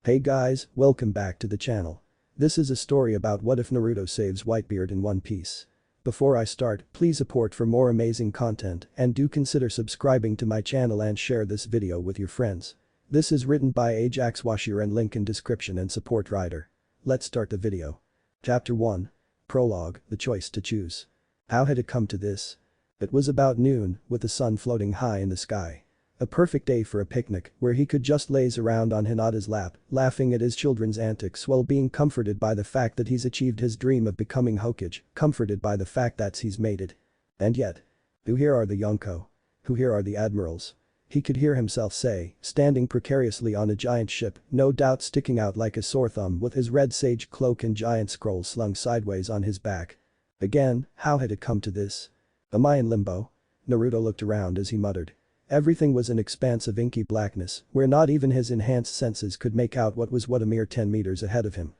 Hey guys, welcome back to the channel. This is a story about what if Naruto saves Whitebeard in One Piece. Before I start, please support for more amazing content and do consider subscribing to my channel and share this video with your friends. This is written by AjaxWasHere and link in description and support writer. Let's start the video. Chapter 1. Prologue, the choice to choose. How had it come to this? It was about noon, with the sun floating high in the sky. A perfect day for a picnic where he could just laze around on Hinata's lap, laughing at his children's antics while being comforted by the fact that he's achieved his dream of becoming Hokage, comforted by the fact that he's made it. And yet. Who here are the Yonko? Who here are the Admirals? He could hear himself say, standing precariously on a giant ship, no doubt sticking out like a sore thumb with his red sage cloak and giant scroll slung sideways on his back. Again, how had it come to this? Am I in limbo? Naruto looked around as he muttered. Everything was an expanse of inky blackness, where not even his enhanced senses could make out what was a mere 10 meters ahead of him.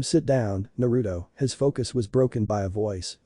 Sit down, Naruto. His focus was broken by a voice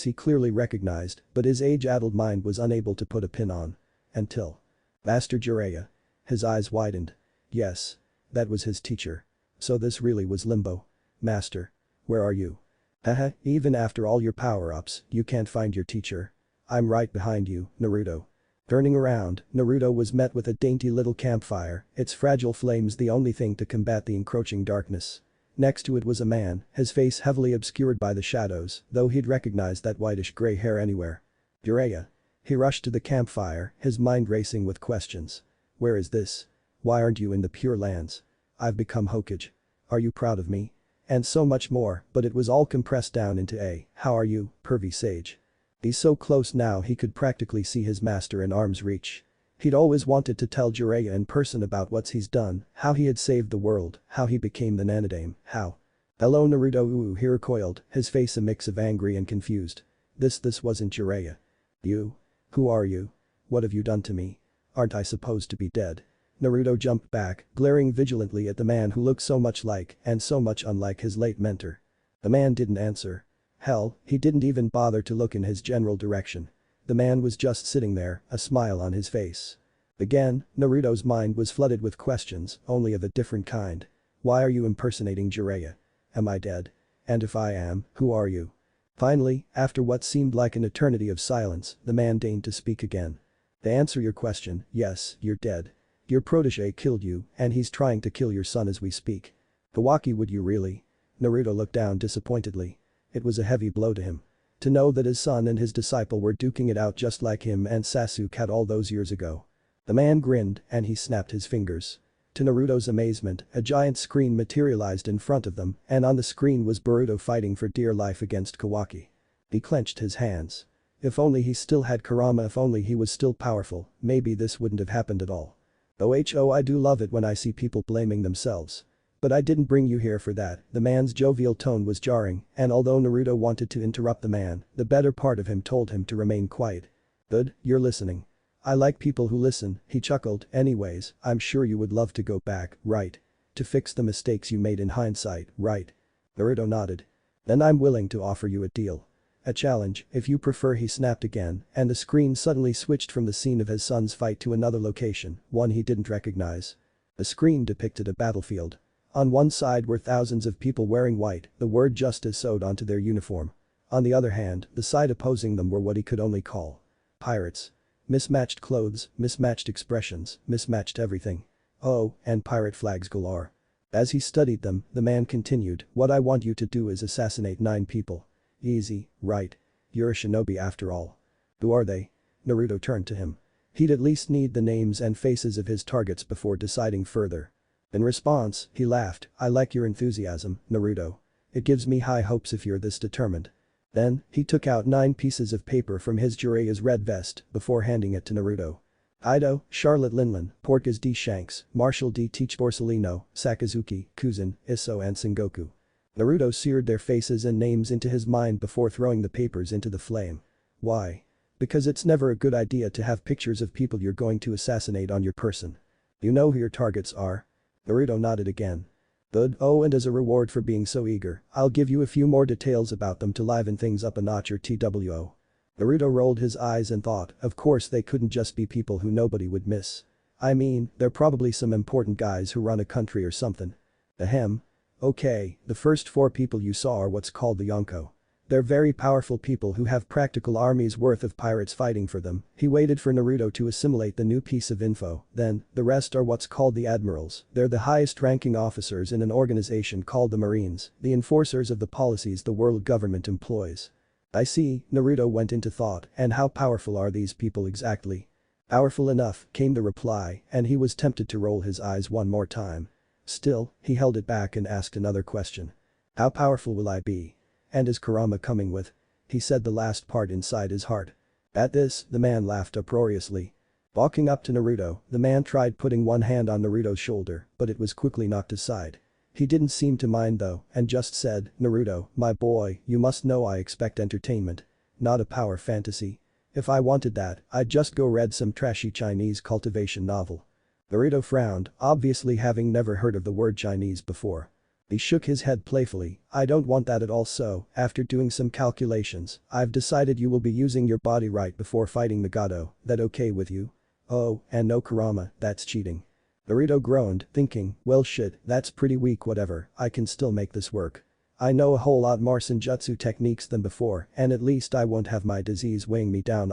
he clearly recognized, but his age-addled mind was unable to put a pin on. Until. Master Jiraiya. His eyes widened. Yes. That was his teacher. So this really was Limbo. Master. Where are you? Haha, even after all your power-ups, you can't find your teacher. I'm right behind you, Naruto. Turning around, Naruto was met with a dainty little campfire, its fragile flames the only thing to combat the encroaching darkness. Next to it was a man, his face heavily obscured by the shadows, though he'd recognize that whitish-gray hair anywhere. Jiraiya. He rushed to the campfire, his mind racing with questions. Where is this? Why aren't you in the Pure Lands? I've become Hokage. Are you proud of me? And so much more, but it was all compressed down into a, how are you, pervy sage? He's so close now he could practically see his master in arm's reach. He'd always wanted to tell Jiraiya in person about what he's done, how he had saved the world, how he became the Nanadame, how. Hello Naruto. He recoiled, his face a mix of angry and confused. This wasn't Jiraiya. You? Who are you? What have you done to me? Aren't I supposed to be dead? Naruto jumped back, glaring vigilantly at the man who looked so much like and so much unlike his late mentor. The man didn't answer. Hell, he didn't even bother to look in his general direction. The man was just sitting there, a smile on his face. Again, Naruto's mind was flooded with questions, only of a different kind. Why are you impersonating Jiraiya? Am I dead? And if I am, who are you? Finally, after what seemed like an eternity of silence, the man deigned to speak again. To answer your question, yes, you're dead. Your protege killed you, and he's trying to kill your son as we speak. Kawaki, would you really? Naruto looked down disappointedly. It was a heavy blow to him. To know that his son and his disciple were duking it out just like him and Sasuke had all those years ago. The man grinned and he snapped his fingers. To Naruto's amazement, a giant screen materialized in front of them and on the screen was Boruto fighting for dear life against Kawaki. He clenched his hands. If only he still had Kurama, if only he was still powerful, maybe this wouldn't have happened at all. Oh, I do love it when I see people blaming themselves. But I didn't bring you here for that. The man's jovial tone was jarring, and although Naruto wanted to interrupt the man, the better part of him told him to remain quiet. Good, you're listening. I like people who listen, he chuckled. Anyways, I'm sure you would love to go back, right? To fix the mistakes you made in hindsight, right? Naruto nodded. Then I'm willing to offer you a deal. A challenge, if you prefer, he snapped again, and the screen suddenly switched from the scene of his son's fight to another location, one he didn't recognize. The screen depicted a battlefield. On one side were thousands of people wearing white, the word justice sewed onto their uniform. On the other hand, the side opposing them were what he could only call pirates. Mismatched clothes, mismatched expressions, mismatched everything. Oh, and pirate flags galore. As he studied them, the man continued, what I want you to do is assassinate 9 people. Easy, right? You're a shinobi after all. Who are they? Naruto turned to him. He'd at least need the names and faces of his targets before deciding further. In response, he laughed, I like your enthusiasm, Naruto. It gives me high hopes if you're this determined. Then, he took out 9 pieces of paper from his Jiraiya's red vest before handing it to Naruto. Ido, Charlotte Linlin, Portgas D. Shanks, Marshall D. Teach Borsellino, Sakazuki, Kuzan, Isso and Sengoku. Naruto seared their faces and names into his mind before throwing the papers into the flame. Why? Because it's never a good idea to have pictures of people you're going to assassinate on your person. You know who your targets are? Naruto nodded again. Good, oh, and as a reward for being so eager, I'll give you a few more details about them to liven things up a notch or TWO. Naruto rolled his eyes and thought, of course they couldn't just be people who nobody would miss. I mean, they're probably some important guys who run a country or something. Ahem. Okay, the first 4 people you saw are what's called the Yonko. They're very powerful people who have practical armies worth of pirates fighting for them. He waited for Naruto to assimilate the new piece of info, then, the rest are what's called the Admirals. They're the highest ranking officers in an organization called the Marines, the enforcers of the policies the world government employs. I see, Naruto went into thought, and how powerful are these people exactly? Powerful enough, came the reply, and he was tempted to roll his eyes one more time. Still, he held it back and asked another question. How powerful will I be? And is Kurama coming with? He said the last part inside his heart. At this, the man laughed uproariously. Walking up to Naruto, the man tried putting one hand on Naruto's shoulder, but it was quickly knocked aside. He didn't seem to mind though, and just said, Naruto, my boy, you must know I expect entertainment. Not a power fantasy. If I wanted that, I'd just go read some trashy Chinese cultivation novel. Naruto frowned, obviously having never heard of the word Chinese before. He shook his head playfully, I don't want that at all so, after doing some calculations, I've decided you will be using your body right before fighting Nagato, that okay with you? Oh, and no Kurama, that's cheating. Naruto groaned, thinking, well shit, that's pretty weak whatever, I can still make this work. I know a whole lot more senjutsu techniques than before and at least I won't have my disease weighing me down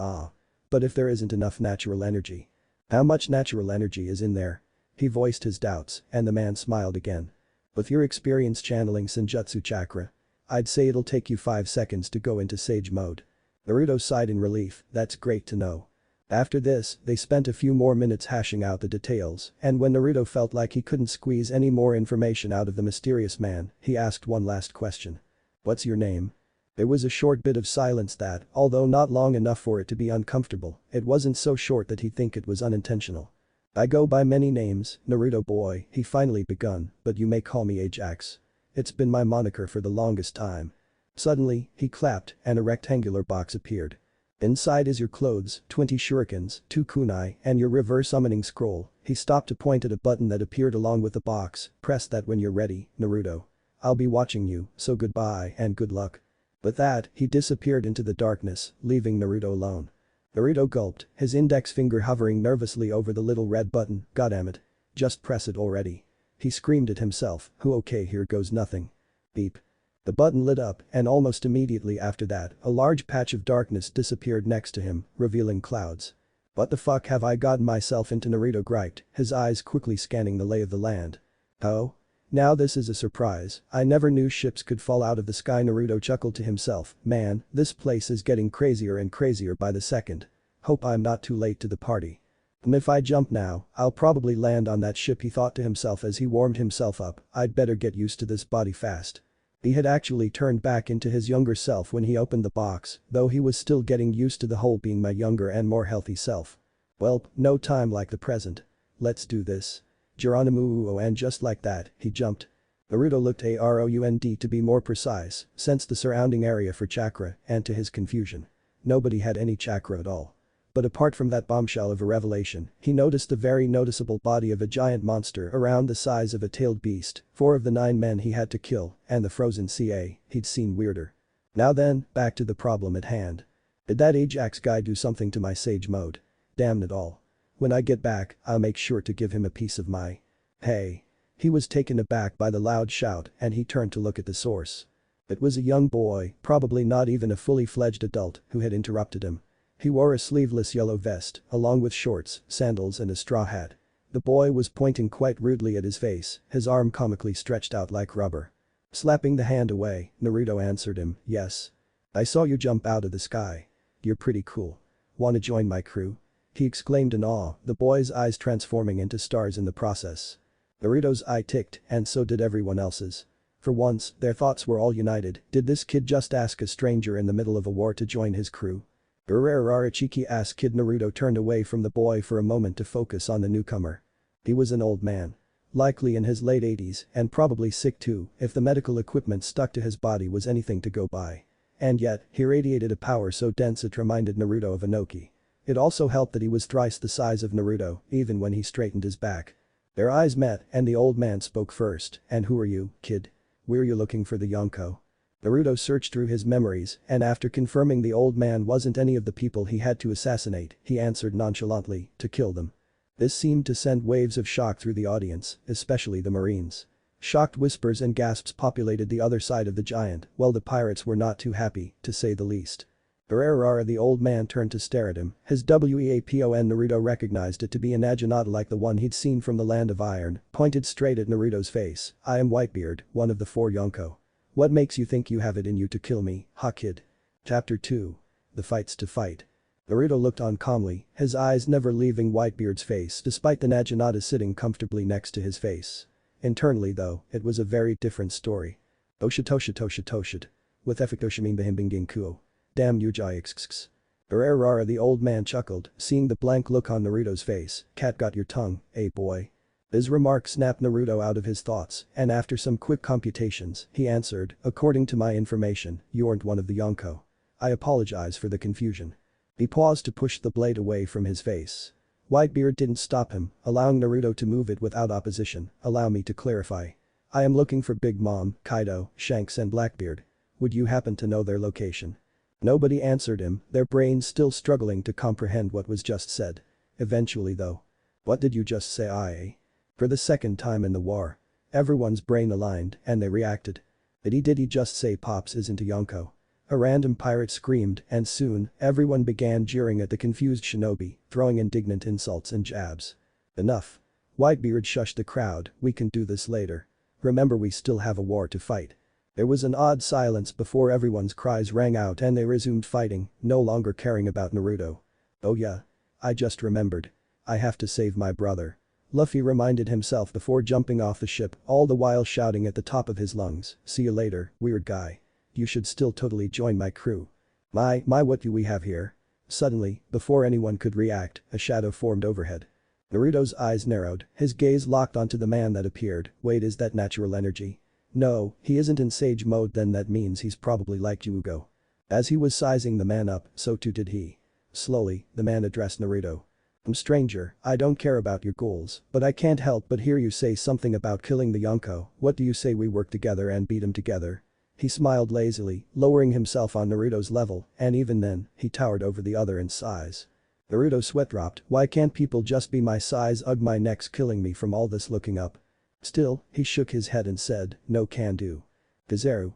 But if there isn't enough natural energy. How much natural energy is in there? He voiced his doubts and the man smiled again. With your experience channeling senjutsu chakra, I'd say it'll take you 5 seconds to go into sage mode. Naruto sighed in relief, that's great to know. After this, they spent a few more minutes hashing out the details, and when Naruto felt like he couldn't squeeze any more information out of the mysterious man, he asked one last question. What's your name? There was a short bit of silence that, although not long enough for it to be uncomfortable, it wasn't so short that he'd think it was unintentional. I go by many names, Naruto boy, he finally begun, but you may call me Ajax. It's been my moniker for the longest time. Suddenly, he clapped and a rectangular box appeared. Inside is your clothes, 20 shurikens, 2 kunai, and your reverse summoning scroll. He stopped to point at a button that appeared along with the box, press that when you're ready, Naruto. I'll be watching you, so goodbye and good luck. With that, he disappeared into the darkness, leaving Naruto alone. Naruto gulped, his index finger hovering nervously over the little red button, goddammit. Just press it already. He screamed at himself, okay here goes nothing. Beep. The button lit up and almost immediately after that, a large patch of darkness disappeared next to him, revealing clouds. What the fuck have I gotten myself into? Naruto griped, his eyes quickly scanning the lay of the land. Oh? Now this is a surprise, I never knew ships could fall out of the sky. Naruto chuckled to himself, man, this place is getting crazier and crazier by the second. Hope I'm not too late to the party. If I jump now, I'll probably land on that ship, he thought to himself as he warmed himself up, I'd better get used to this body fast. He had actually turned back into his younger self when he opened the box, though he was still getting used to the whole being my younger and more healthy self. Well, no time like the present. Let's do this. Geronimo, and just like that, he jumped. Naruto looked around to be more precise, sensed the surrounding area for chakra, and to his confusion. Nobody had any chakra at all. But apart from that bombshell of a revelation, he noticed the very noticeable body of a giant monster around the size of a tailed beast, 4 of the 9 men he had to kill, and the frozen CA, he'd seen weirder. Now then, back to the problem at hand. Did that Ajax guy do something to my sage mode? Damn it all. When I get back, I'll make sure to give him a piece of my… Hey. He was taken aback by the loud shout and he turned to look at the source. It was a young boy, probably not even a fully fledged adult, who had interrupted him. He wore a sleeveless yellow vest, along with shorts, sandals and a straw hat. The boy was pointing quite rudely at his face, his arm comically stretched out like rubber. Slapping the hand away, Naruto answered him, yes. I saw you jump out of the sky. You're pretty cool. Wanna join my crew? He exclaimed in awe, the boy's eyes transforming into stars in the process. Naruto's eye ticked, and so did everyone else's. For once, their thoughts were all united, did this kid just ask a stranger in the middle of a war to join his crew? A cheeky ass kid. Naruto turned away from the boy for a moment to focus on the newcomer. He was an old man. Likely in his late 80s, and probably sick too, if the medical equipment stuck to his body was anything to go by. And yet, he radiated a power so dense it reminded Naruto of Inoki. It also helped that he was thrice the size of Naruto, even when he straightened his back. Their eyes met and the old man spoke first, and who are you, kid? Were you looking for the Yonko? Naruto searched through his memories and after confirming the old man wasn't any of the people he had to assassinate, he answered nonchalantly, to kill them. This seemed to send waves of shock through the audience, especially the Marines. Shocked whispers and gasps populated the other side of the giant, while the pirates were not too happy, to say the least. Rara, the old man turned to stare at him, his weapon. Naruto recognized it to be an Ajinote like the one he'd seen from the Land of Iron, pointed straight at Naruto's face. I am Whitebeard, one of the 4 Yonko. What makes you think you have it in you to kill me, ha kid? Chapter 2. The Fights to Fight. Naruto looked on calmly, his eyes never leaving Whitebeard's face despite the Ajinote sitting comfortably next to his face. Internally though, it was a very different story. Oshitoshitoshitoshit. With effictoshimimbahimbinginkuo. Damn you jaixxx. Rara, the old man chuckled, seeing the blank look on Naruto's face. Cat got your tongue, eh boy? His remark snapped Naruto out of his thoughts, and after some quick computations, he answered, according to my information, you aren't one of the Yonko. I apologize for the confusion. He paused to push the blade away from his face. Whitebeard didn't stop him, allowing Naruto to move it without opposition. Allow me to clarify. I am looking for Big Mom, Kaido, Shanks and Blackbeard. Would you happen to know their location? Nobody answered him, their brains still struggling to comprehend what was just said. Eventually though. What did you just say, eh? For the second time in the war. Everyone's brain aligned, and they reacted. Did he just say Pops isn't a Yonko? A random pirate screamed, and soon, everyone began jeering at the confused shinobi, throwing indignant insults and jabs. Enough. Whitebeard shushed the crowd, we can do this later. Remember we still have a war to fight. There was an odd silence before everyone's cries rang out and they resumed fighting, no longer caring about Naruto. Oh yeah. I just remembered. I have to save my brother. Luffy reminded himself before jumping off the ship, all the while shouting at the top of his lungs, see you later, weird guy. You should still totally join my crew. My what do we have here? Suddenly, before anyone could react, a shadow formed overhead. Naruto's eyes narrowed, his gaze locked onto the man that appeared. Wait, is that natural energy? No, he isn't in sage mode, then that means he's probably like Yugo. As he was sizing the man up, so too did he. Slowly, the man addressed Naruto. Stranger, I don't care about your goals, but I can't help but hear you say something about killing the Yonko. What do you say we work together and beat him together? He smiled lazily, lowering himself on Naruto's level, and even then, he towered over the other in size. Naruto's sweat dropped, why can't people just be my size? Ugh, my neck's killing me from all this looking up. Still, he shook his head and said, no can do. Kizaru.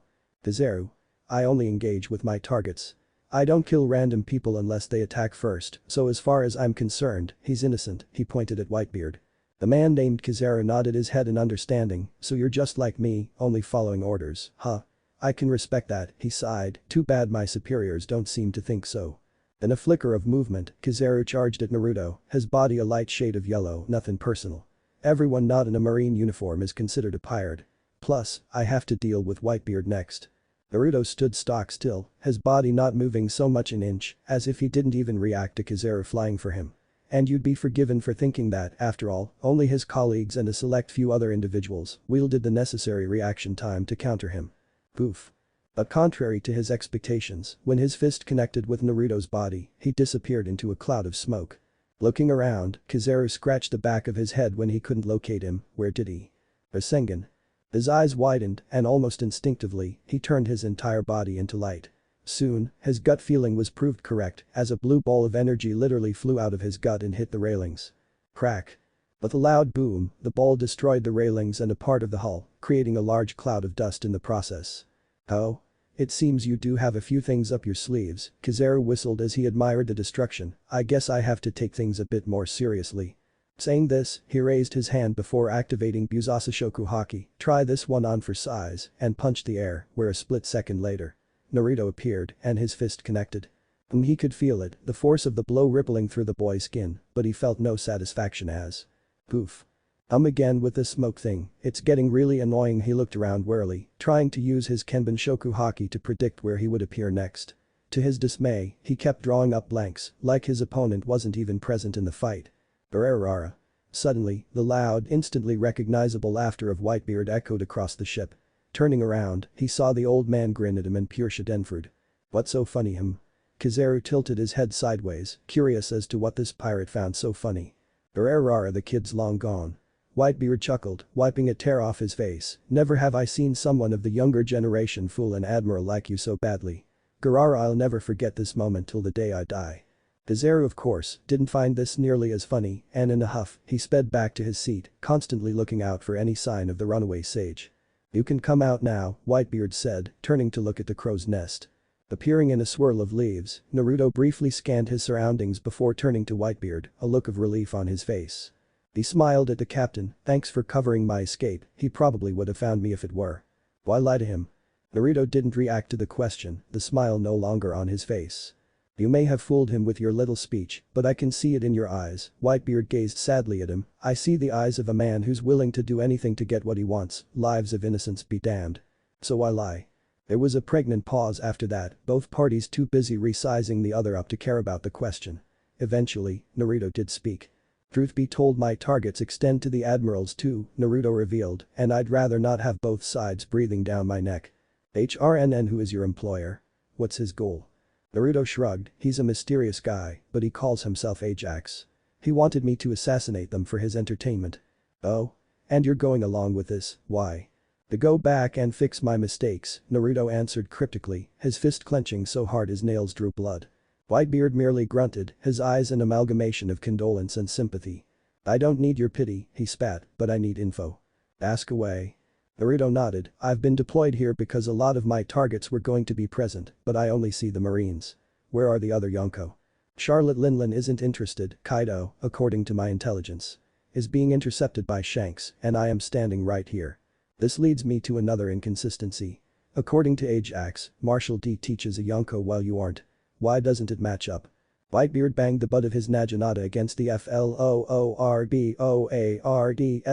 I only engage with my targets. I don't kill random people unless they attack first, so as far as I'm concerned, he's innocent, he pointed at Whitebeard. The man named Kizaru nodded his head in understanding, so you're just like me, only following orders, huh? I can respect that, he sighed, too bad my superiors don't seem to think so. In a flicker of movement, Kizaru charged at Naruto, his body a light shade of yellow, nothing personal. Everyone not in a marine uniform is considered a pirate. Plus, I have to deal with Whitebeard next. Naruto stood stock still, his body not moving so much an inch, as if he didn't even react to Kizaru flying for him. And you'd be forgiven for thinking that, after all, only his colleagues and a select few other individuals wielded the necessary reaction time to counter him. Poof. But contrary to his expectations, when his fist connected with Naruto's body, he disappeared into a cloud of smoke. Looking around, Kizaru scratched the back of his head when he couldn't locate him. Where did he? Rasengan. His eyes widened, and almost instinctively, he turned his entire body into light. Soon, his gut feeling was proved correct, as a blue ball of energy literally flew out of his gut and hit the railings. Crack. With a loud boom, the ball destroyed the railings and a part of the hull, creating a large cloud of dust in the process. Oh? It seems you do have a few things up your sleeves, Kizaru whistled as he admired the destruction. I guess I have to take things a bit more seriously. Saying this, he raised his hand before activating Busasashoku Haki, try this one on for size, and punched the air, where a split second later. Naruto appeared, and his fist connected. He could feel it, the force of the blow rippling through the boy's skin, but he felt no satisfaction as. Poof. Again with this smoke thing, it's getting really annoying. He looked around warily, trying to use his Kenbun-shoku Haki to predict where he would appear next. To his dismay, he kept drawing up blanks, like his opponent wasn't even present in the fight. Bararara. Suddenly, the loud, instantly recognizable laughter of Whitebeard echoed across the ship. Turning around, he saw the old man grin at him in pure schadenfreude. What's so funny him? Kizaru tilted his head sideways, curious as to what this pirate found so funny. Bararara, the kid's long gone. Whitebeard chuckled, wiping a tear off his face, never have I seen someone of the younger generation fool an admiral like you so badly. Garara, I'll never forget this moment till the day I die. Kizaru, of course, didn't find this nearly as funny, and in a huff, he sped back to his seat, constantly looking out for any sign of the runaway sage. "You can come out now," Whitebeard said, turning to look at the crow's nest. Appearing in a swirl of leaves, Naruto briefly scanned his surroundings before turning to Whitebeard, a look of relief on his face. He smiled at the captain. "Thanks for covering my escape, he probably would have found me if it were." "Why lie to him?" Naruto didn't react to the question, the smile no longer on his face. "You may have fooled him with your little speech, but I can see it in your eyes." Whitebeard gazed sadly at him. "I see the eyes of a man who's willing to do anything to get what he wants, lives of innocents be damned. So why lie?" There was a pregnant pause after that, both parties too busy resizing the other up to care about the question. Eventually, Naruto did speak. "Truth be told, my targets extend to the admirals too," Naruto revealed, "and I'd rather not have both sides breathing down my neck." "HRNN, who is your employer? What's his goal?" Naruto shrugged. "He's a mysterious guy, but he calls himself Ajax. He wanted me to assassinate them for his entertainment." "Oh? And you're going along with this, why?" "To go back and fix my mistakes," Naruto answered cryptically, his fist clenching so hard his nails drew blood. Whitebeard merely grunted, his eyes an amalgamation of condolence and sympathy. "I don't need your pity," he spat, "but I need info." "Ask away." Naruto nodded. "I've been deployed here because a lot of my targets were going to be present, but I only see the Marines. Where are the other Yonko?" "Charlotte Linlin isn't interested, Kaido, according to my intelligence. Is being intercepted by Shanks, and I am standing right here. This leads me to another inconsistency. According to Ajax, Marshal D teaches a Yonko while you aren't. Why doesn't it match up?" Whitebeard banged the butt of his naginata against the floorboards,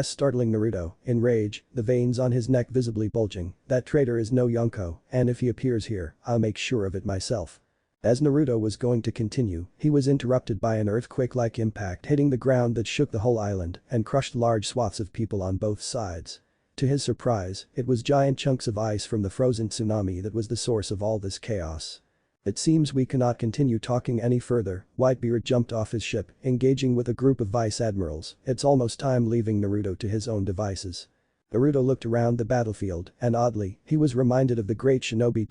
startling Naruto. In rage, the veins on his neck visibly bulging. "That traitor is no Yonko, and if he appears here, I'll make sure of it myself." As Naruto was going to continue, he was interrupted by an earthquake-like impact hitting the ground that shook the whole island and crushed large swaths of people on both sides. To his surprise, it was giant chunks of ice from the frozen tsunami that was the source of all this chaos. "It seems we cannot continue talking any further." Whitebeard jumped off his ship, engaging with a group of vice admirals. "It's almost time leaving Naruto to his own devices." Naruto looked around the battlefield, and oddly, he was reminded of the great shinobi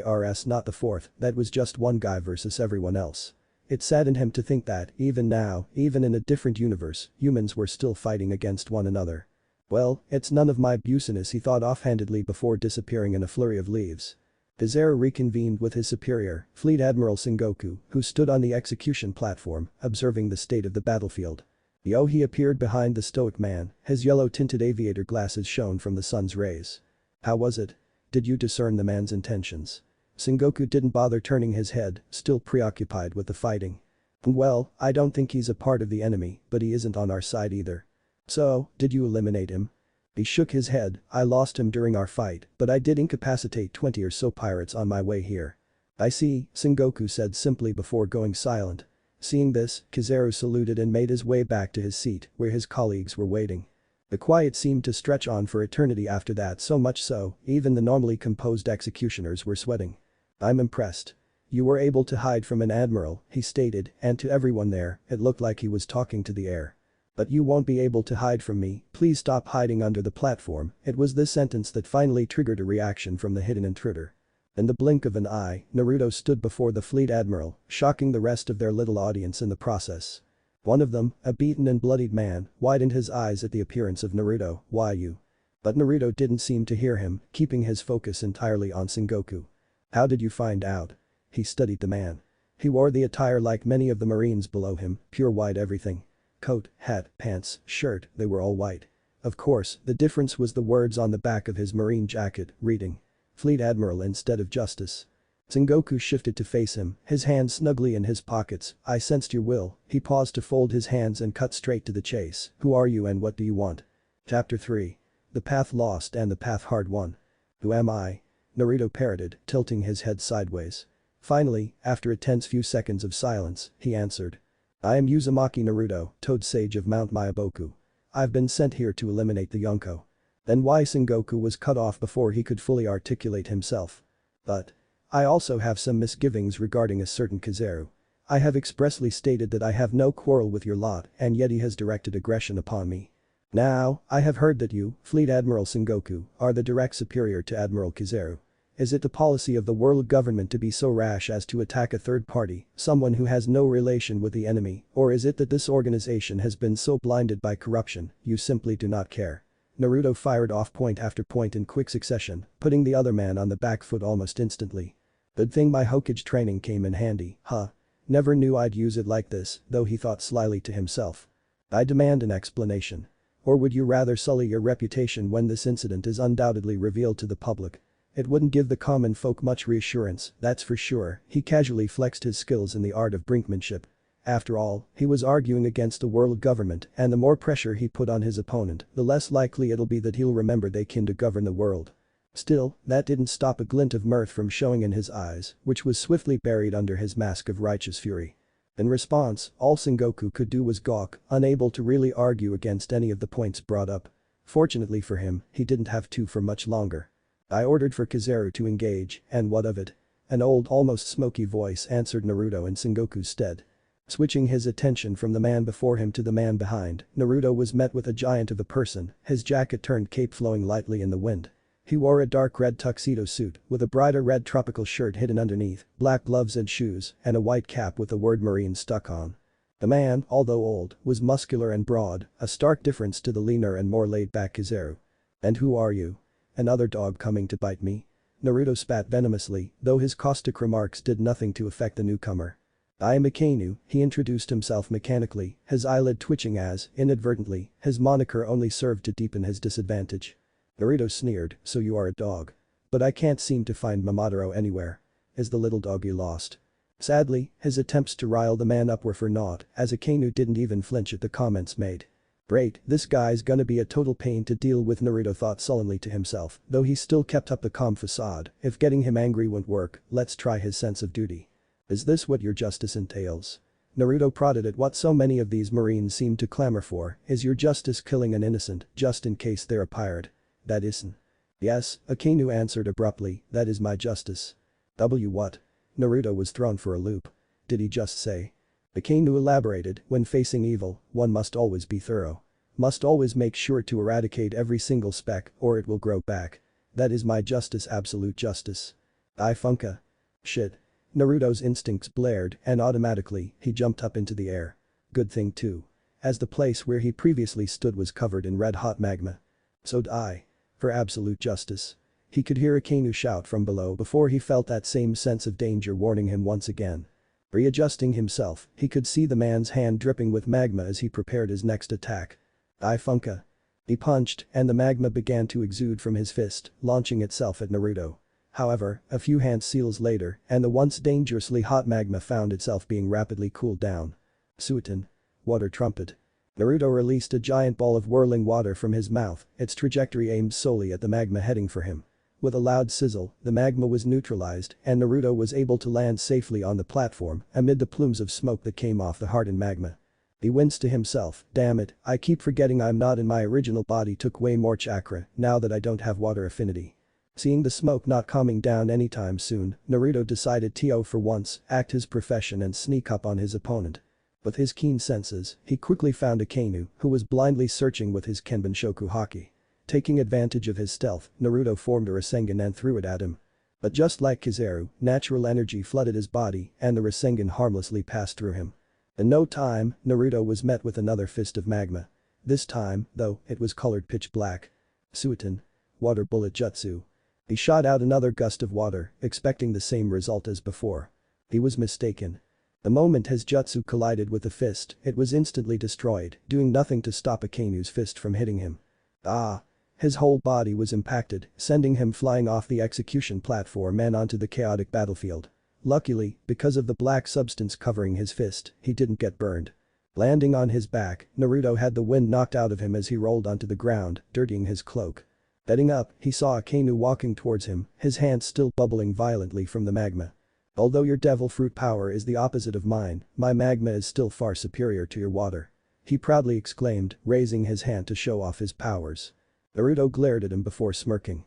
Wars not the fourth, that was just one guy versus everyone else. It saddened him to think that, even now, even in a different universe, humans were still fighting against one another. "Well, it's none of my business," he thought offhandedly before disappearing in a flurry of leaves. Kizaru reconvened with his superior, Fleet Admiral Sengoku, who stood on the execution platform, observing the state of the battlefield. Yo, he appeared behind the stoic man, his yellow-tinted aviator glasses shone from the sun's rays. "How was it? Did you discern the man's intentions?" Sengoku didn't bother turning his head, still preoccupied with the fighting. "Well, I don't think he's a part of the enemy, but he isn't on our side either." "So, did you eliminate him?" He shook his head. "I lost him during our fight, but I did incapacitate 20 or so pirates on my way here." "I see," Sengoku said simply before going silent. Seeing this, Kizaru saluted and made his way back to his seat, where his colleagues were waiting. The quiet seemed to stretch on for eternity after that, so much so, even the normally composed executioners were sweating. "I'm impressed. You were able to hide from an admiral," he stated, and to everyone there, it looked like he was talking to the air. "But you won't be able to hide from me, please stop hiding under the platform." It was this sentence that finally triggered a reaction from the hidden intruder. In the blink of an eye, Naruto stood before the fleet admiral, shocking the rest of their little audience in the process. One of them, a beaten and bloodied man, widened his eyes at the appearance of Naruto. "Why you?" But Naruto didn't seem to hear him, keeping his focus entirely on Sengoku. "How did you find out?" He studied the man. He wore the attire like many of the Marines below him, pure white everything. Coat, hat, pants, shirt, they were all white. Of course, the difference was the words on the back of his marine jacket, reading Fleet Admiral instead of Justice. Sengoku shifted to face him, his hands snugly in his pockets. "I sensed your will." He paused to fold his hands and cut straight to the chase. "Who are you and what do you want?" Chapter 3. The Path Lost and the Path Hard Won. "Who am I?" Naruto parroted, tilting his head sideways. Finally, after a tense few seconds of silence, he answered. "I am Uzumaki Naruto, Toad Sage of Mount Myaboku. I've been sent here to eliminate the Yonko." Then why Sengoku was cut off before he could fully articulate himself. "But I also have some misgivings regarding a certain Kizaru. I have expressly stated that I have no quarrel with your lot and yet he has directed aggression upon me. Now, I have heard that you, Fleet Admiral Sengoku, are the direct superior to Admiral Kizaru. Is it the policy of the world government to be so rash as to attack a third party, someone who has no relation with the enemy, or is it that this organization has been so blinded by corruption, you simply do not care? Naruto fired off point after point in quick succession, putting the other man on the back foot almost instantly. Good thing my Hokage training came in handy, huh? Never knew I'd use it like this, though he thought slyly to himself. I demand an explanation. Or would you rather sully your reputation when this incident is undoubtedly revealed to the public? It wouldn't give the common folk much reassurance, that's for sure. He casually flexed his skills in the art of brinkmanship. After all, he was arguing against the world government, and the more pressure he put on his opponent, the less likely it'll be that he'll remember they came to govern the world. Still, that didn't stop a glint of mirth from showing in his eyes, which was swiftly buried under his mask of righteous fury. In response, all Sengoku could do was gawk, unable to really argue against any of the points brought up. Fortunately for him, he didn't have to for much longer. I ordered for Kizaru to engage, and what of it? An old, almost smoky voice answered Naruto in Sengoku's stead. Switching his attention from the man before him to the man behind, Naruto was met with a giant of a person, his jacket turned cape flowing lightly in the wind. He wore a dark red tuxedo suit, with a brighter red tropical shirt hidden underneath, black gloves and shoes, and a white cap with the word Marine stuck on. The man, although old, was muscular and broad, a stark difference to the leaner and more laid-back Kizaru. And who are you? Another dog coming to bite me? Naruto spat venomously, though his caustic remarks did nothing to affect the newcomer. I am Akainu, he introduced himself mechanically, his eyelid twitching as, inadvertently, his moniker only served to deepen his disadvantage. Naruto sneered, so you are a dog. But I can't seem to find Mamadoro anywhere. Is the little doggy lost? Sadly, his attempts to rile the man up were for naught, as Akainu didn't even flinch at the comments made. Great, this guy's gonna be a total pain to deal with, Naruto thought sullenly to himself, though he still kept up the calm facade. If getting him angry won't work, let's try his sense of duty. Is this what your justice entails? Naruto prodded at what so many of these Marines seemed to clamor for, is your justice killing an innocent, just in case they're a pirate? That isn't. Yes, Akainu answered abruptly, that is my justice. What? Naruto was thrown for a loop. Did he just say? Akainu elaborated, when facing evil, one must always be thorough. Must always make sure to eradicate every single speck or it will grow back. That is my justice, absolute justice. I funka. Shit. Naruto's instincts blared and automatically, he jumped up into the air. Good thing too. As the place where he previously stood was covered in red-hot magma. So'd I. For absolute justice. He could hear Akainu shout from below before he felt that same sense of danger warning him once again. Readjusting himself, he could see the man's hand dripping with magma as he prepared his next attack. I funka. He punched, and the magma began to exude from his fist, launching itself at Naruto. However, a few hand seals later, and the once dangerously hot magma found itself being rapidly cooled down. Suiton. Water trumpet. Naruto released a giant ball of whirling water from his mouth, its trajectory aimed solely at the magma heading for him. With a loud sizzle, the magma was neutralized and Naruto was able to land safely on the platform amid the plumes of smoke that came off the hardened magma. He winced to himself, damn it, I keep forgetting I'm not in my original body, took way more chakra now that I don't have water affinity. Seeing the smoke not calming down anytime soon, Naruto decided to for once act his profession and sneak up on his opponent. With his keen senses, he quickly found Akainu, who was blindly searching with his Kenbun-shoku haki. Taking advantage of his stealth, Naruto formed a Rasengan and threw it at him. But just like Kizaru, natural energy flooded his body and the Rasengan harmlessly passed through him. In no time, Naruto was met with another fist of magma. This time, though, it was colored pitch black. Suiton. Water bullet jutsu. He shot out another gust of water, expecting the same result as before. He was mistaken. The moment his jutsu collided with the fist, it was instantly destroyed, doing nothing to stop Akainu's fist from hitting him. Ah! His whole body was impacted, sending him flying off the execution platform and onto the chaotic battlefield. Luckily, because of the black substance covering his fist, he didn't get burned. Landing on his back, Naruto had the wind knocked out of him as he rolled onto the ground, dirtying his cloak. Getting up, he saw Akainu walking towards him, his hands still bubbling violently from the magma. Although your devil fruit power is the opposite of mine, my magma is still far superior to your water. He proudly exclaimed, raising his hand to show off his powers. Naruto glared at him before smirking.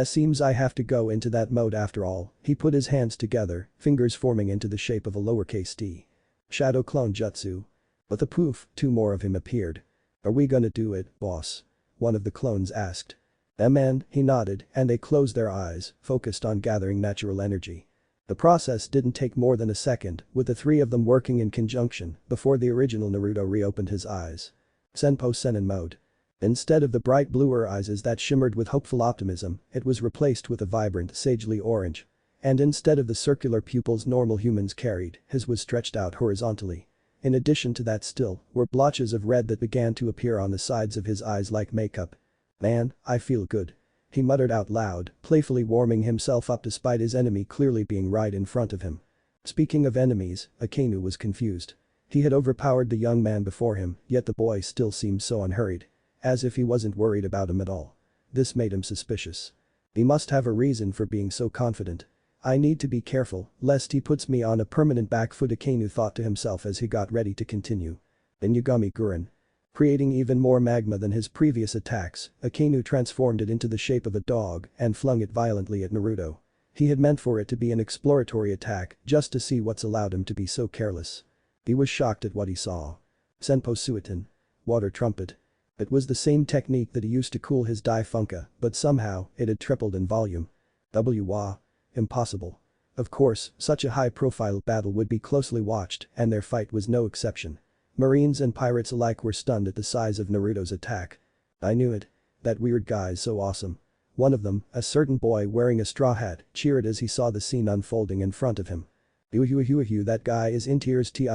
Seems I have to go into that mode after all. He put his hands together, fingers forming into the shape of a lowercase d. Shadow clone jutsu. With a poof, two more of him appeared. Are we gonna do it, boss? One of the clones asked. Man, he nodded, and they closed their eyes, focused on gathering natural energy. The process didn't take more than a second, with the three of them working in conjunction, before the original Naruto reopened his eyes. Senpo Senin mode. Instead of the bright bluer eyes that shimmered with hopeful optimism, it was replaced with a vibrant, sagely orange. And instead of the circular pupils normal humans carried, his was stretched out horizontally. In addition to that still were blotches of red that began to appear on the sides of his eyes like makeup. Man, I feel good. He muttered out loud, playfully warming himself up despite his enemy clearly being right in front of him. Speaking of enemies, Akainu was confused. He had overpowered the young man before him, yet the boy still seemed so unhurried. As if he wasn't worried about him at all. This made him suspicious. He must have a reason for being so confident. I need to be careful, lest he puts me on a permanent back foot, Akainu thought to himself as he got ready to continue. Then Yagami Guren. Creating even more magma than his previous attacks, Akainu transformed it into the shape of a dog and flung it violently at Naruto. He had meant for it to be an exploratory attack just to see what's allowed him to be so careless. He was shocked at what he saw. Senpo Suiton. Water trumpet. It was the same technique that he used to cool his Dai Funka, but somehow it had tripled in volume. Wa. Impossible. Of course, such a high-profile battle would be closely watched, and their fight was no exception. Marines and pirates alike were stunned at the size of Naruto's attack. I knew it. That weird guy's so awesome. One of them, a certain boy wearing a straw hat, cheered as he saw the scene unfolding in front of him. That guy is in tears. Ting.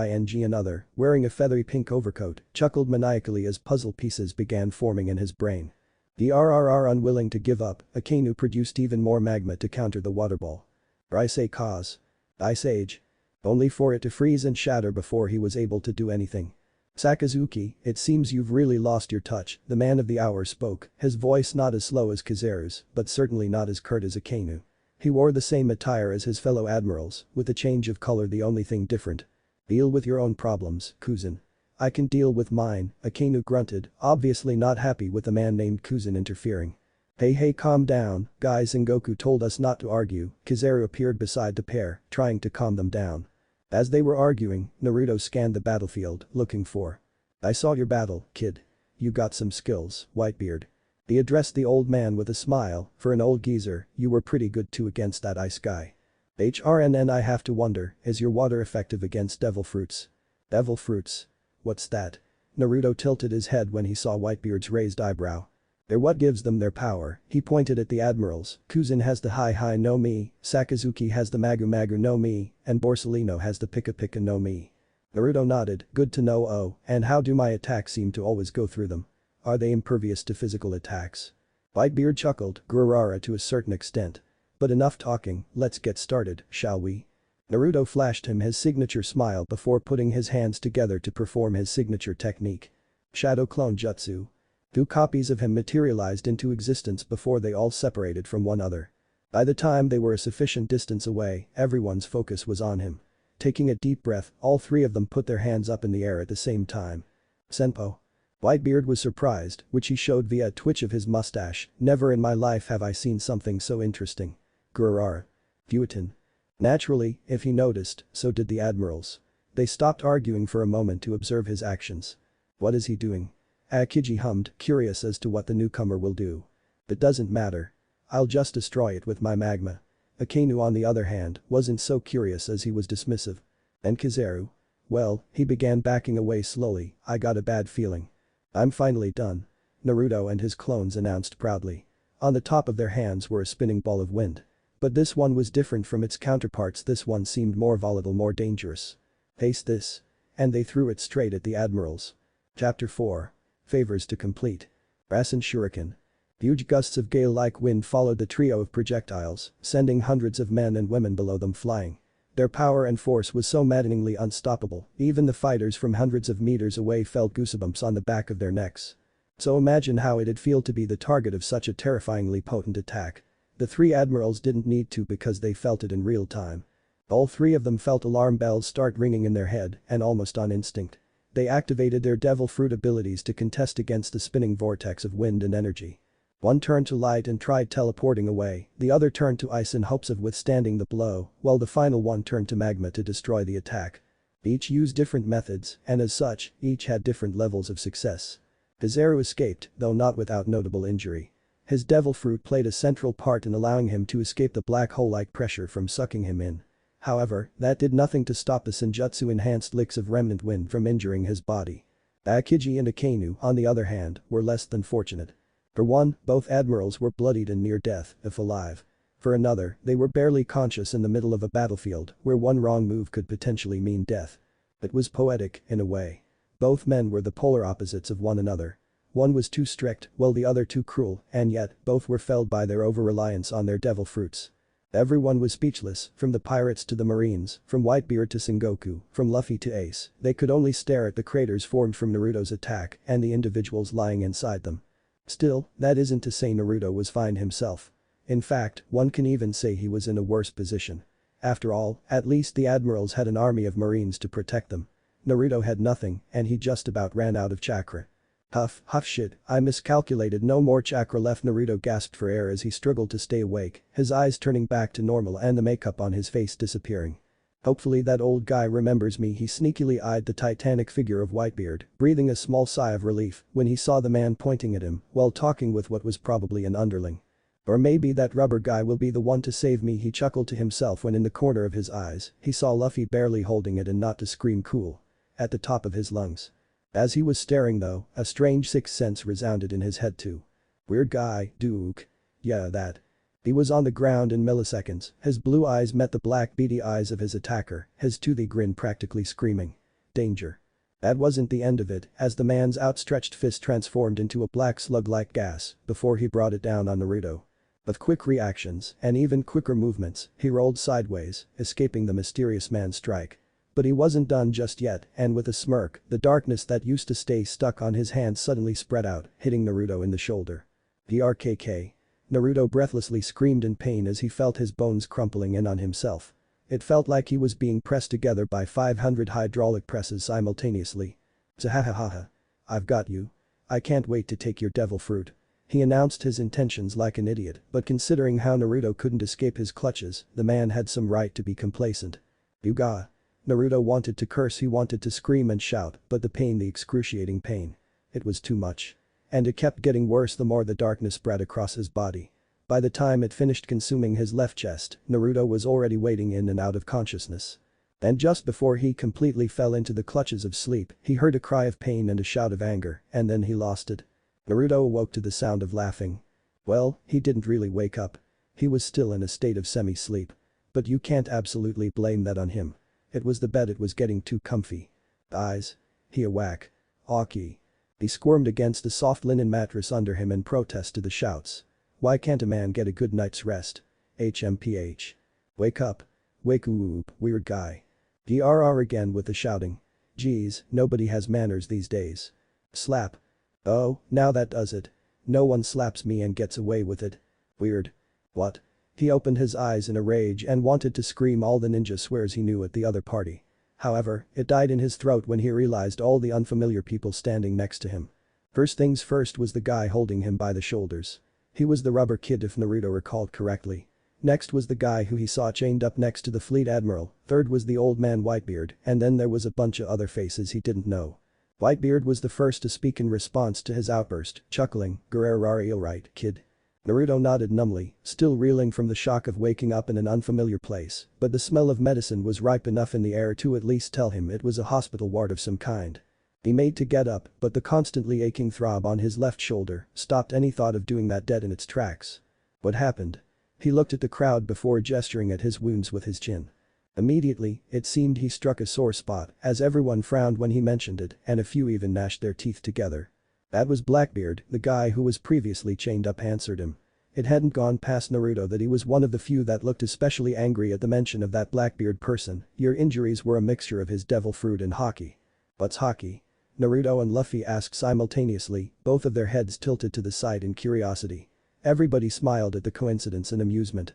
Another, wearing a feathery pink overcoat, chuckled maniacally as puzzle pieces began forming in his brain. Unwilling to give up, Akainu produced even more magma to counter the water ball. Ice cause. Ice age. Only for it to freeze and shatter before he was able to do anything. Sakazuki, it seems you've really lost your touch, the man of the hour spoke, his voice not as slow as Kizaru's, but certainly not as curt as Akainu. He wore the same attire as his fellow admirals, with a change of color the only thing different. Deal with your own problems, Kuzan. I can deal with mine, Akainu grunted, obviously not happy with the man named Kuzan interfering. Hey calm down, guys, Sengoku told us not to argue. Kizaru appeared beside the pair, trying to calm them down. As they were arguing, Naruto scanned the battlefield, looking for. I saw your battle, kid. You got some skills, Whitebeard. He addressed the old man with a smile, for an old geezer, you were pretty good too against that ice guy. I have to wonder, is your water effective against devil fruits? Devil fruits? What's that? Naruto tilted his head when he saw Whitebeard's raised eyebrow. They're what gives them their power, he pointed at the admirals, Kuzan has the Hai no Mi, Sakazuki has the Magu no Mi, and Borsellino has the Pika no Mi. Naruto nodded, good to know. Oh, and how do my attacks seem to always go through them? Are they impervious to physical attacks? Whitebeard chuckled, Gurara to a certain extent. But enough talking, let's get started, shall we? Naruto flashed him his signature smile before putting his hands together to perform his signature technique. Shadow Clone Jutsu. 2 copies of him materialized into existence before they all separated from one another. By the time they were a sufficient distance away, everyone's focus was on him. Taking a deep breath, all 3 of them put their hands up in the air at the same time. Senpo. Whitebeard was surprised, which he showed via a twitch of his mustache, never in my life have I seen something so interesting. Gurara. Fueton. Naturally, if he noticed, so did the admirals. They stopped arguing for a moment to observe his actions. What is he doing? Akiji hummed, curious as to what the newcomer will do. It doesn't matter. I'll just destroy it with my magma. Akainu on the other hand, wasn't so curious as he was dismissive. And Kizaru? Well, he began backing away slowly, I got a bad feeling. I'm finally done. Naruto and his clones announced proudly. On the top of their hands were a spinning ball of wind. But this one was different from its counterparts, this one seemed more volatile, more dangerous. Taste this. And they threw it straight at the admirals. Chapter 4. Favors to complete. Rasen Shuriken. Huge gusts of gale-like wind followed the trio of projectiles, sending hundreds of men and women below them flying. Their power and force was so maddeningly unstoppable, even the fighters from hundreds of meters away felt goosebumps on the back of their necks. So imagine how it'd feel to be the target of such a terrifyingly potent attack. The 3 admirals didn't need to because they felt it in real time. All 3 of them felt alarm bells start ringing in their head, and almost on instinct. They activated their devil fruit abilities to contest against the spinning vortex of wind and energy. One turned to light and tried teleporting away, the other turned to ice in hopes of withstanding the blow, while the final one turned to magma to destroy the attack. Each used different methods, and as such, each had different levels of success. Kizaru escaped, though not without notable injury. His devil fruit played a central part in allowing him to escape the black hole-like pressure from sucking him in. However, that did nothing to stop the Senjutsu-enhanced licks of remnant wind from injuring his body. Akiji and Akainu, on the other hand, were less than fortunate. For one, both admirals were bloodied and near death, if alive. For another, they were barely conscious in the middle of a battlefield where one wrong move could potentially mean death. It was poetic, in a way. Both men were the polar opposites of one another. One was too strict, while the other too cruel, and yet, both were felled by their over-reliance on their devil fruits. Everyone was speechless, from the pirates to the marines, from Whitebeard to Sengoku, from Luffy to Ace. They could only stare at the craters formed from Naruto's attack and the individuals lying inside them. Still, that isn't to say Naruto was fine himself. In fact, one can even say he was in a worse position. After all, at least the admirals had an army of marines to protect them. Naruto had nothing, and he just about ran out of chakra. Huff shit, I miscalculated, no more chakra left. Naruto gasped for air as he struggled to stay awake, his eyes turning back to normal and the makeup on his face disappearing. Hopefully that old guy remembers me. He sneakily eyed the titanic figure of Whitebeard, breathing a small sigh of relief when he saw the man pointing at him while talking with what was probably an underling. Or maybe that rubber guy will be the one to save me, he chuckled to himself when in the corner of his eyes, he saw Luffy barely holding it and not to scream cool. At the top of his lungs. As he was staring though, a strange sixth sense resounded in his head too. Weird guy, Duke. Yeah, that. He was on the ground in milliseconds, his blue eyes met the black beady eyes of his attacker, his toothy grin practically screaming. Danger. That wasn't the end of it, as the man's outstretched fist transformed into a black slug-like gas before he brought it down on Naruto. With quick reactions and even quicker movements, he rolled sideways, escaping the mysterious man's strike. But he wasn't done just yet, and with a smirk, the darkness that used to stay stuck on his hand suddenly spread out, hitting Naruto in the shoulder. "Brkk." Naruto breathlessly screamed in pain as he felt his bones crumpling in on himself. It felt like he was being pressed together by 500 hydraulic presses simultaneously. "Zahahaha. I've got you. I can't wait to take your devil fruit." He announced his intentions like an idiot, but considering how Naruto couldn't escape his clutches, the man had some right to be complacent. "Yuga." Naruto wanted to curse, he wanted to scream and shout, but the excruciating pain. It was too much. And it kept getting worse the more the darkness spread across his body. By the time it finished consuming his left chest, Naruto was already wading in and out of consciousness. And just before he completely fell into the clutches of sleep, he heard a cry of pain and a shout of anger, and then he lost it. Naruto awoke to the sound of laughing. Well, he didn't really wake up. He was still in a state of semi-sleep. But you can't absolutely blame that on him. It was the bed, it was getting too comfy. Eyes. He awake. Aki. He squirmed against the soft linen mattress under him in protest to the shouts. Why can't a man get a good night's rest? HMPH. Wake up. Wake up, weird guy. DRR again with the shouting. Geez, nobody has manners these days. Slap. Oh, now that does it. No one slaps me and gets away with it. Weird. What? He opened his eyes in a rage and wanted to scream all the ninja swears he knew at the other party. However, it died in his throat when he realized all the unfamiliar people standing next to him. First things first was the guy holding him by the shoulders. He was the rubber kid if Naruto recalled correctly. Next was the guy who he saw chained up next to the fleet admiral, third was the old man Whitebeard, and then there was a bunch of other faces he didn't know. Whitebeard was the first to speak in response to his outburst, chuckling, "Gurarari, alright, kid." Naruto nodded numbly, still reeling from the shock of waking up in an unfamiliar place, but the smell of medicine was ripe enough in the air to at least tell him it was a hospital ward of some kind. He made to get up, but the constantly aching throb on his left shoulder stopped any thought of doing that dead in its tracks. What happened? He looked at the crowd before gesturing at his wounds with his chin. Immediately, it seemed he struck a sore spot as everyone frowned when he mentioned it and a few even gnashed their teeth together. That was Blackbeard, the guy who was previously chained up, answered him. It hadn't gone past Naruto that he was one of the few that looked especially angry at the mention of that Blackbeard person. Your injuries were a mixture of his devil fruit and hockey. What's hockey? Naruto and Luffy asked simultaneously, both of their heads tilted to the side in curiosity. Everybody smiled at the coincidence and amusement.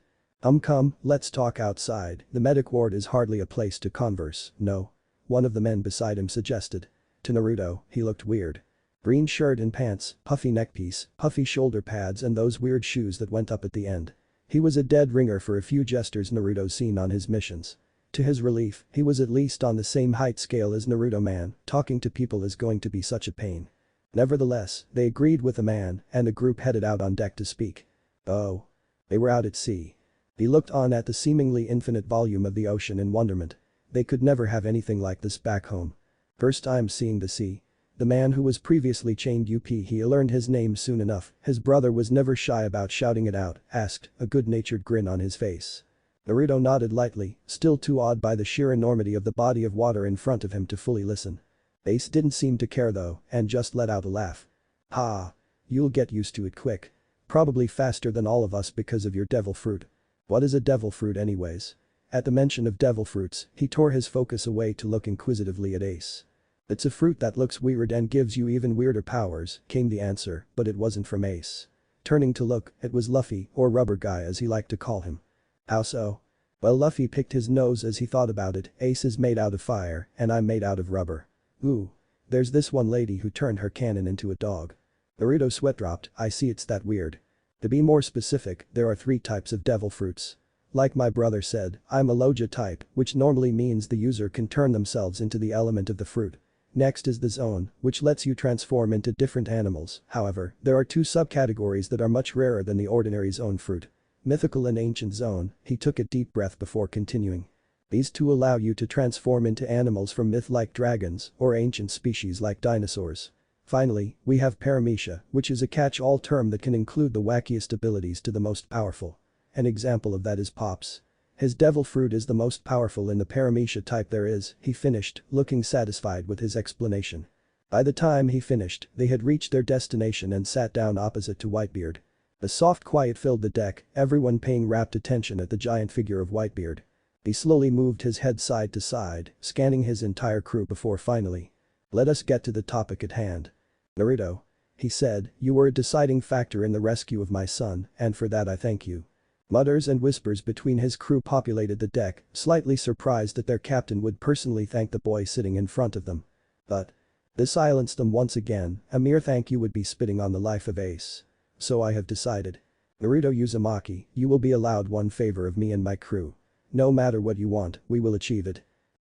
Come, let's talk outside, the medic ward is hardly a place to converse, no? One of the men beside him suggested. To Naruto, he looked weird. Green shirt and pants, puffy neckpiece, puffy shoulder pads and those weird shoes that went up at the end. He was a dead ringer for a few jesters Naruto's seen on his missions. To his relief, he was at least on the same height scale as Naruto man, talking to people is going to be such a pain. Nevertheless, they agreed with the man, and the group headed out on deck to speak. Oh. They were out at sea. He looked on at the seemingly infinite volume of the ocean in wonderment. They could never have anything like this back home. First time seeing the sea. The man who was previously chained up, he learned his name soon enough. His brother was never shy about shouting it out, asked, a good-natured grin on his face. Naruto nodded lightly, still too awed by the sheer enormity of the body of water in front of him to fully listen. Ace didn't seem to care though, and just let out a laugh. Ha. You'll get used to it quick. Probably faster than all of us because of your devil fruit. What is a devil fruit anyways? At the mention of devil fruits, he tore his focus away to look inquisitively at Ace. It's a fruit that looks weird and gives you even weirder powers, came the answer, but it wasn't from Ace. Turning to look, it was Luffy, or Rubber Guy as he liked to call him. How so? Well, Luffy picked his nose as he thought about it. Ace is made out of fire, and I'm made out of rubber. Ooh. There's this one lady who turned her cannon into a dog. Naruto's sweat dropped. I see, it's that weird. To be more specific, there are 3 types of devil fruits. Like my brother said, I'm a Loja type, which normally means the user can turn themselves into the element of the fruit. Next is the zone, which lets you transform into different animals. However, there are 2 subcategories that are much rarer than the ordinary zone fruit. Mythical and ancient zone. He took a deep breath before continuing. These 2 allow you to transform into animals from myth like dragons or ancient species like dinosaurs. Finally, we have paramecia, which is a catch-all term that can include the wackiest abilities to the most powerful. An example of that is Pops. His devil fruit is the most powerful in the paramecia type there is, he finished, looking satisfied with his explanation. By the time he finished, they had reached their destination and sat down opposite to Whitebeard. A soft quiet filled the deck, everyone paying rapt attention at the giant figure of Whitebeard. He slowly moved his head side to side, scanning his entire crew before finally. Let us get to the topic at hand. Naruto. He said, you were a deciding factor in the rescue of my son, and for that I thank you. Mutters and whispers between his crew populated the deck, slightly surprised that their captain would personally thank the boy sitting in front of them. But. This silenced them once again, a mere thank you would be spitting on the life of Ace. So I have decided. Naruto Uzumaki, you will be allowed one favor of me and my crew. No matter what you want, we will achieve it.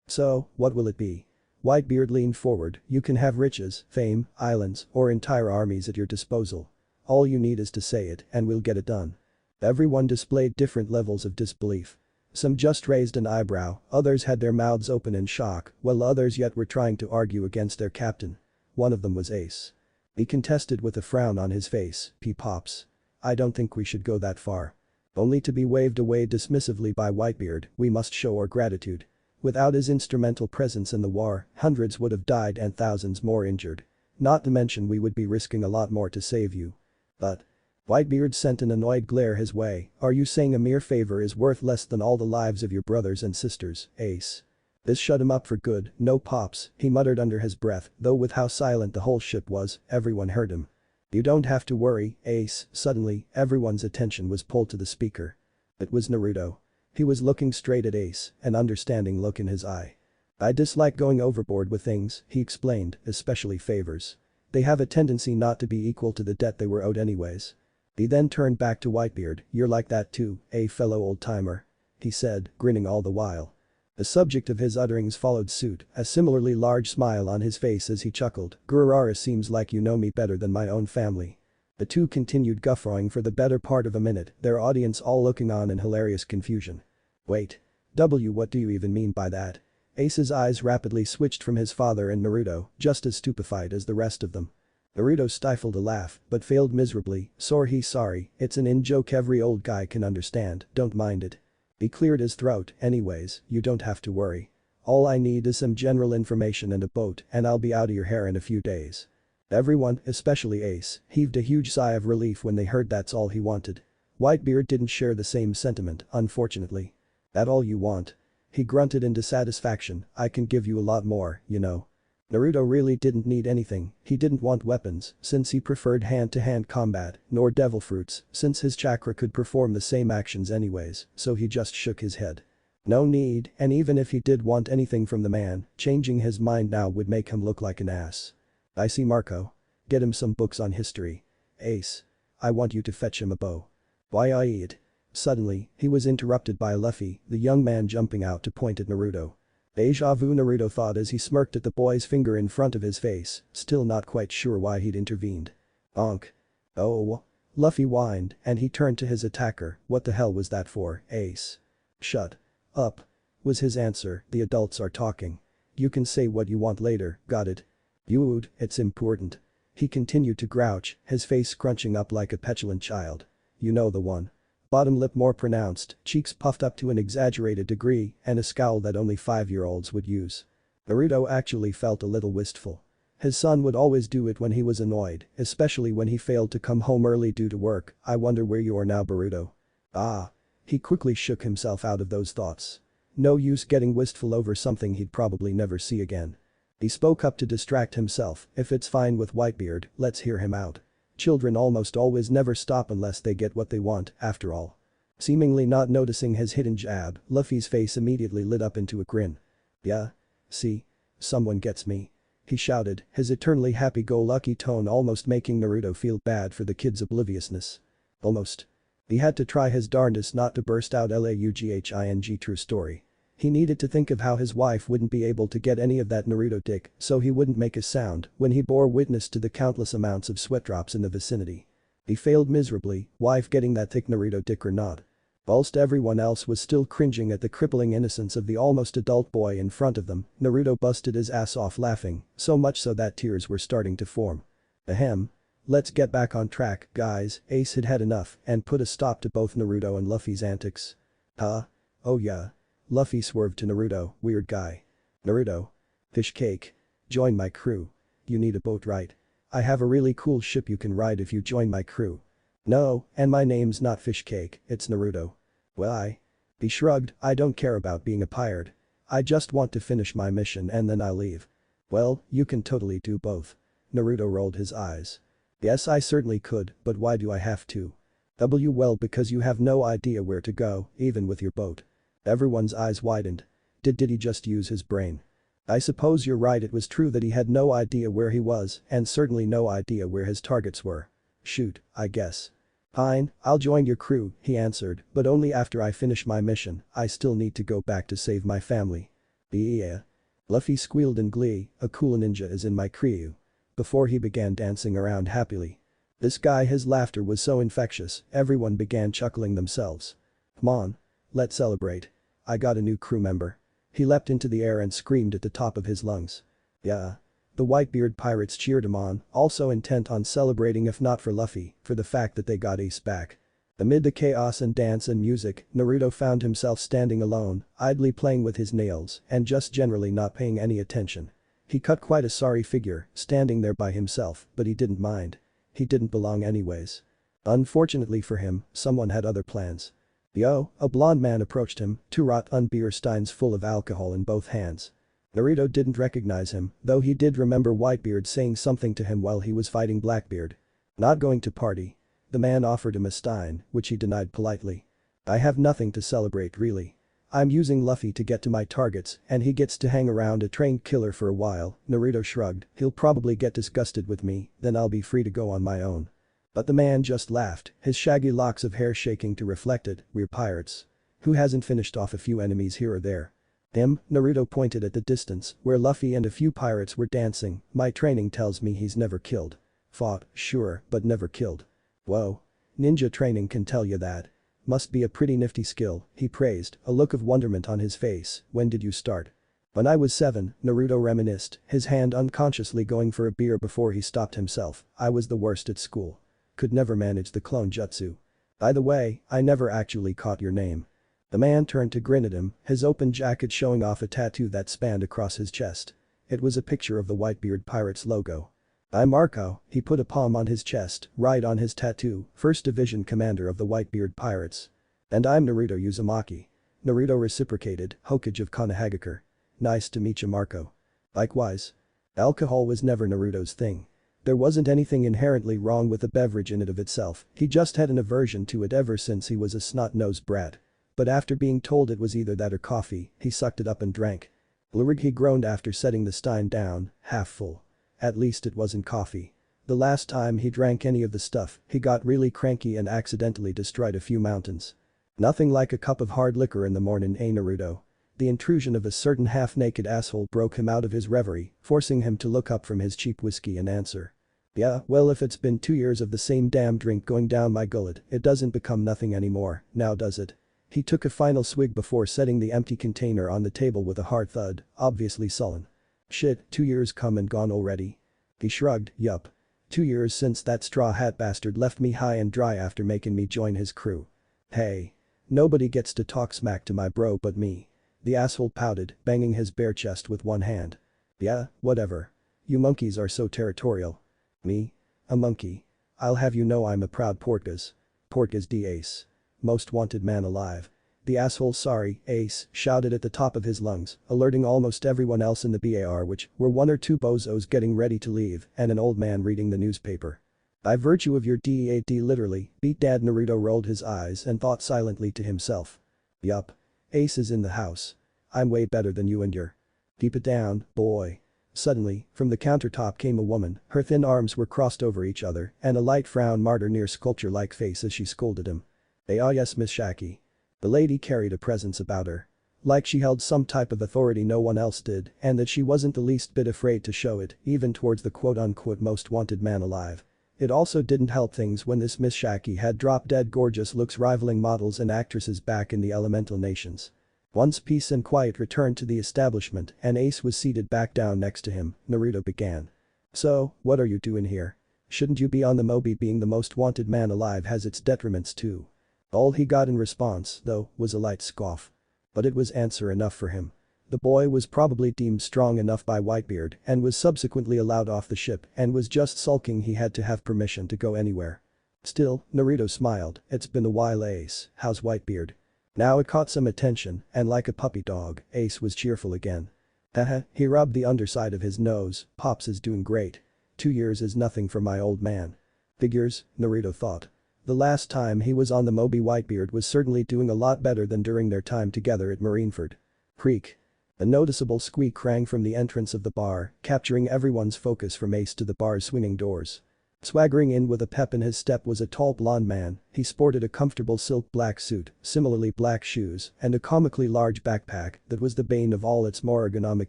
So, what will it be? Whitebeard leaned forward, you can have riches, fame, islands, or entire armies at your disposal. All you need is to say it, and we'll get it done. Everyone displayed different levels of disbelief. Some just raised an eyebrow, others had their mouths open in shock, while others yet were trying to argue against their captain. One of them was Ace. He contested with a frown on his face, Pops. I don't think we should go that far. Only to be waved away dismissively by Whitebeard, we must show our gratitude. Without his instrumental presence in the war, hundreds would have died and thousands more injured. Not to mention we would be risking a lot more to save you. But. Whitebeard sent an annoyed glare his way, are you saying a mere favor is worth less than all the lives of your brothers and sisters, Ace? This shut him up for good, no Pops, he muttered under his breath, though with how silent the whole ship was, everyone heard him. You don't have to worry, Ace, suddenly, everyone's attention was pulled to the speaker. It was Naruto. He was looking straight at Ace, an understanding look in his eye. I dislike going overboard with things, he explained, especially favors. They have a tendency not to be equal to the debt they were owed anyways. He then turned back to Whitebeard, you're like that too, fellow old-timer. He said, grinning all the while. The subject of his utterings followed suit, a similarly large smile on his face as he chuckled, Gururara seems like you know me better than my own family. The 2 continued guffawing for the better part of a minute, their audience all looking on in hilarious confusion. Wait. What do you even mean by that? Ace's eyes rapidly switched from his father and Naruto, just as stupefied as the rest of them. Naruto stifled a laugh, but failed miserably, sorry, it's an in-joke every old guy can understand, don't mind it. He cleared his throat, anyways, you don't have to worry. All I need is some general information and a boat and I'll be out of your hair in a few days. Everyone, especially Ace, heaved a huge sigh of relief when they heard that's all he wanted. Whitebeard didn't share the same sentiment, unfortunately. That all you want? He grunted in dissatisfaction, I can give you a lot more, you know. Naruto really didn't need anything, he didn't want weapons, since he preferred hand-to-hand combat, nor devil fruits, since his chakra could perform the same actions anyways, so he just shook his head. No need, and even if he did want anything from the man, changing his mind now would make him look like an ass. I see Marco. Get him some books on history. Ace. I want you to fetch him a bow. Why I eat. Suddenly, he was interrupted by Luffy, the young man jumping out to point at Naruto. Deja vu, Naruto thought as he smirked at the boy's finger in front of his face, still not quite sure why he'd intervened. Onk. Oh. Luffy whined, and he turned to his attacker. What the hell was that for, Ace? Shut up, was his answer. The adults are talking. You can say what you want later, got it? Dude, it's important. He continued to grouch, his face scrunching up like a petulant child. You know the one. Bottom lip more pronounced, cheeks puffed up to an exaggerated degree, and a scowl that only 5-year-olds would use. Naruto actually felt a little wistful. His son would always do it when he was annoyed, especially when he failed to come home early due to work. I wonder where you are now, Boruto. Ah. He quickly shook himself out of those thoughts. No use getting wistful over something he'd probably never see again. He spoke up to distract himself. If it's fine with Whitebeard, let's hear him out. Children almost always never stop unless they get what they want, after all. Seemingly not noticing his hidden jab, Luffy's face immediately lit up into a grin. Yeah? See? Someone gets me. He shouted, his eternally happy-go-lucky tone almost making Naruto feel bad for the kid's obliviousness. Almost. He had to try his darndest not to burst out lauging. True story. He needed to think of how his wife wouldn't be able to get any of that Naruto dick, so he wouldn't make a sound when he bore witness to the countless amounts of sweat drops in the vicinity. He failed miserably, wife getting that thick Naruto dick or not. Whilst everyone else was still cringing at the crippling innocence of the almost adult boy in front of them, Naruto busted his ass off laughing, so much so that tears were starting to form. Ahem. Let's get back on track, guys. Ace had had enough and put a stop to both Naruto and Luffy's antics. Huh? Oh yeah. Luffy swerved to Naruto, weird guy. Naruto. Fish cake. Join my crew. You need a boat, right? I have a really cool ship you can ride if you join my crew. No, and my name's not Fish Cake, it's Naruto. Why? He shrugged, I don't care about being a pirate. I just want to finish my mission and then I'll leave. Well, you can totally do both. Naruto rolled his eyes. Yes, I certainly could, but why do I have to? Well, because you have no idea where to go, even with your boat. Everyone's eyes widened. Did he just use his brain? I suppose you're right, it was true that he had no idea where he was and certainly no idea where his targets were. Shoot, I guess. Fine, I'll join your crew, he answered, but only after I finish my mission. I still need to go back to save my family. Yeah. Luffy squealed in glee, a cool ninja is in my crew. Before he began dancing around happily. This guy, his laughter was so infectious, everyone began chuckling themselves. Come on. Let's celebrate. I got a new crew member. He leapt into the air and screamed at the top of his lungs. Yeah. The Whitebeard pirates cheered him on, also intent on celebrating if not for Luffy, for the fact that they got Ace back. Amid the chaos and dance and music, Naruto found himself standing alone, idly playing with his nails and just generally not paying any attention. He cut quite a sorry figure, standing there by himself, but he didn't mind. He didn't belong anyways. Unfortunately for him, someone had other plans. Yo, a blond man approached him, 2 beer steins full of alcohol in both hands. Naruto didn't recognize him, though he did remember Whitebeard saying something to him while he was fighting Blackbeard. Not going to party. The man offered him a stein, which he denied politely. I have nothing to celebrate really. I'm using Luffy to get to my targets and he gets to hang around a trained killer for a while. Naruto shrugged, he'll probably get disgusted with me, then I'll be free to go on my own. But the man just laughed, his shaggy locks of hair shaking to reflect it, we're pirates. Who hasn't finished off a few enemies here or there? Him, Naruto pointed at the distance, where Luffy and a few pirates were dancing. My training tells me he's never killed. Fought, sure, but never killed. Whoa. Ninja training can tell you that. Must be a pretty nifty skill, he praised, a look of wonderment on his face. When did you start? When I was 7, Naruto reminisced, his hand unconsciously going for a beer before he stopped himself. I was the worst at school. Could never manage the clone jutsu. By the way, I never actually caught your name. The man turned to grin at him, his open jacket showing off a tattoo that spanned across his chest. It was a picture of the Whitebeard Pirates logo. I'm Marco, he put a palm on his chest, right on his tattoo, 1st Division Commander of the Whitebeard Pirates. And I'm Naruto Uzumaki. Naruto reciprocated, Hokage of Konohagakure. Nice to meet you, Marco. Likewise. Alcohol was never Naruto's thing. There wasn't anything inherently wrong with the beverage in it of itself, he just had an aversion to it ever since he was a snot-nosed brat. But after being told it was either that or coffee, he sucked it up and drank. Blurrig, he groaned after setting the stein down, half full. At least it wasn't coffee. The last time he drank any of the stuff, he got really cranky and accidentally destroyed a few mountains. Nothing like a cup of hard liquor in the morning, eh Naruto? The intrusion of a certain half-naked asshole broke him out of his reverie, forcing him to look up from his cheap whiskey and answer. Yeah, well if it's been 2 years of the same damn drink going down my gullet, it doesn't become nothing anymore, now does it? He took a final swig before setting the empty container on the table with a hard thud, obviously sullen. Shit, 2 years come and gone already? He shrugged, yup. 2 years since that straw hat bastard left me high and dry after making me join his crew. Hey. Nobody gets to talk smack to my bro but me. The asshole pouted, banging his bare chest with one hand. Yeah, whatever. You monkeys are so territorial. Me? A monkey. I'll have you know I'm a proud Portgas. Portgas the Ace. Most wanted man alive. The asshole sorry, Ace, shouted at the top of his lungs, alerting almost everyone else in the bar, which were 1 or 2 bozos getting ready to leave and an old man reading the newspaper. By virtue of your DEAD literally, beat dad. Naruto rolled his eyes and thought silently to himself. Yup. Ace is in the house. I'm way better than you and your. Keep it down, boy. Suddenly, from the countertop came a woman, her thin arms were crossed over each other and a light frown marred her near sculpture-like face as she scolded him. Ah yes Miss Shaki. The lady carried a presence about her. Like she held some type of authority no one else did and that she wasn't the least bit afraid to show it even towards the quote-unquote most wanted man alive. It also didn't help things when this Miss Shaki had drop-dead gorgeous looks rivaling models and actresses back in the elemental nations. Once peace and quiet returned to the establishment and Ace was seated back down next to him, Naruto began. So, what are you doing here? Shouldn't you be on the Moby? Being the most wanted man alive has its detriments too. All he got in response, though, was a light scoff. But it was answer enough for him. The boy was probably deemed strong enough by Whitebeard and was subsequently allowed off the ship and was just sulking he had to have permission to go anywhere. Still, Naruto smiled, it's been a while Ace, how's Whitebeard? Now it caught some attention and like a puppy dog, Ace was cheerful again. Haha, he rubbed the underside of his nose, Pops is doing great. 2 years is nothing for my old man. Figures, Naruto thought. The last time he was on the Moby Whitebeard was certainly doing a lot better than during their time together at Marineford. Creak. A noticeable squeak rang from the entrance of the bar, capturing everyone's focus from Ace to the bar's swinging doors. Swaggering in with a pep in his step was a tall blonde man, he sported a comfortable silk black suit, similarly black shoes, and a comically large backpack that was the bane of all its more ergonomic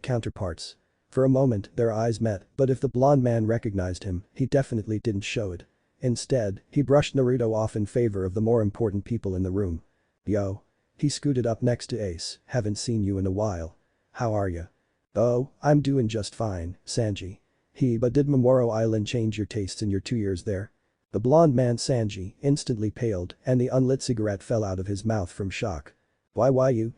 counterparts. For a moment, their eyes met, but if the blonde man recognized him, he definitely didn't show it. Instead, he brushed Naruto off in favor of the more important people in the room. Yo. He scooted up next to Ace, haven't seen you in a while. How are ya? Oh, I'm doing just fine, Sanji. But did Momoro Island change your tastes in your 2 years there? The blonde man Sanji instantly paled and the unlit cigarette fell out of his mouth from shock. Why you.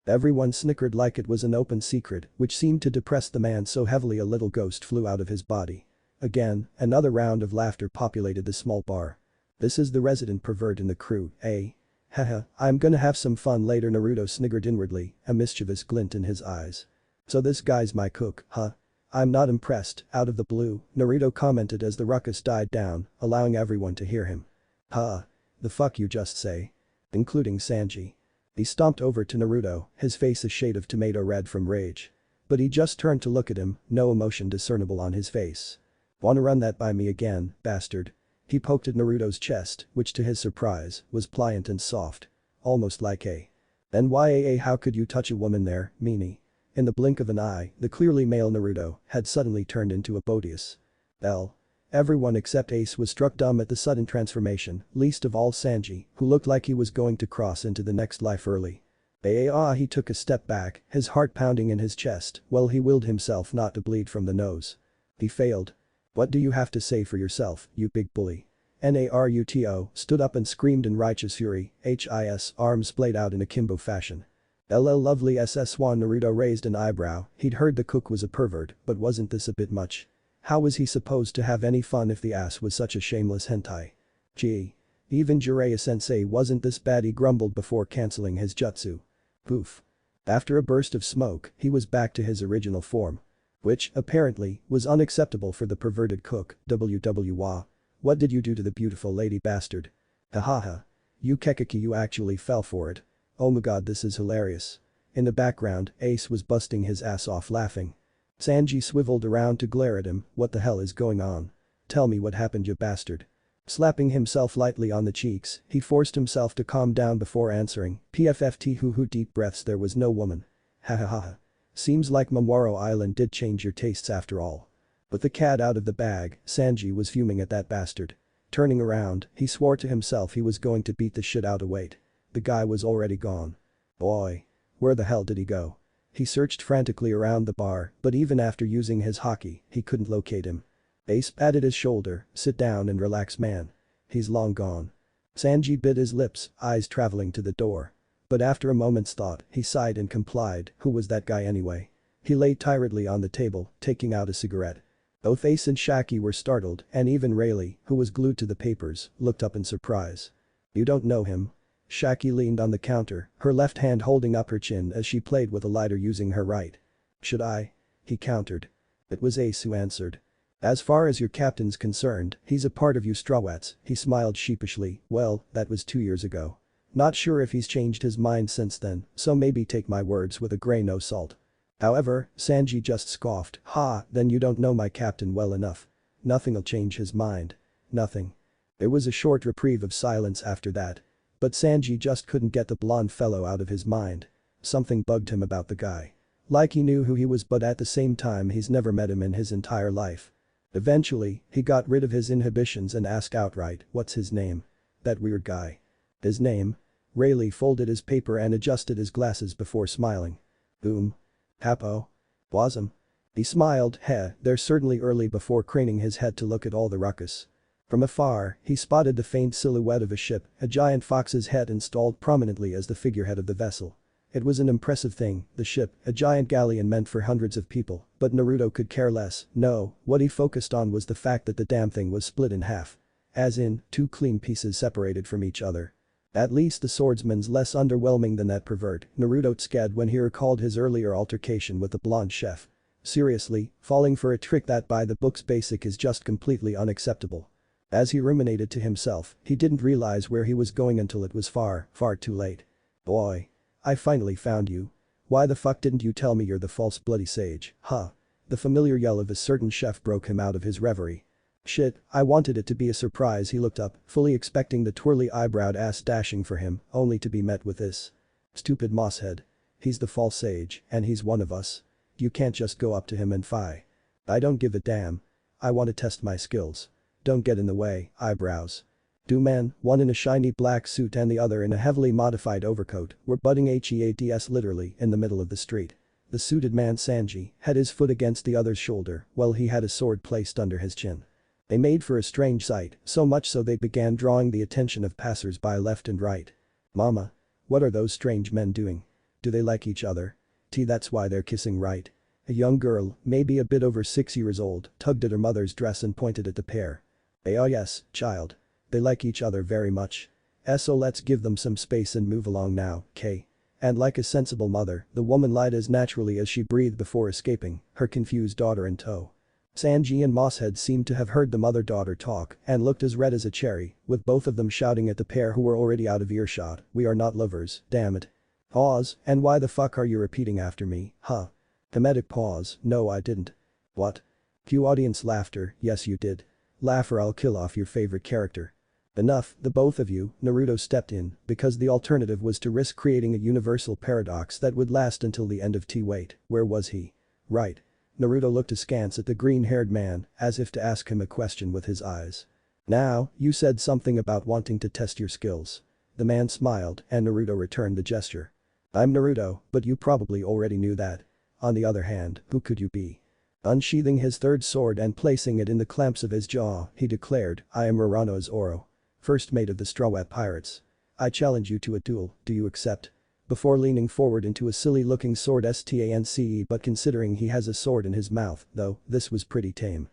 Everyone snickered like it was an open secret, which seemed to depress the man so heavily a little ghost flew out of his body. Again, another round of laughter populated the small bar. This is the resident pervert in the crew, eh? Haha, I'm gonna have some fun later. Naruto sniggered inwardly, a mischievous glint in his eyes. So this guy's my cook, huh? I'm not impressed, out of the blue, Naruto commented as the ruckus died down, allowing everyone to hear him. Huh? The fuck you just say? Including Sanji. He stomped over to Naruto, his face a shade of tomato red from rage. But he just turned to look at him, no emotion discernible on his face. Wanna run that by me again, bastard? He poked at Naruto's chest, which to his surprise, was pliant and soft. Almost like a. NYAA how could you touch a woman there, meanie? In the blink of an eye, the clearly male Naruto had suddenly turned into a Bodius. Everyone except Ace was struck dumb at the sudden transformation, least of all Sanji, who looked like he was going to cross into the next life early. He took a step back, his heart pounding in his chest, while he willed himself not to bleed from the nose. He failed. What do you have to say for yourself, you big bully? Naruto stood up and screamed in righteous fury, his arms splayed out in akimbo fashion. Lovely SS Swan. Naruto raised an eyebrow, he'd heard the cook was a pervert, but wasn't this a bit much? How was he supposed to have any fun if the ass was such a shameless hentai? Gee. Even Jiraiya-sensei wasn't this bad, he grumbled before cancelling his jutsu. Poof. After a burst of smoke, he was back to his original form. Which, apparently, was unacceptable for the perverted cook, WWWA. What did you do to the beautiful lady bastard? Hahaha. You Kekiki, you actually fell for it. Oh my god, this is hilarious. In the background, Ace was busting his ass off laughing. Sanji swiveled around to glare at him, what the hell is going on? Tell me what happened, you bastard. Slapping himself lightly on the cheeks, he forced himself to calm down before answering, PFFT hoo deep breaths there was no woman. Ha ha ha. Seems like Momoro Island did change your tastes after all. With the cat out of the bag, Sanji was fuming at that bastard. Turning around, he swore to himself he was going to beat the shit out of Wait. The guy was already gone. Boy. Where the hell did he go? He searched frantically around the bar, but even after using his hockey, he couldn't locate him. Ace patted his shoulder, sit down and relax man. He's long gone. Sanji bit his lips, eyes traveling to the door. But after a moment's thought, he sighed and complied, who was that guy anyway? He lay tiredly on the table, taking out a cigarette. Both Ace and Shaki were startled, and even Rayleigh, who was glued to the papers, looked up in surprise. You don't know him? Shaki leaned on the counter, her left hand holding up her chin as she played with a lighter using her right. Should I? He countered. It was Ace who answered. As far as your captain's concerned, he's a part of you Strawwats, he smiled sheepishly, well, that was 2 years ago. Not sure if he's changed his mind since then, so maybe take my words with a grain of salt. However, Sanji just scoffed, ha, then you don't know my captain well enough. Nothing'll change his mind. Nothing. There was a short reprieve of silence after that. But Sanji just couldn't get the blonde fellow out of his mind. Something bugged him about the guy. Like he knew who he was but at the same time he's never met him in his entire life. Eventually, he got rid of his inhibitions and asked outright, what's his name? That weird guy. His name? Rayleigh folded his paper and adjusted his glasses before smiling. Hapo? Wasm? He smiled, they're certainly early before craning his head to look at all the ruckus. From afar, he spotted the faint silhouette of a ship, a giant fox's head installed prominently as the figurehead of the vessel. It was an impressive thing, the ship, a giant galleon meant for hundreds of people, but Naruto could care less, no, what he focused on was the fact that the damn thing was split in half. As in, 2 clean pieces separated from each other. At least the swordsman's less underwhelming than that pervert, Naruto sked when he recalled his earlier altercation with the blonde chef. Seriously, falling for a trick that by the book's basic is just completely unacceptable. As he ruminated to himself, he didn't realize where he was going until it was far, far too late. Boy. I finally found you. Why the fuck didn't you tell me you're the false bloody sage, huh? The familiar yell of a certain chef broke him out of his reverie. Shit, I wanted it to be a surprise. He looked up, fully expecting the twirly eyebrowed ass dashing for him, only to be met with this. Stupid mosshead. He's the false sage, and he's one of us. You can't just go up to him and fi. I don't give a damn. I want to test my skills. Don't get in the way, eyebrows. 2 men, one in a shiny black suit and the other in a heavily modified overcoat, were butting heads literally in the middle of the street. The suited man Sanji had his foot against the other's shoulder while he had a sword placed under his chin. They made for a strange sight, so much so they began drawing the attention of passers-by left and right. Mama. What are those strange men doing? Do they like each other? That's why they're kissing, right? A young girl, maybe a bit over 6 years old, tugged at her mother's dress and pointed at the pair. Oh yes, child. They like each other very much. So let's give them some space and move along now, K. And like a sensible mother, the woman lied as naturally as she breathed before escaping, her confused daughter in tow. Sanji and Mosshead seemed to have heard the mother-daughter talk and looked as red as a cherry, with both of them shouting at the pair who were already out of earshot, we are not lovers, damn it. Pause, and why the fuck are you repeating after me, huh? Comedic pause, no I didn't. What? Cue audience laughter, yes you did. Laugh or I'll kill off your favorite character. Enough, the both of you, Naruto stepped in, because the alternative was to risk creating a universal paradox that would last until the end of Wait, where was he? Right. Naruto looked askance at the green-haired man, as if to ask him a question with his eyes. Now, you said something about wanting to test your skills. The man smiled, and Naruto returned the gesture. I'm Naruto, but you probably already knew that. On the other hand, who could you be? Unsheathing his third sword and placing it in the clamps of his jaw, he declared, I am Rorano's Oro. First mate of the Straw Hat Pirates. I challenge you to a duel, do you accept? Before leaning forward into a silly-looking sword stance, but considering he has a sword in his mouth, though, this was pretty tame.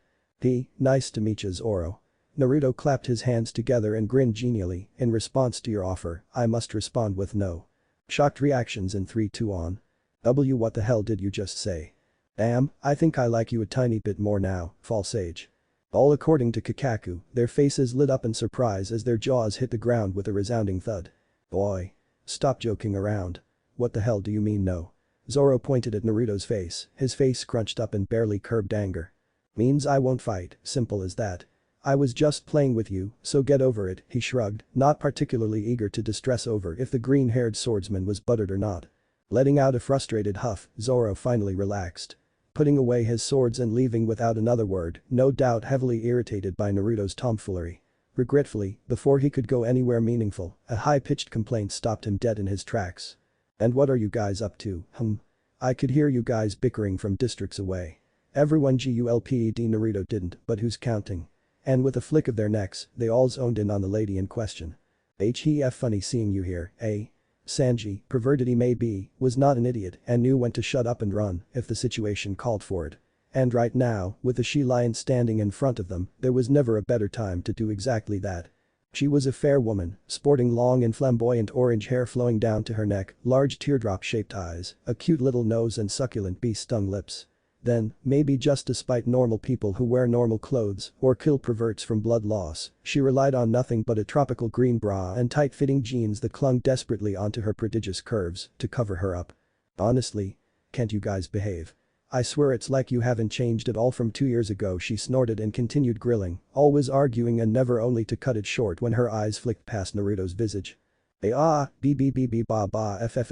Nice to meet you, Oro. Naruto clapped his hands together and grinned genially, in response to your offer, I must respond with no. Shocked reactions in 3, 2 on. What the hell did you just say? Damn, I think I like you a tiny bit more now, false sage. All according to Kakaku, their faces lit up in surprise as their jaws hit the ground with a resounding thud. Boy. Stop joking around. What the hell do you mean no? Zoro pointed at Naruto's face, his face scrunched up in barely curbed anger. Means I won't fight, simple as that. I was just playing with you, so get over it, he shrugged, not particularly eager to distress over if the green-haired swordsman was buttered or not. Letting out a frustrated huff, Zoro finally relaxed. Putting away his swords and leaving without another word, no doubt heavily irritated by Naruto's tomfoolery. Regretfully, before he could go anywhere meaningful, a high-pitched complaint stopped him dead in his tracks. And what are you guys up to, I could hear you guys bickering from districts away. Everyone gulped Naruto didn't, but who's counting? And with a flick of their necks, they all zoned in on the lady in question. Hef funny seeing you here, eh? Sanji, perverted he may be, was not an idiot and knew when to shut up and run if the situation called for it. And right now, with the she-lion standing in front of them, there was never a better time to do exactly that. She was a fair woman, sporting long and flamboyant orange hair flowing down to her neck, large teardrop-shaped eyes, a cute little nose and succulent bee-stung lips. Then, maybe just despite normal people who wear normal clothes or kill perverts from blood loss, she relied on nothing but a tropical green bra and tight-fitting jeans that clung desperately onto her prodigious curves to cover her up. Honestly, can't you guys behave? I swear it's like you haven't changed at all from 2 years ago, she snorted and continued grilling, always arguing and never only to cut it short when her eyes flicked past Naruto's visage. Fff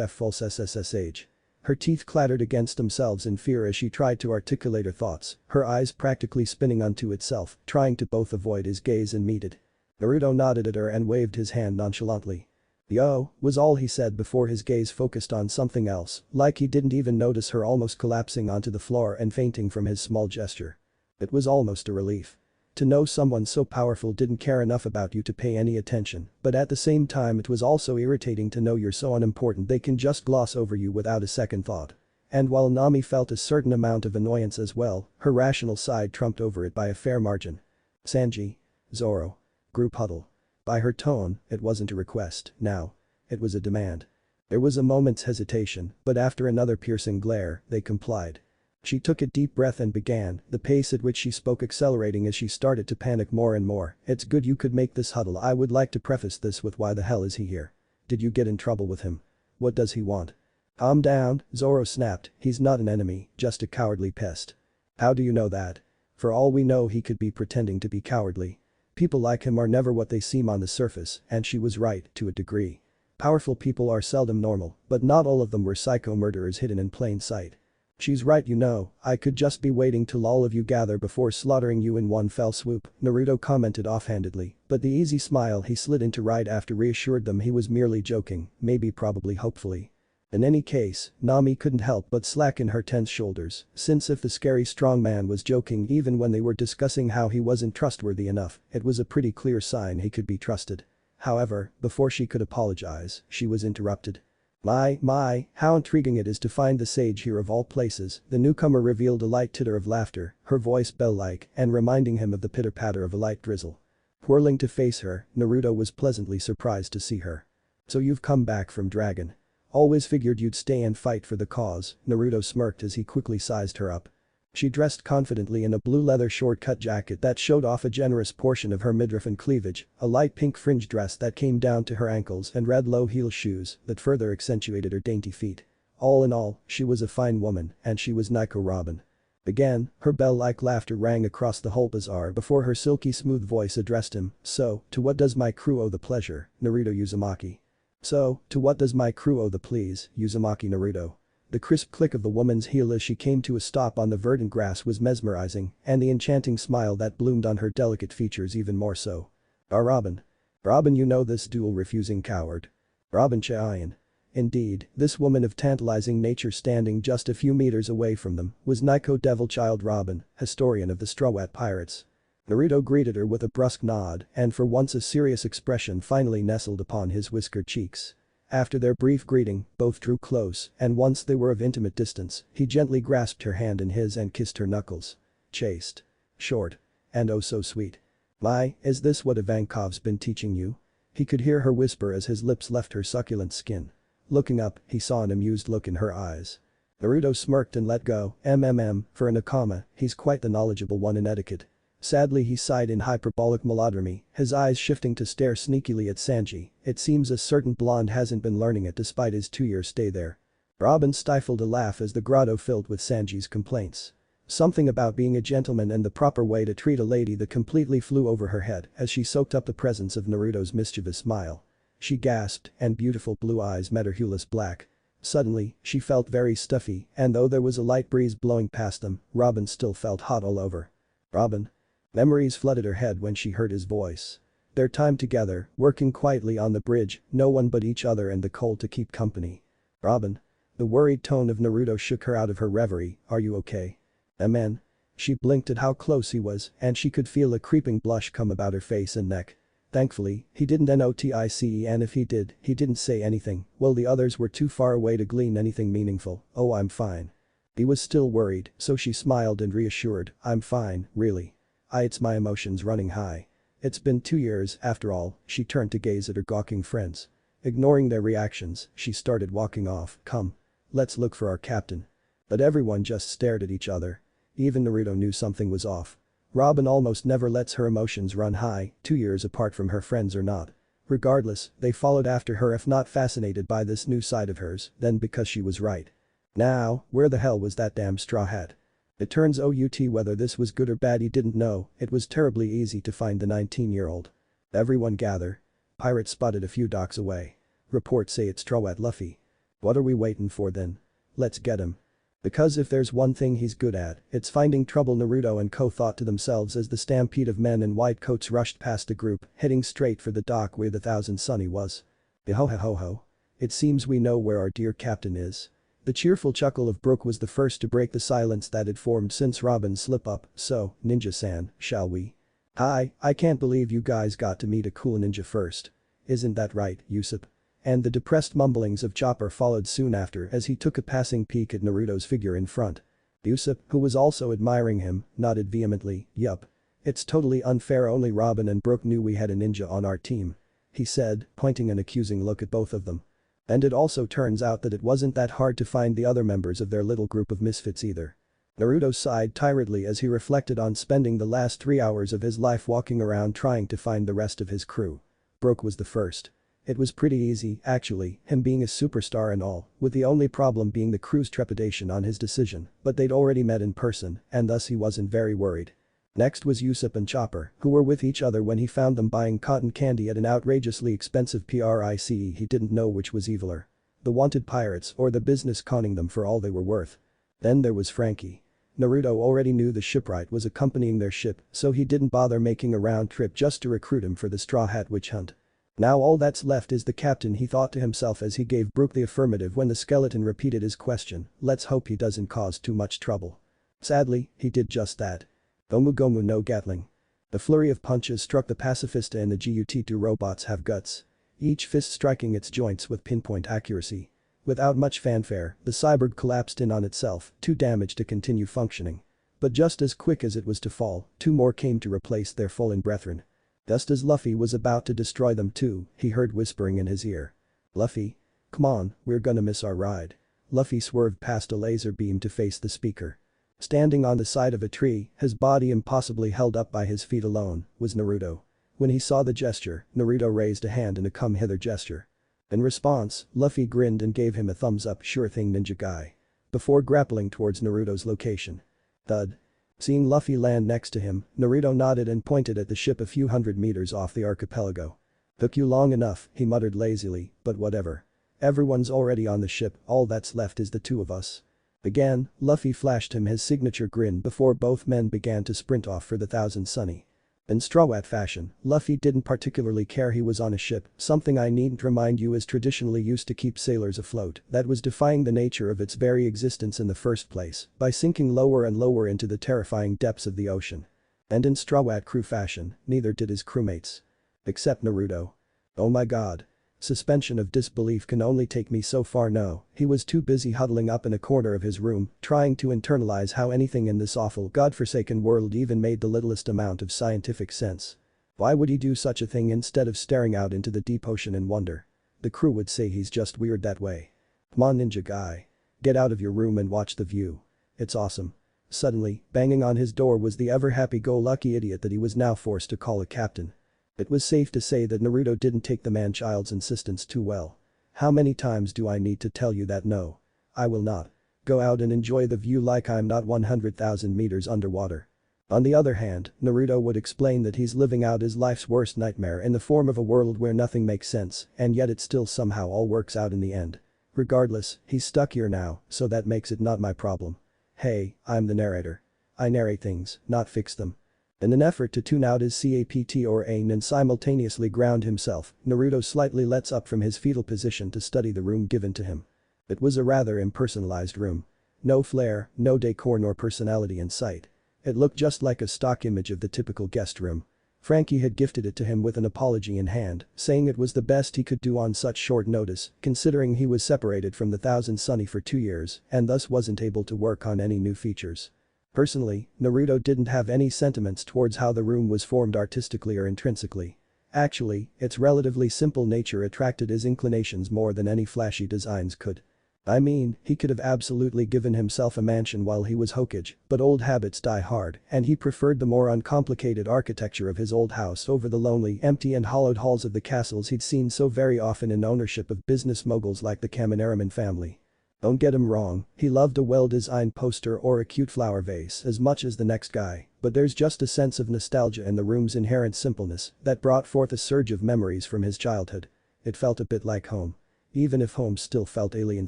false ssh. Her teeth clattered against themselves in fear as she tried to articulate her thoughts, her eyes practically spinning unto itself, trying to both avoid his gaze and meet it. Naruto nodded at her and waved his hand nonchalantly. Yo, was all he said before his gaze focused on something else, like he didn't even notice her almost collapsing onto the floor and fainting from his small gesture. It was almost a relief. To know someone so powerful didn't care enough about you to pay any attention, but at the same time it was also irritating to know you're so unimportant they can just gloss over you without a second thought. And while Nami felt a certain amount of annoyance as well, her rational side trumped over it by a fair margin. Sanji. Zoro. Group huddle. By her tone, it wasn't a request, now. It was a demand. There was a moment's hesitation, but after another piercing glare, they complied. She took a deep breath and began, the pace at which she spoke accelerating as she started to panic more and more. It's good you could make this huddle. I would like to preface this with why the hell is he here? Did you get in trouble with him? What does he want? Calm down, Zoro snapped, he's not an enemy, just a cowardly pest. How do you know that? For all we know he could be pretending to be cowardly. People like him are never what they seem on the surface, and she was right, to a degree. Powerful people are seldom normal, but not all of them were psycho murderers hidden in plain sight. She's right, you know, I could just be waiting till all of you gather before slaughtering you in one fell swoop, Naruto commented offhandedly, but the easy smile he slid into right after reassured them he was merely joking, maybe probably hopefully. In any case, Nami couldn't help but slacken her tense shoulders, since if the scary strong man was joking even when they were discussing how he wasn't trustworthy enough, it was a pretty clear sign he could be trusted. However, before she could apologize, she was interrupted. My, how intriguing it is to find the sage here of all places, the newcomer revealed a light titter of laughter, her voice bell-like and reminding him of the pitter-patter of a light drizzle. Whirling to face her, Naruto was pleasantly surprised to see her. So you've come back from Dragon. Always figured you'd stay and fight for the cause, Naruto smirked as he quickly sized her up. She dressed confidently in a blue leather short-cut jacket that showed off a generous portion of her midriff and cleavage, a light pink fringe dress that came down to her ankles and red low-heel shoes that further accentuated her dainty feet. All in all, she was a fine woman, and she was Nico Robin. Again, her bell-like laughter rang across the whole bazaar before her silky smooth voice addressed him, so, to what does my crew owe the pleasure, Naruto Uzumaki? So, to what does my crew owe the please, Uzumaki Naruto? The crisp click of the woman's heel as she came to a stop on the verdant grass was mesmerizing, and the enchanting smile that bloomed on her delicate features even more so. Robin. Robin, you know this duel-refusing coward. Robin Chaiyan. Indeed, this woman of tantalizing nature standing just a few meters away from them was Nico Devilchild Robin, historian of the Straw Hat Pirates. Naruto greeted her with a brusque nod, and for once a serious expression finally nestled upon his whiskered cheeks. After their brief greeting, both drew close, and once they were of intimate distance, he gently grasped her hand in his and kissed her knuckles. Chaste. Short. And oh so sweet. Is this what Ivankov's been teaching you? He could hear her whisper as his lips left her succulent skin. Looking up, he saw an amused look in her eyes. Naruto smirked and let go, for an Akama, he's quite the knowledgeable one in etiquette. Sadly he sighed in hyperbolic melodrome, his eyes shifting to stare sneakily at Sanji. It seems a certain blonde hasn't been learning it despite his 2-year stay there. Robin stifled a laugh as the grotto filled with Sanji's complaints. Something about being a gentleman and the proper way to treat a lady that completely flew over her head as she soaked up the presence of Naruto's mischievous smile. She gasped, and beautiful blue eyes met her hueless black. Suddenly, she felt very stuffy, and though there was a light breeze blowing past them, Robin still felt hot all over. Robin? Memories flooded her head when she heard his voice. Their time together, working quietly on the bridge, no one but each other and the cold to keep company. Robin? The worried tone of Naruto shook her out of her reverie. Are you okay? Amen. She blinked at how close he was, and she could feel a creeping blush come about her face and neck. Thankfully, he didn't notice, and if he did, he didn't say anything. Well, the others were too far away to glean anything meaningful. Oh, I'm fine. He was still worried, so she smiled and reassured. I'm fine, really. It's my emotions running high. It's been 2 years, after all. She turned to gaze at her gawking friends. Ignoring their reactions, she started walking off. Come. Let's look for our captain. But everyone just stared at each other. Even Naruto knew something was off. Robin almost never lets her emotions run high, 2 years apart from her friends or not. Regardless, they followed after her, if not fascinated by this new side of hers, then because she was right. Now, where the hell was that damn straw hat? It turns out whether this was good or bad he didn't know, it was terribly easy to find the 19-year-old. Everyone gather. Pirate spotted a few docks away. Reports say it's straw hat Luffy. What are we waiting for then? Let's get him. Because if there's one thing he's good at, it's finding trouble, Naruto and Co thought to themselves as the stampede of men in white coats rushed past the group, heading straight for the dock where the Thousand Sunny was. Ho ho ho ho. It seems we know where our dear captain is. The cheerful chuckle of Brook was the first to break the silence that had formed since Robin's slip-up. So, Ninja-san, shall we? Hi, I can't believe you guys got to meet a cool ninja first. Isn't that right, Usopp? And the depressed mumblings of Chopper followed soon after as he took a passing peek at Naruto's figure in front. Usopp, who was also admiring him, nodded vehemently. Yup. It's totally unfair, only Robin and Brook knew we had a ninja on our team. He said, pointing an accusing look at both of them. And it also turns out that it wasn't that hard to find the other members of their little group of misfits either. Naruto sighed tiredly as he reflected on spending the last 3 hours of his life walking around trying to find the rest of his crew. Brook was the first. It was pretty easy, actually, him being a superstar and all, with the only problem being the crew's trepidation on his decision, but they'd already met in person, and thus he wasn't very worried. Next was Usopp and Chopper, who were with each other when he found them buying cotton candy at an outrageously expensive price. He didn't know which was eviler. The wanted pirates or the business conning them for all they were worth. Then there was Frankie. Naruto already knew the shipwright was accompanying their ship, so he didn't bother making a round trip just to recruit him for the Straw Hat Witch Hunt. Now all that's left is the captain, he thought to himself as he gave Brook the affirmative when the skeleton repeated his question. Let's hope he doesn't cause too much trouble. Sadly, he did just that. Gomu Gomu no Gatling. The flurry of punches struck the pacifista and the GUT2 robots have guts. Each fist striking its joints with pinpoint accuracy. Without much fanfare, the cyborg collapsed in on itself, too damaged to continue functioning. But just as quick as it was to fall, 2 more came to replace their fallen brethren. Just as Luffy was about to destroy them too, he heard whispering in his ear. Luffy? Come on, we're gonna miss our ride. Luffy swerved past a laser beam to face the speaker. Standing on the side of a tree, his body impossibly held up by his feet alone, was Naruto. When he saw the gesture, Naruto raised a hand in a come hither gesture. In response, Luffy grinned and gave him a thumbs up, sure thing ninja guy. Before grappling towards Naruto's location. Thud. Seeing Luffy land next to him, Naruto nodded and pointed at the ship a few hundred meters off the archipelago. Took you long enough, he muttered lazily, but whatever. Everyone's already on the ship, all that's left is the 2 of us. Again, Luffy flashed him his signature grin before both men began to sprint off for the Thousand Sunny. In Straw Hat fashion, Luffy didn't particularly care he was on a ship, something I needn't remind you is traditionally used to keep sailors afloat, that was defying the nature of its very existence in the first place, by sinking lower and lower into the terrifying depths of the ocean. And in Straw Hat crew fashion, neither did his crewmates. Except Naruto. Oh my god. Suspension of disbelief can only take me so far. No, he was too busy huddling up in a corner of his room, trying to internalize how anything in this awful godforsaken world even made the littlest amount of scientific sense. Why would he do such a thing instead of staring out into the deep ocean in wonder? The crew would say he's just weird that way. Come on ninja guy. Get out of your room and watch the view. It's awesome. Suddenly, banging on his door was the ever-happy-go-lucky idiot that he was now forced to call a captain. It was safe to say that Naruto didn't take the man-child's insistence too well. How many times do I need to tell you that? No. I will not. Go out and enjoy the view like I'm not 100,000 meters underwater. On the other hand, Naruto would explain that he's living out his life's worst nightmare in the form of a world where nothing makes sense, and yet it still somehow all works out in the end. Regardless, he's stuck here now, so that makes it not my problem. Hey, I'm the narrator. I narrate things, not fix them. In an effort to tune out his CAPT or AIN and simultaneously ground himself, Naruto slightly lets up from his fetal position to study the room given to him. It was a rather impersonalized room. No flair, no decor nor personality in sight. It looked just like a stock image of the typical guest room. Frankie had gifted it to him with an apology in hand, saying it was the best he could do on such short notice, considering he was separated from the Thousand Sunny for 2 years and thus wasn't able to work on any new features. Personally, Naruto didn't have any sentiments towards how the room was formed artistically or intrinsically. Actually, its relatively simple nature attracted his inclinations more than any flashy designs could. I mean, he could have absolutely given himself a mansion while he was Hokage, but old habits die hard, and he preferred the more uncomplicated architecture of his old house over the lonely, empty and hollowed halls of the castles he'd seen so very often in ownership of business moguls like the Kaminaraman family. Don't get him wrong, he loved a well-designed poster or a cute flower vase as much as the next guy, but there's just a sense of nostalgia in the room's inherent simpleness that brought forth a surge of memories from his childhood. It felt a bit like home. Even if home still felt alien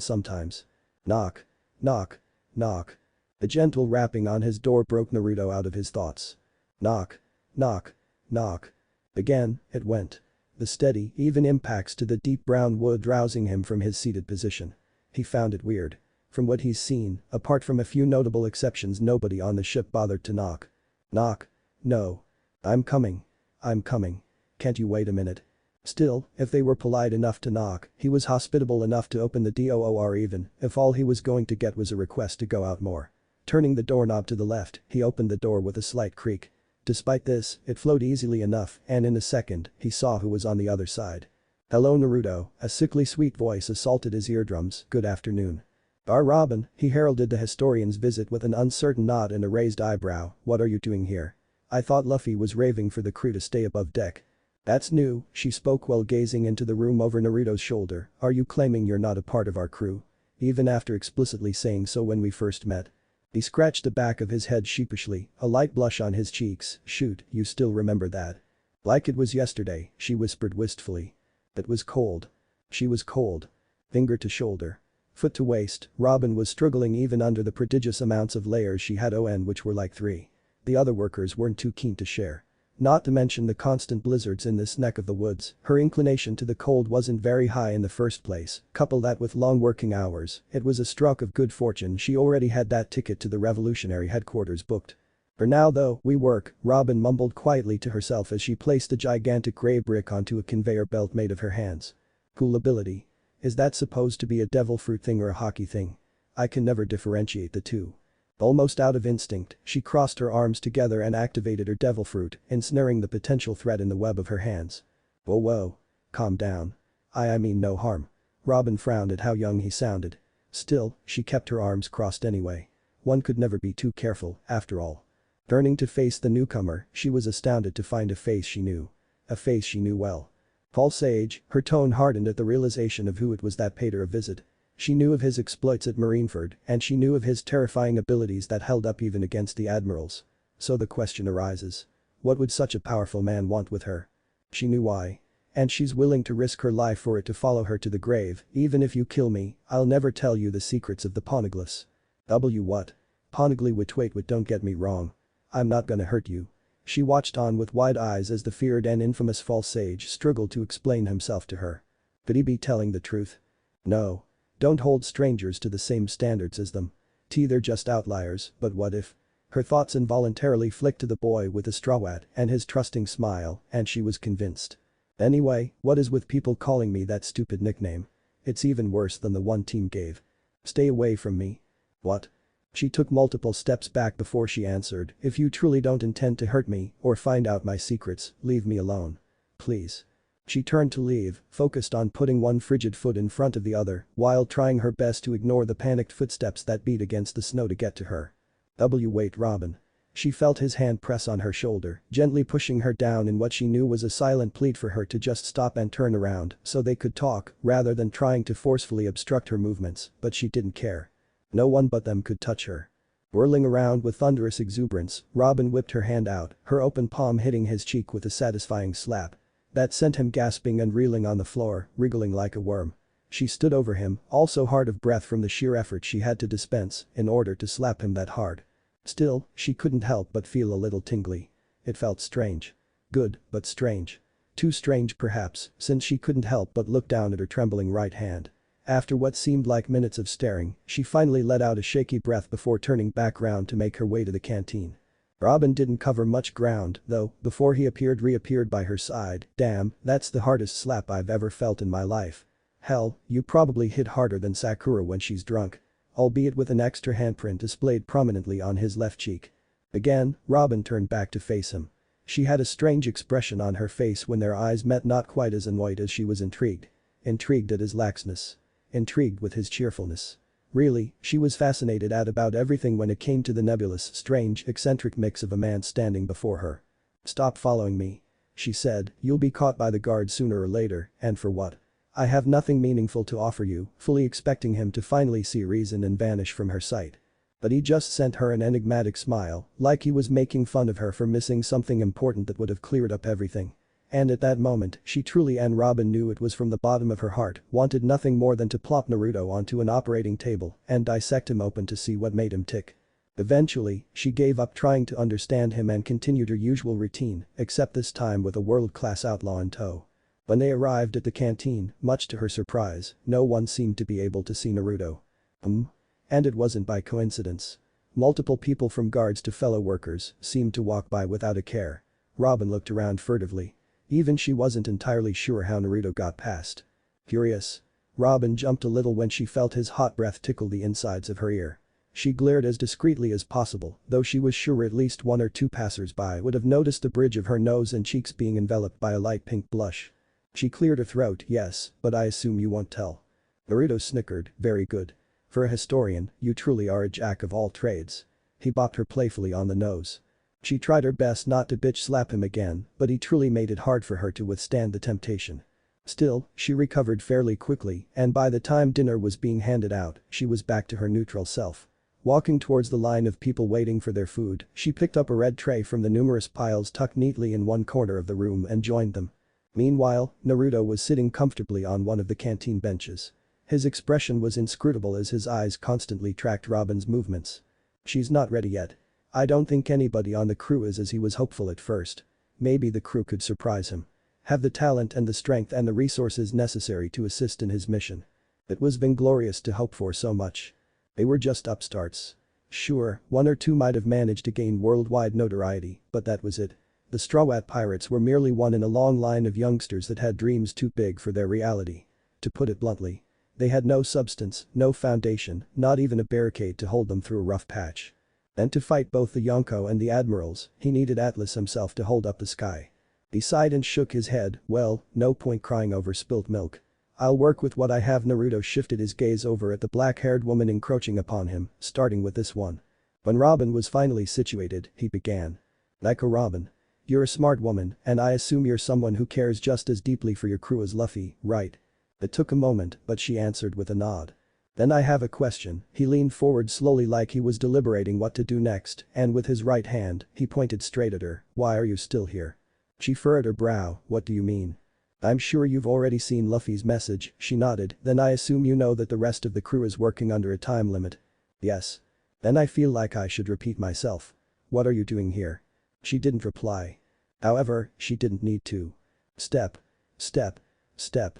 sometimes. Knock. Knock. Knock. A gentle rapping on his door broke Naruto out of his thoughts. Knock. Knock. Knock. Again, it went. The steady, even impacts to the deep brown wood rousing him from his seated position. He found it weird. From what he's seen, apart from a few notable exceptions, nobody on the ship bothered to knock. Knock. No. I'm coming. I'm coming. Can't you wait a minute? Still, if they were polite enough to knock, he was hospitable enough to open the door even if all he was going to get was a request to go out more. Turning the doorknob to the left, he opened the door with a slight creak. Despite this, it flowed easily enough and in a second, he saw who was on the other side. Hello Naruto, a sickly sweet voice assaulted his eardrums, good afternoon. Robin, he heralded the historian's visit with an uncertain nod and a raised eyebrow, what are you doing here? I thought Luffy was raving for the crew to stay above deck. That's new, she spoke while gazing into the room over Naruto's shoulder, are you claiming you're not a part of our crew? Even after explicitly saying so when we first met. He scratched the back of his head sheepishly, a light blush on his cheeks, shoot, you still remember that? Like it was yesterday, she whispered wistfully. It was cold. She was cold. Finger to shoulder. Foot to waist, Robin was struggling even under the prodigious amounts of layers she had on which were like 3. The other workers weren't too keen to share. Not to mention the constant blizzards in this neck of the woods, her inclination to the cold wasn't very high in the first place, couple that with long working hours, it was a stroke of good fortune she already had that ticket to the revolutionary headquarters booked. For now though, we work, Robin mumbled quietly to herself as she placed a gigantic grey brick onto a conveyor belt made of her hands. Cool ability. Is that supposed to be a devil fruit thing or a hockey thing? I can never differentiate the two. Almost out of instinct, she crossed her arms together and activated her devil fruit, ensnaring the potential threat in the web of her hands. Whoa. Calm down. I mean no harm. Robin frowned at how young he sounded. Still, she kept her arms crossed anyway. One could never be too careful, after all. Turning to face the newcomer, she was astounded to find a face she knew. A face she knew well. False age, her tone hardened at the realization of who it was that paid her a visit. She knew of his exploits at Marineford, and she knew of his terrifying abilities that held up even against the admirals. So the question arises. What would such a powerful man want with her? She knew why. And she's willing to risk her life for it to follow her to the grave, even if you kill me, I'll never tell you the secrets of the Poneglyphs. What? Poneglyph don't get me wrong. I'm not gonna hurt you. She watched on with wide eyes as the feared and infamous false sage struggled to explain himself to her. Could he be telling the truth? No. Don't hold strangers to the same standards as them. They're just outliers, but what if? Her thoughts involuntarily flicked to the boy with the straw hat and his trusting smile, and she was convinced. Anyway, what is with people calling me that stupid nickname? It's even worse than the one team gave. Stay away from me. What? She took multiple steps back before she answered, if you truly don't intend to hurt me or find out my secrets, leave me alone. Please. She turned to leave, focused on putting one frigid foot in front of the other, while trying her best to ignore the panicked footsteps that beat against the snow to get to her. Wait Robin. She felt his hand press on her shoulder, gently pushing her down in what she knew was a silent plead for her to just stop and turn around so they could talk rather than trying to forcefully obstruct her movements, but she didn't care. No one but them could touch her. Whirling around with thunderous exuberance, Robin whipped her hand out, her open palm hitting his cheek with a satisfying slap. That sent him gasping and reeling on the floor, wriggling like a worm. She stood over him, also hard of breath from the sheer effort she had to dispense in order to slap him that hard. Still, she couldn't help but feel a little tingly. It felt strange. Good, but strange. Too strange perhaps, since she couldn't help but look down at her trembling right hand. After what seemed like minutes of staring, she finally let out a shaky breath before turning back round to make her way to the canteen. Robin didn't cover much ground, though, before he reappeared by her side. Damn, that's the hardest slap I've ever felt in my life. Hell, you probably hit harder than Sakura when she's drunk. Albeit with an extra handprint displayed prominently on his left cheek. Again, Robin turned back to face him. She had a strange expression on her face when their eyes met, not quite as annoyed as she was intrigued. Intrigued at his laxness. Intrigued with his cheerfulness. Really, she was fascinated at about everything when it came to the nebulous, strange, eccentric mix of a man standing before her. "Stop following me," she said, "you'll be caught by the guards sooner or later, and for what? I have nothing meaningful to offer you," fully expecting him to finally see reason and vanish from her sight. But he just sent her an enigmatic smile, like he was making fun of her for missing something important that would have cleared up everything. And at that moment, she truly, and Robin knew it was from the bottom of her heart, wanted nothing more than to plop Naruto onto an operating table and dissect him open to see what made him tick. Eventually, she gave up trying to understand him and continued her usual routine, except this time with a world-class outlaw in tow. When they arrived at the canteen, much to her surprise, no one seemed to be able to see Naruto. And it wasn't by coincidence. Multiple people from guards to fellow workers seemed to walk by without a care. Robin looked around furtively. Even she wasn't entirely sure how Naruto got past. Curious. Robin jumped a little when she felt his hot breath tickle the insides of her ear. She glared as discreetly as possible, though she was sure at least one or two passers-by would have noticed the bridge of her nose and cheeks being enveloped by a light pink blush. She cleared her throat. "Yes, but I assume you won't tell." Naruto snickered. "Very good. For a historian, you truly are a jack of all trades." He bopped her playfully on the nose. She tried her best not to bitch slap him again, but he truly made it hard for her to withstand the temptation. Still, she recovered fairly quickly, and by the time dinner was being handed out, she was back to her neutral self. Walking towards the line of people waiting for their food, she picked up a red tray from the numerous piles tucked neatly in one corner of the room and joined them. Meanwhile, Naruto was sitting comfortably on one of the canteen benches. His expression was inscrutable as his eyes constantly tracked Robin's movements. "She's not ready yet. I don't think anybody on the crew is," as he was hopeful at first. Maybe the crew could surprise him. Have the talent and the strength and the resources necessary to assist in his mission. It was vainglorious to hope for so much. They were just upstarts. Sure, one or two might have managed to gain worldwide notoriety, but that was it. The Straw Hat Pirates were merely one in a long line of youngsters that had dreams too big for their reality. To put it bluntly. They had no substance, no foundation, not even a barricade to hold them through a rough patch. And to fight both the Yonko and the Admirals, he needed Atlas himself to hold up the sky. He sighed and shook his head. "Well, no point crying over spilt milk. I'll work with what I have." Naruto shifted his gaze over at the black-haired woman encroaching upon him, starting with this one. When Robin was finally situated, he began. "Like a Robin. You're a smart woman, and I assume you're someone who cares just as deeply for your crew as Luffy, right?" It took a moment, but she answered with a nod. "Then I have a question." He leaned forward slowly like he was deliberating what to do next, and with his right hand, he pointed straight at her. "Why are you still here?" She furrowed her brow. "What do you mean?" "I'm sure you've already seen Luffy's message." She nodded. "Then I assume you know that the rest of the crew is working under a time limit." "Yes." "Then I feel like I should repeat myself. What are you doing here?" She didn't reply. However, she didn't need to. Step. Step. Step.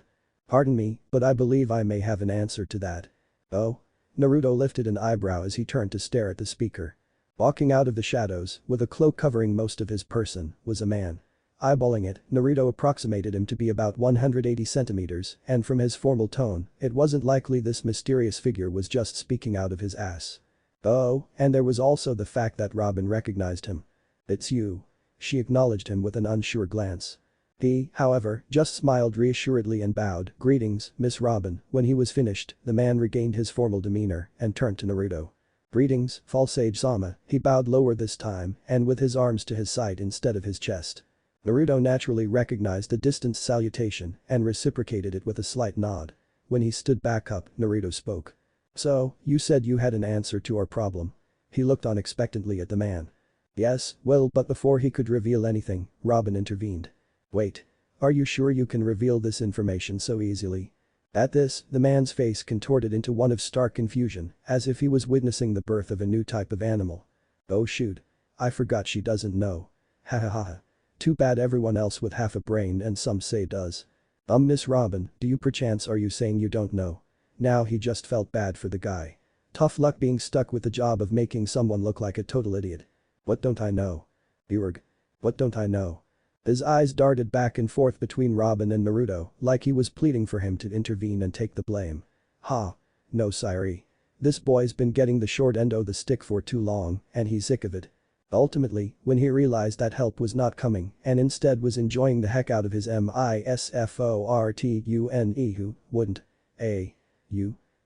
"Pardon me, but I believe I may have an answer to that." "Oh?" Naruto lifted an eyebrow as he turned to stare at the speaker. Walking out of the shadows, with a cloak covering most of his person, was a man. Eyeballing it, Naruto approximated him to be about 180 centimeters, and from his formal tone, it wasn't likely this mysterious figure was just speaking out of his ass. Oh, and there was also the fact that Robin recognized him. "It's you." She acknowledged him with an unsure glance. He, however, just smiled reassuredly and bowed. "Greetings, Miss Robin." When he was finished, the man regained his formal demeanor and turned to Naruto. "Greetings, False Sage-sama." He bowed lower this time and with his arms to his side instead of his chest. Naruto naturally recognized the distant salutation and reciprocated it with a slight nod. When he stood back up, Naruto spoke. So, you said you had an answer to our problem. He looked on expectantly at the man. Yes, well, but before he could reveal anything, Robin intervened. Wait. Are you sure you can reveal this information so easily? At this, the man's face contorted into one of stark confusion, as if he was witnessing the birth of a new type of animal. Oh shoot. I forgot she doesn't know. Ha ha ha ha. Too bad everyone else with half a brain and some say does. Miss Robin, do you perchance are you saying you don't know? Now he just felt bad for the guy. Tough luck being stuck with the job of making someone look like a total idiot. What don't I know? Urg. What don't I know? His eyes darted back and forth between Robin and Naruto, like he was pleading for him to intervene and take the blame. Ha. No siree. This boy's been getting the short end of the stick for too long, and he's sick of it. Ultimately, when he realized that help was not coming and instead was enjoying the heck out of his misfortune who wouldn't.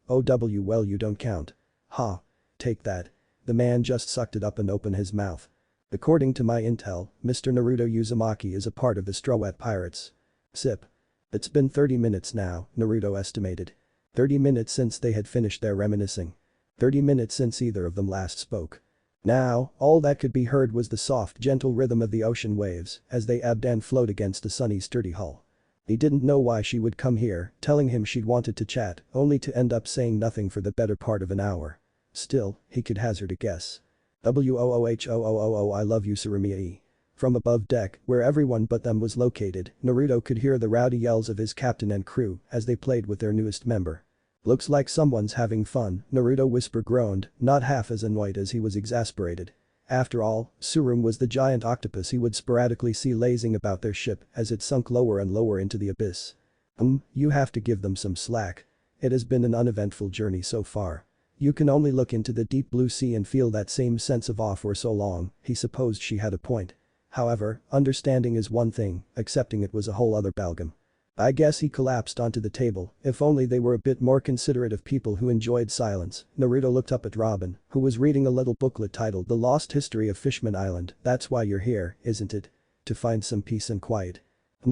Well you don't count. Ha. Take that. The man just sucked it up and opened his mouth. According to my intel, Mr. Naruto Uzumaki is a part of the Straw Hat Pirates. Sip. It's been 30 minutes now, Naruto estimated. 30 minutes since they had finished their reminiscing. 30 minutes since either of them last spoke. Now, all that could be heard was the soft, gentle rhythm of the ocean waves as they ebbed and flowed against the sunny sturdy hull. He didn't know why she would come here, telling him she'd wanted to chat, only to end up saying nothing for the better part of an hour. Still, he could hazard a guess. WOOHOOOO I love you Surumia. From above deck, where everyone but them was located, Naruto could hear the rowdy yells of his captain and crew as they played with their newest member. Looks like someone's having fun, Naruto whisper groaned, not half as annoyed as he was exasperated. After all, Surum was the giant octopus he would sporadically see lazing about their ship as it sunk lower and lower into the abyss. You have to give them some slack. It has been an uneventful journey so far. You can only look into the deep blue sea and feel that same sense of awe for so long, he supposed she had a point. However, understanding is one thing, accepting it was a whole other ballgame. I guess he collapsed onto the table, if only they were a bit more considerate of people who enjoyed silence. Naruto looked up at Robin, who was reading a little booklet titled The Lost History of Fishman Island. That's why you're here, isn't it? To find some peace and quiet.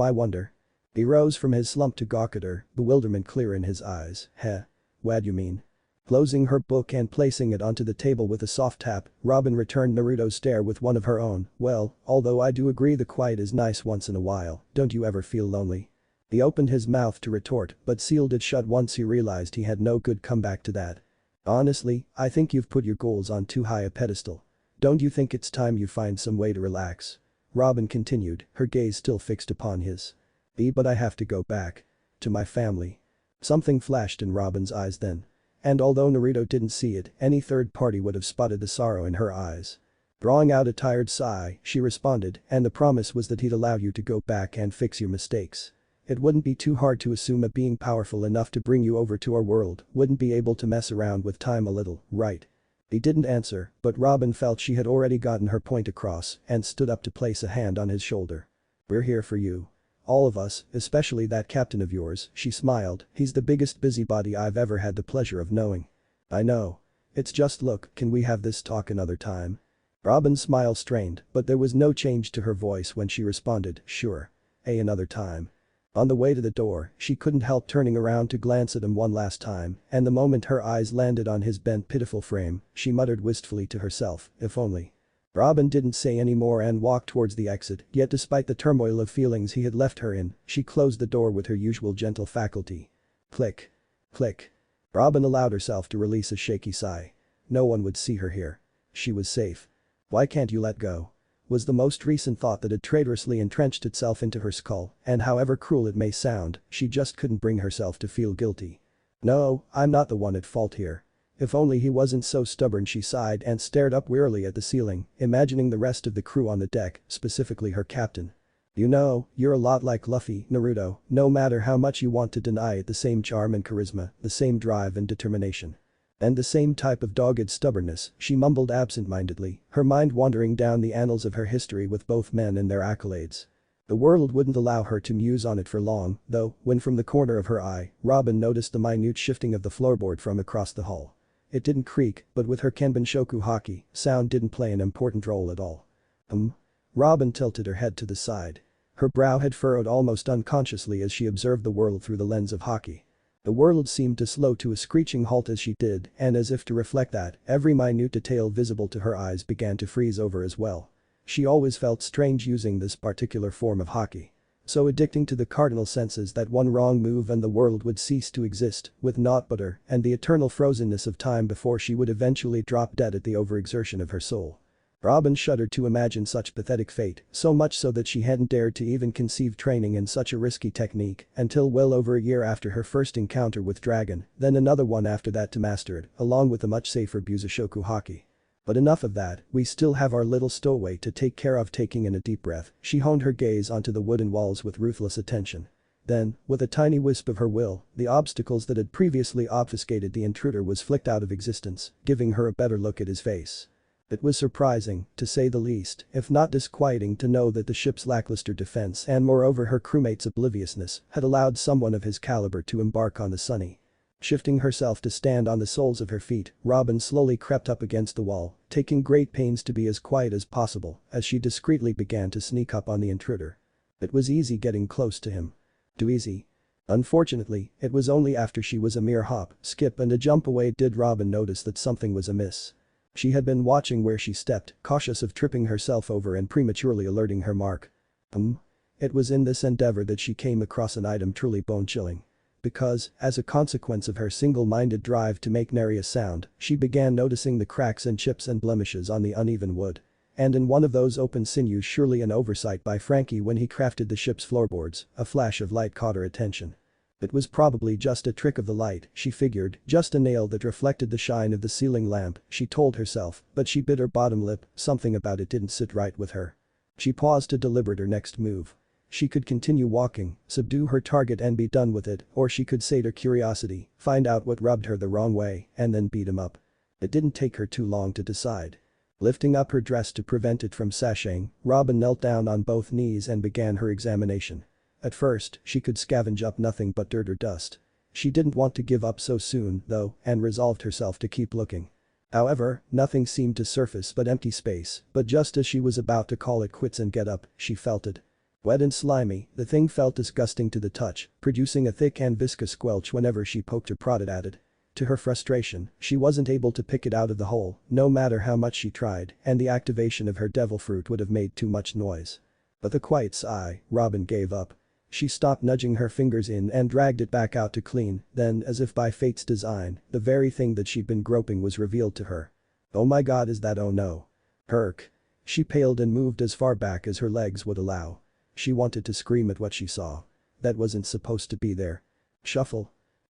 I wonder. He rose from his slump to gawk at her, bewilderment clear in his eyes. Heh. What you mean? Closing her book and placing it onto the table with a soft tap, Robin returned Naruto's stare with one of her own. Well, although I do agree the quiet is nice once in a while, don't you ever feel lonely? He opened his mouth to retort but sealed it shut once he realized he had no good comeback to that. Honestly, I think you've put your goals on too high a pedestal. Don't you think it's time you find some way to relax? Robin continued, her gaze still fixed upon his. But I have to go back. To my family. Something flashed in Robin's eyes then. And although Naruto didn't see it, any third party would have spotted the sorrow in her eyes. Drawing out a tired sigh, she responded, and the promise was that he'd allow you to go back and fix your mistakes. It wouldn't be too hard to assume a being powerful enough to bring you over to our world wouldn't be able to mess around with time a little, right? He didn't answer, but Robin felt she had already gotten her point across and stood up to place a hand on his shoulder. We're here for you. All of us, especially that captain of yours, she smiled, he's the biggest busybody I've ever had the pleasure of knowing. I know. It's just look, can we have this talk another time? Robin's smile strained, but there was no change to her voice when she responded, sure. Another time. On the way to the door, she couldn't help turning around to glance at him one last time, and the moment her eyes landed on his bent pitiful frame, she muttered wistfully to herself, if only. Robin didn't say any more and walked towards the exit, yet despite the turmoil of feelings he had left her in, she closed the door with her usual gentle faculty. Click. Click. Robin allowed herself to release a shaky sigh. No one would see her here. She was safe. Why can't you let go? Was the most recent thought that had traitorously entrenched itself into her skull, and however cruel it may sound, she just couldn't bring herself to feel guilty. No, I'm not the one at fault here. If only he wasn't so stubborn she sighed and stared up wearily at the ceiling, imagining the rest of the crew on the deck, specifically her captain. You know, you're a lot like Luffy, Naruto, no matter how much you want to deny it the same charm and charisma, the same drive and determination. And the same type of dogged stubbornness, she mumbled absent-mindedly, her mind wandering down the annals of her history with both men and their accolades. The world wouldn't allow her to muse on it for long, though, when from the corner of her eye, Robin noticed the minute shifting of the floorboard from across the hall. It didn't creak, but with her Kenbenshoku haki, sound didn't play an important role at all. Robin tilted her head to the side. Her brow had furrowed almost unconsciously as she observed the world through the lens of haki. The world seemed to slow to a screeching halt as she did, and as if to reflect that, every minute detail visible to her eyes began to freeze over as well. She always felt strange using this particular form of hockey. So addicting to the cardinal senses that one wrong move and the world would cease to exist, with naught but her and the eternal frozenness of time before she would eventually drop dead at the overexertion of her soul. Robin shuddered to imagine such pathetic fate, so much so that she hadn't dared to even conceive training in such a risky technique until well over a year after her first encounter with Dragon, then another one after that to master it, along with the much safer Busoshoku hockey. But enough of that, we still have our little stowaway to take care of. Taking in a deep breath, she honed her gaze onto the wooden walls with ruthless attention. Then, with a tiny wisp of her will, the obstacles that had previously obfuscated the intruder was flicked out of existence, giving her a better look at his face. It was surprising, to say the least, if not disquieting to know that the ship's lackluster defense and moreover her crewmates' obliviousness had allowed someone of his caliber to embark on the Sunny. Shifting herself to stand on the soles of her feet, Robin slowly crept up against the wall, taking great pains to be as quiet as possible as she discreetly began to sneak up on the intruder. It was easy getting close to him. Too easy. Unfortunately, it was only after she was a mere hop, skip and a jump away did Robin notice that something was amiss. She had been watching where she stepped, cautious of tripping herself over and prematurely alerting her mark. It was in this endeavor that she came across an item truly bone-chilling. Because, as a consequence of her single-minded drive to make nary a sound, she began noticing the cracks and chips and blemishes on the uneven wood. And in one of those open sinews, surely an oversight by Frankie when he crafted the ship's floorboards, a flash of light caught her attention. It was probably just a trick of the light, she figured, just a nail that reflected the shine of the ceiling lamp, she told herself, but she bit her bottom lip, something about it didn't sit right with her. She paused to deliberate her next move. She could continue walking, subdue her target and be done with it, or she could sate her curiosity, find out what rubbed her the wrong way, and then beat him up. It didn't take her too long to decide. Lifting up her dress to prevent it from sashaying, Robin knelt down on both knees and began her examination. At first, she could scavenge up nothing but dirt or dust. She didn't want to give up so soon, though, and resolved herself to keep looking. However, nothing seemed to surface but empty space, but just as she was about to call it quits and get up, she felt it. Wet and slimy, the thing felt disgusting to the touch, producing a thick and viscous squelch whenever she poked or prodded at it. To her frustration, she wasn't able to pick it out of the hole, no matter how much she tried, and the activation of her devil fruit would have made too much noise. With a quiet sigh, Robin gave up. She stopped nudging her fingers in and dragged it back out to clean, then as if by fate's design, the very thing that she'd been groping was revealed to her. Oh my god, is that? Oh no. Herc. She paled and moved as far back as her legs would allow. She wanted to scream at what she saw. That wasn't supposed to be there. Shuffle.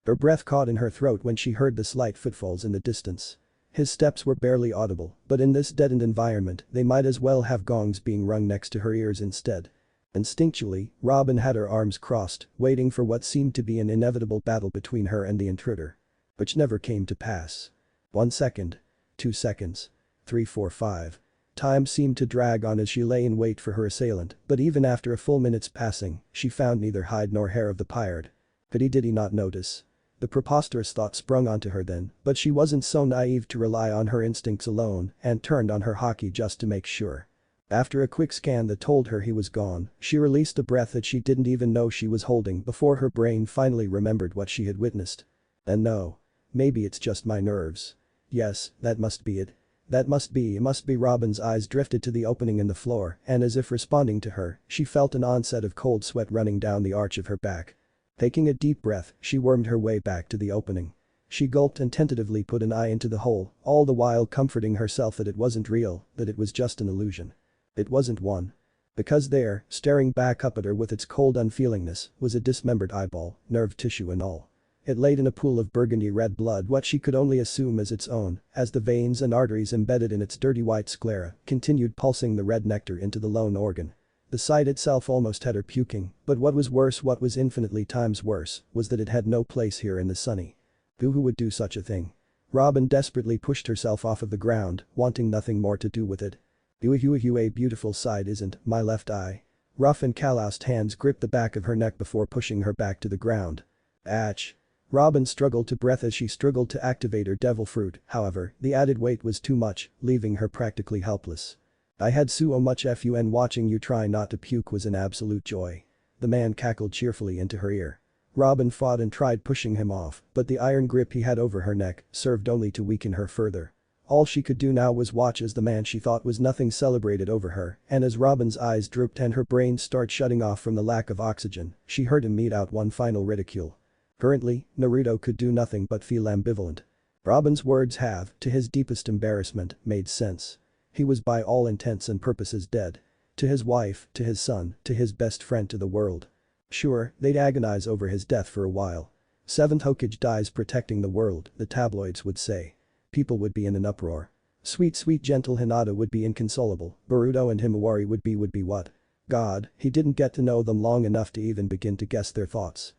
Her breath caught in her throat when she heard the slight footfalls in the distance. His steps were barely audible, but in this deadened environment, they might as well have gongs being rung next to her ears instead. Instinctually, Robin had her arms crossed, waiting for what seemed to be an inevitable battle between her and the intruder. Which never came to pass. 1 second. 2 seconds. 3, 4, 5. Time seemed to drag on as she lay in wait for her assailant, but even after a full minute's passing, she found neither hide nor hair of the pirate. Did he not notice? The preposterous thought sprung onto her then, but she wasn't so naive to rely on her instincts alone and turned on her hockey just to make sure. After a quick scan that told her he was gone, she released a breath that she didn't even know she was holding before her brain finally remembered what she had witnessed. And no. Maybe it's just my nerves. Yes, that must be it. It must be. Robin's eyes drifted to the opening in the floor, and as if responding to her, she felt an onset of cold sweat running down the arch of her back. Taking a deep breath, she wormed her way back to the opening. She gulped and tentatively put an eye into the hole, all the while comforting herself that it wasn't real, that it was just an illusion. It wasn't one. Because there, staring back up at her with its cold unfeelingness, was a dismembered eyeball, nerve tissue and all. It laid in a pool of burgundy red blood, what she could only assume as its own, as the veins and arteries embedded in its dirty white sclera continued pulsing the red nectar into the lone organ. The sight itself almost had her puking, but what was worse, what was infinitely times worse, was that it had no place here in the Sunny. Who would do such a thing? Robin desperately pushed herself off of the ground, wanting nothing more to do with it. A beautiful sight, isn't my left eye? Rough and calloused hands gripped the back of her neck before pushing her back to the ground. Atch. Robin struggled to breath as she struggled to activate her devil fruit, however, the added weight was too much, leaving her practically helpless. I had so much fun watching you try not to puke was an absolute joy. The man cackled cheerfully into her ear. Robin fought and tried pushing him off, but the iron grip he had over her neck served only to weaken her further. All she could do now was watch as the man she thought was nothing celebrated over her, and as Robin's eyes drooped and her brain started shutting off from the lack of oxygen, she heard him mete out one final ridicule. Currently, Naruto could do nothing but feel ambivalent. Robin's words have, to his deepest embarrassment, made sense. He was by all intents and purposes dead. To his wife, to his son, to his best friend, to the world. Sure, they'd agonize over his death for a while. Seventh Hokage dies protecting the world, the tabloids would say. People would be in an uproar. Sweet gentle Hinata would be inconsolable, Boruto and Himawari would be what? God, he didn't get to know them long enough to even begin to guess their thoughts.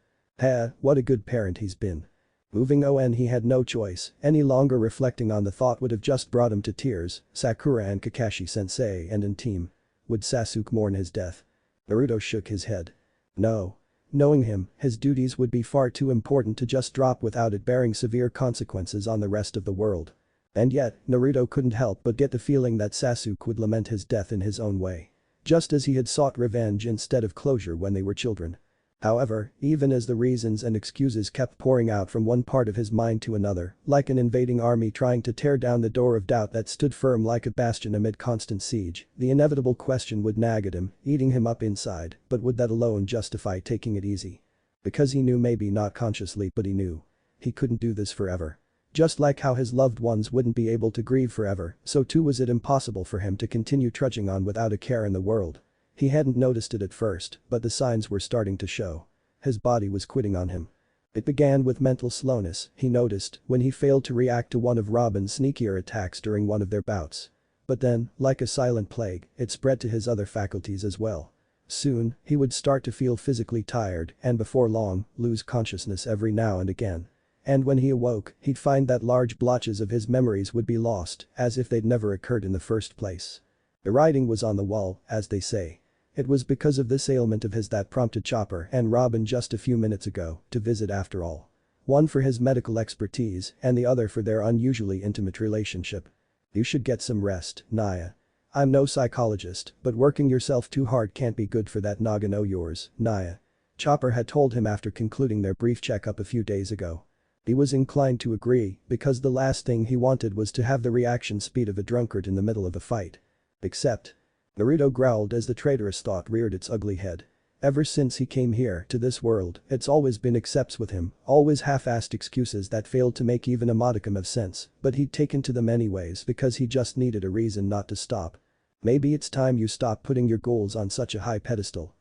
What a good parent he's been. Moving on, he had no choice, any longer reflecting on the thought would have just brought him to tears. Sakura and Kakashi-sensei and in team. Would Sasuke mourn his death? Naruto shook his head. No. Knowing him, his duties would be far too important to just drop without it bearing severe consequences on the rest of the world. And yet, Naruto couldn't help but get the feeling that Sasuke would lament his death in his own way. Just as he had sought revenge instead of closure when they were children. However, even as the reasons and excuses kept pouring out from one part of his mind to another, like an invading army trying to tear down the door of doubt that stood firm like a bastion amid constant siege, the inevitable question would nag at him, eating him up inside, but would that alone justify taking it easy? Because he knew, maybe not consciously, but he knew. He couldn't do this forever. Just like how his loved ones wouldn't be able to grieve forever, so too was it impossible for him to continue trudging on without a care in the world. He hadn't noticed it at first, but the signs were starting to show. His body was quitting on him. It began with mental slowness, he noticed, when he failed to react to one of Robin's sneakier attacks during one of their bouts. But then, like a silent plague, it spread to his other faculties as well. Soon, he would start to feel physically tired and before long, lose consciousness every now and again. And when he awoke, he'd find that large blotches of his memories would be lost, as if they'd never occurred in the first place. The writing was on the wall, as they say. It was because of this ailment of his that prompted Chopper and Robin just a few minutes ago to visit after all. One for his medical expertise and the other for their unusually intimate relationship. You should get some rest, Naya. I'm no psychologist, but working yourself too hard can't be good for that noggin of yours, Naya. Chopper had told him after concluding their brief checkup a few days ago. He was inclined to agree because the last thing he wanted was to have the reaction speed of a drunkard in the middle of a fight. Except. Naruto growled as the traitorous thought reared its ugly head. Ever since he came here to this world, it's always been excepts with him, always half-assed excuses that failed to make even a modicum of sense, but he'd taken to them anyways because he just needed a reason not to stop. Maybe it's time you stop putting your goals on such a high pedestal,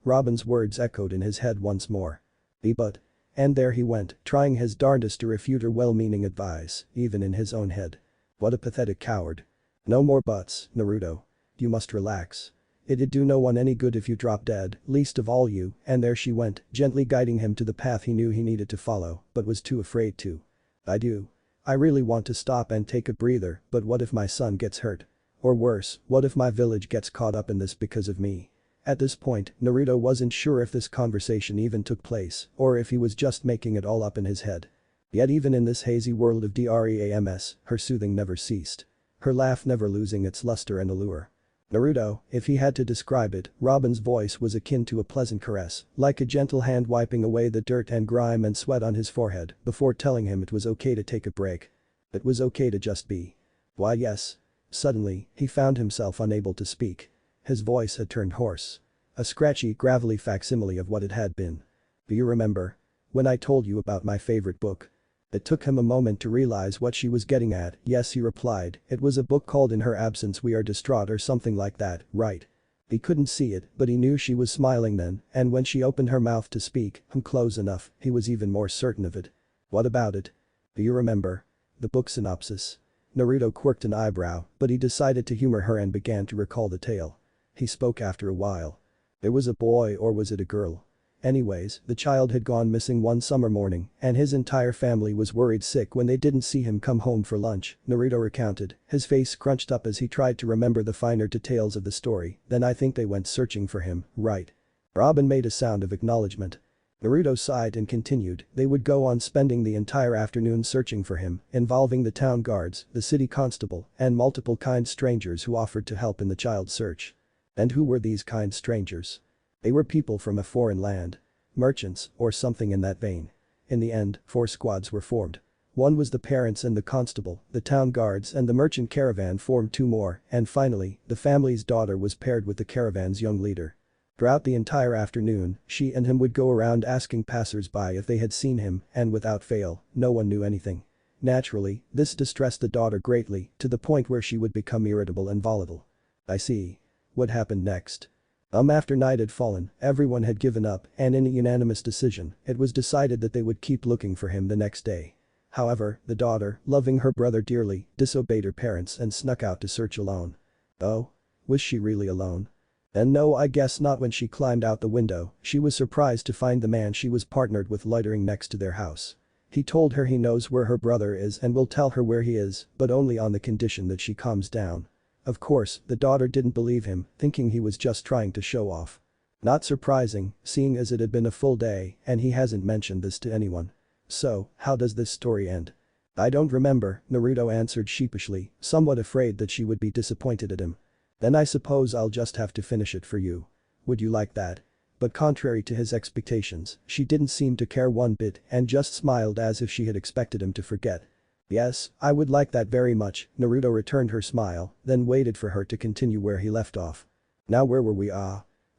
Robin's words echoed in his head once more. But. And there he went, trying his darndest to refute her well-meaning advice, even in his own head. What a pathetic coward. No more buts, Naruto. You must relax. It'd do no one any good if you drop dead, least of all you, and there she went, gently guiding him to the path he knew he needed to follow, but was too afraid to. I really want to stop and take a breather, but what if my son gets hurt? Or worse, what if my village gets caught up in this because of me? At this point, Naruto wasn't sure if this conversation even took place, or if he was just making it all up in his head. Yet even in this hazy world of dreams, her soothing never ceased. Her laugh never losing its luster and allure. Naruto, if he had to describe it, Robin's voice was akin to a pleasant caress, like a gentle hand wiping away the dirt and grime and sweat on his forehead before telling him it was okay to take a break. It was okay to just be. Why yes. Suddenly, he found himself unable to speak. His voice had turned hoarse. A scratchy, gravelly facsimile of what it had been. Do you remember? When I told you about my favorite book? It took him a moment to realize what she was getting at. Yes, he replied, it was a book called In Her Absence We Are Distraught or something like that, right? He couldn't see it, but he knew she was smiling then, and when she opened her mouth to speak, close enough, he was even more certain of it. What about it? Do you remember? The book synopsis. Naruto quirked an eyebrow, but he decided to humor her and began to recall the tale. He spoke after a while. There was a boy, or was it a girl? Anyways, the child had gone missing one summer morning, and his entire family was worried sick when they didn't see him come home for lunch, Naruto recounted, his face scrunched up as he tried to remember the finer details of the story. Then I think they went searching for him, right? Robin made a sound of acknowledgement. Naruto sighed and continued, they would go on spending the entire afternoon searching for him, involving the town guards, the city constable, and multiple kind strangers who offered to help in the child's search. And who were these kind strangers? They were people from a foreign land. merchants, or something in that vein. In the end, 4 squads were formed. One was the parents and the constable, the town guards and the merchant caravan formed 2 more, and finally, the family's daughter was paired with the caravan's young leader. Throughout the entire afternoon, she and him would go around asking passers-by if they had seen him, and without fail, no one knew anything. Naturally, this distressed the daughter greatly, to the point where she would become irritable and volatile. I see. What happened next? After night had fallen, everyone had given up, and in a unanimous decision, it was decided that they would keep looking for him the next day. However, the daughter, loving her brother dearly, disobeyed her parents and snuck out to search alone. Oh? Was she really alone? And no, I guess not. When she climbed out the window, she was surprised to find the man she was partnered with loitering next to their house. He told her he knows where her brother is and will tell her where he is, but only on the condition that she calms down. Of course, the daughter didn't believe him, thinking he was just trying to show off. Not surprising, seeing as it had been a full day and he hasn't mentioned this to anyone. So, how does this story end? I don't remember, Naruto answered sheepishly, somewhat afraid that she would be disappointed at him. Then I suppose I'll just have to finish it for you. Would you like that? But contrary to his expectations, she didn't seem to care one bit and just smiled as if she had expected him to forget. Yes, I would like that very much, Naruto returned her smile, then waited for her to continue where he left off. Now where were we?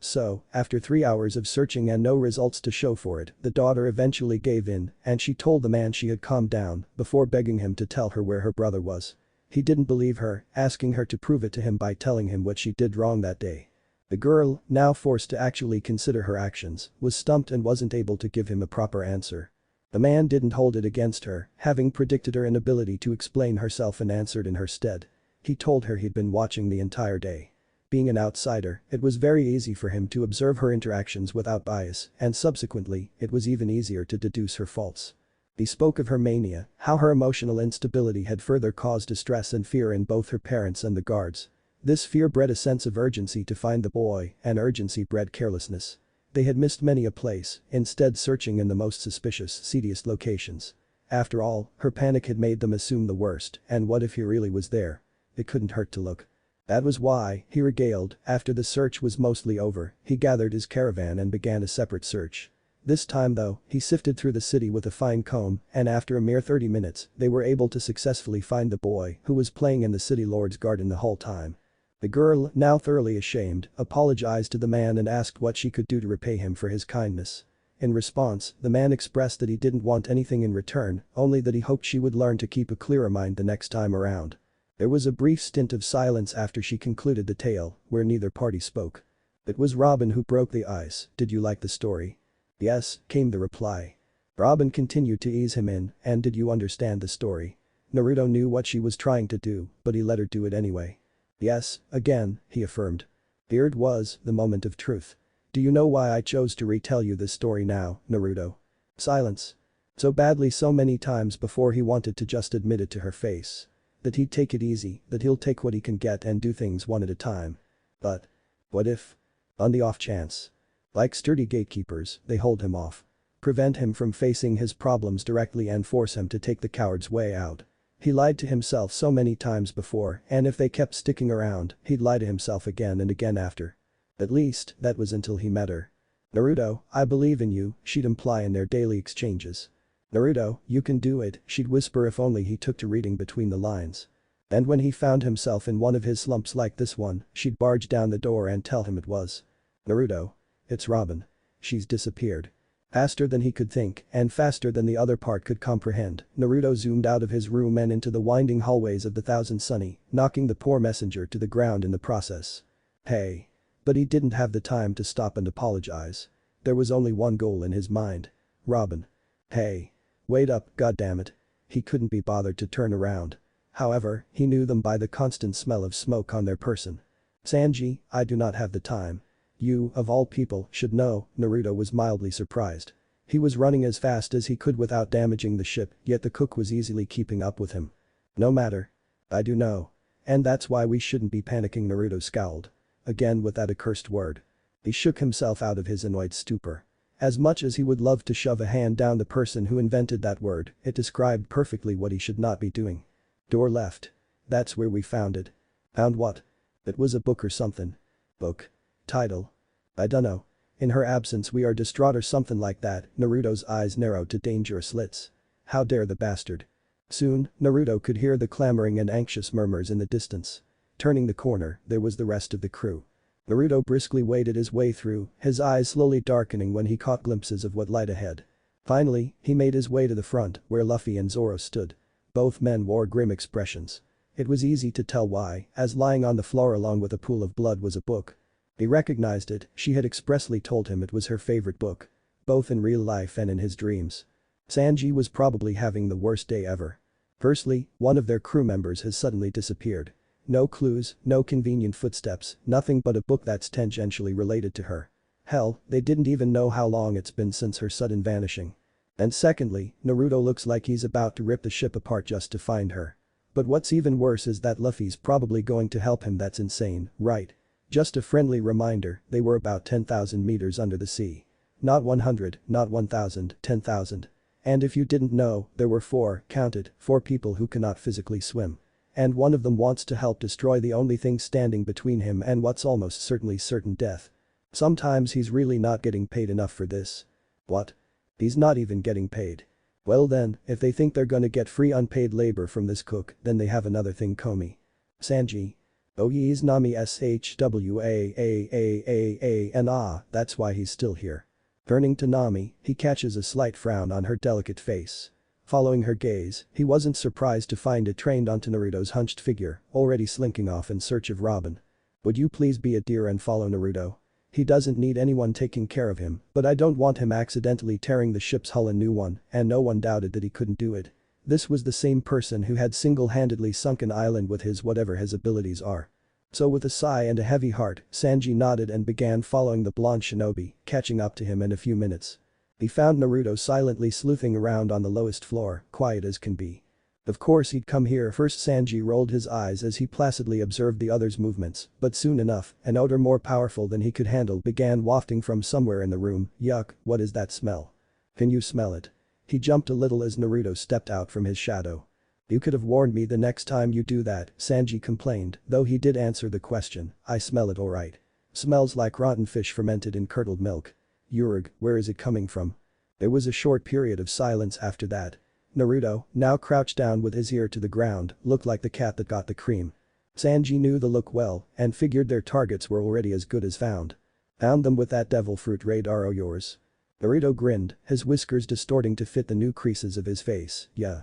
So, after 3 hours of searching and no results to show for it, the daughter eventually gave in and she told the man she had calmed down before begging him to tell her where her brother was. He didn't believe her, asking her to prove it to him by telling him what she did wrong that day. The girl, now forced to actually consider her actions, was stumped and wasn't able to give him a proper answer. The man didn't hold it against her, having predicted her inability to explain herself and answered in her stead. He told her he'd been watching the entire day. Being an outsider, it was very easy for him to observe her interactions without bias, and subsequently, it was even easier to deduce her faults. He spoke of her mania, how her emotional instability had further caused distress and fear in both her parents and the guards. This fear bred a sense of urgency to find the boy, and urgency bred carelessness. They had missed many a place, instead searching in the most suspicious, seediest locations. After all, her panic had made them assume the worst, and what if he really was there? It couldn't hurt to look. That was why, he regaled, after the search was mostly over, he gathered his caravan and began a separate search. This time though, he sifted through the city with a fine comb, and after a mere 30 minutes, they were able to successfully find the boy who was playing in the city lord's garden the whole time. The girl, now thoroughly ashamed, apologized to the man and asked what she could do to repay him for his kindness. In response, the man expressed that he didn't want anything in return, only that he hoped she would learn to keep a clearer mind the next time around. There was a brief stint of silence after she concluded the tale, where neither party spoke. It was Robin who broke the ice. Did you like the story? Yes, came the reply. Robin continued to ease him in, and did you understand the story? Naruto knew what she was trying to do, but he let her do it anyway. Yes, again, he affirmed. Here it was, the moment of truth. Do you know why I chose to retell you this story now, Naruto? Silence. So badly so many times before he wanted to just admit it to her face. That he'd take it easy, that he'll take what he can get and do things one at a time. But what if? On the off chance. Like sturdy gatekeepers, they hold him off. Prevent him from facing his problems directly and force him to take the coward's way out. He lied to himself so many times before, and if they kept sticking around, he'd lie to himself again and again after. At least, that was until he met her. Naruto, I believe in you, she'd imply in their daily exchanges. Naruto, you can do it, she'd whisper if only he took to reading between the lines. And when he found himself in one of his slumps like this one, she'd barge down the door and tell him it was. Naruto. It's Robin. She's disappeared. Faster than he could think, and faster than the other part could comprehend, Naruto zoomed out of his room and into the winding hallways of the Thousand Sunny, knocking the poor messenger to the ground in the process. Hey. But he didn't have the time to stop and apologize. There was only one goal in his mind. Robin. Hey. Wait up, goddammit. He couldn't be bothered to turn around. However, he knew them by the constant smell of smoke on their person. Sanji, I do not have the time. You, of all people, should know, Naruto was mildly surprised. He was running as fast as he could without damaging the ship, yet the cook was easily keeping up with him. No matter. I do know. And that's why we shouldn't be panicking, Naruto scowled. Again with that accursed word. He shook himself out of his annoyed stupor. As much as he would love to shove a hand down the person who invented that word, it described perfectly what he should not be doing. Door left. That's where we found it. Found what? It was a book or something. Book. Title. I dunno. In her absence we are distraught or something like that. Naruto's eyes narrowed to dangerous slits. How dare the bastard. Soon, Naruto could hear the clamoring and anxious murmurs in the distance. Turning the corner, there was the rest of the crew. Naruto briskly waded his way through, his eyes slowly darkening when he caught glimpses of what lied ahead. Finally, he made his way to the front, where Luffy and Zoro stood. Both men wore grim expressions. It was easy to tell why, as lying on the floor along with a pool of blood was a book. He recognized it, she had expressly told him it was her favorite book. Both in real life and in his dreams. Sanji was probably having the worst day ever. Firstly, one of their crew members has suddenly disappeared. No clues, no convenient footsteps, nothing but a book that's tangentially related to her. Hell, they didn't even know how long it's been since her sudden vanishing. And secondly, Naruto looks like he's about to rip the ship apart just to find her. But what's even worse is that Luffy's probably going to help him. That's insane, right? Just a friendly reminder, they were about 10,000 meters under the sea. Not 100, not 1,000, 10,000. And if you didn't know, there were four people who cannot physically swim. And one of them wants to help destroy the only thing standing between him and what's almost certainly certain death. Sometimes he's really not getting paid enough for this. What? He's not even getting paid. Well then, if they think they're gonna get free unpaid labor from this cook, then they have another thing coming. Sanji. Oh he's Nami shwaana, that's why he's still here. Turning to Nami, he catches a slight frown on her delicate face. Following her gaze, he wasn't surprised to find it trained onto Naruto's hunched figure, already slinking off in search of Robin. Would you please be a dear and follow Naruto? He doesn't need anyone taking care of him, but I don't want him accidentally tearing the ship's hull a new one, and no one doubted that he couldn't do it. This was the same person who had single-handedly sunk an island with his whatever his abilities are. So with a sigh and a heavy heart, Sanji nodded and began following the blonde shinobi, catching up to him in a few minutes. He found Naruto silently sleuthing around on the lowest floor, quiet as can be. Of course he'd come here first. Sanji rolled his eyes as he placidly observed the other's movements, but soon enough, an odor more powerful than he could handle began wafting from somewhere in the room. Yuck, what is that smell? Can you smell it? He jumped a little as Naruto stepped out from his shadow. You could have warned me the next time you do that, Sanji complained, though he did answer the question. I smell it alright. Smells like rotten fish fermented in curdled milk. Urg, where is it coming from? There was a short period of silence after that. Naruto, now crouched down with his ear to the ground, looked like the cat that got the cream. Sanji knew the look well and figured their targets were already as good as found. Found them with that devil fruit radar of yours. Naruto grinned, his whiskers distorting to fit the new creases of his face. Yeah,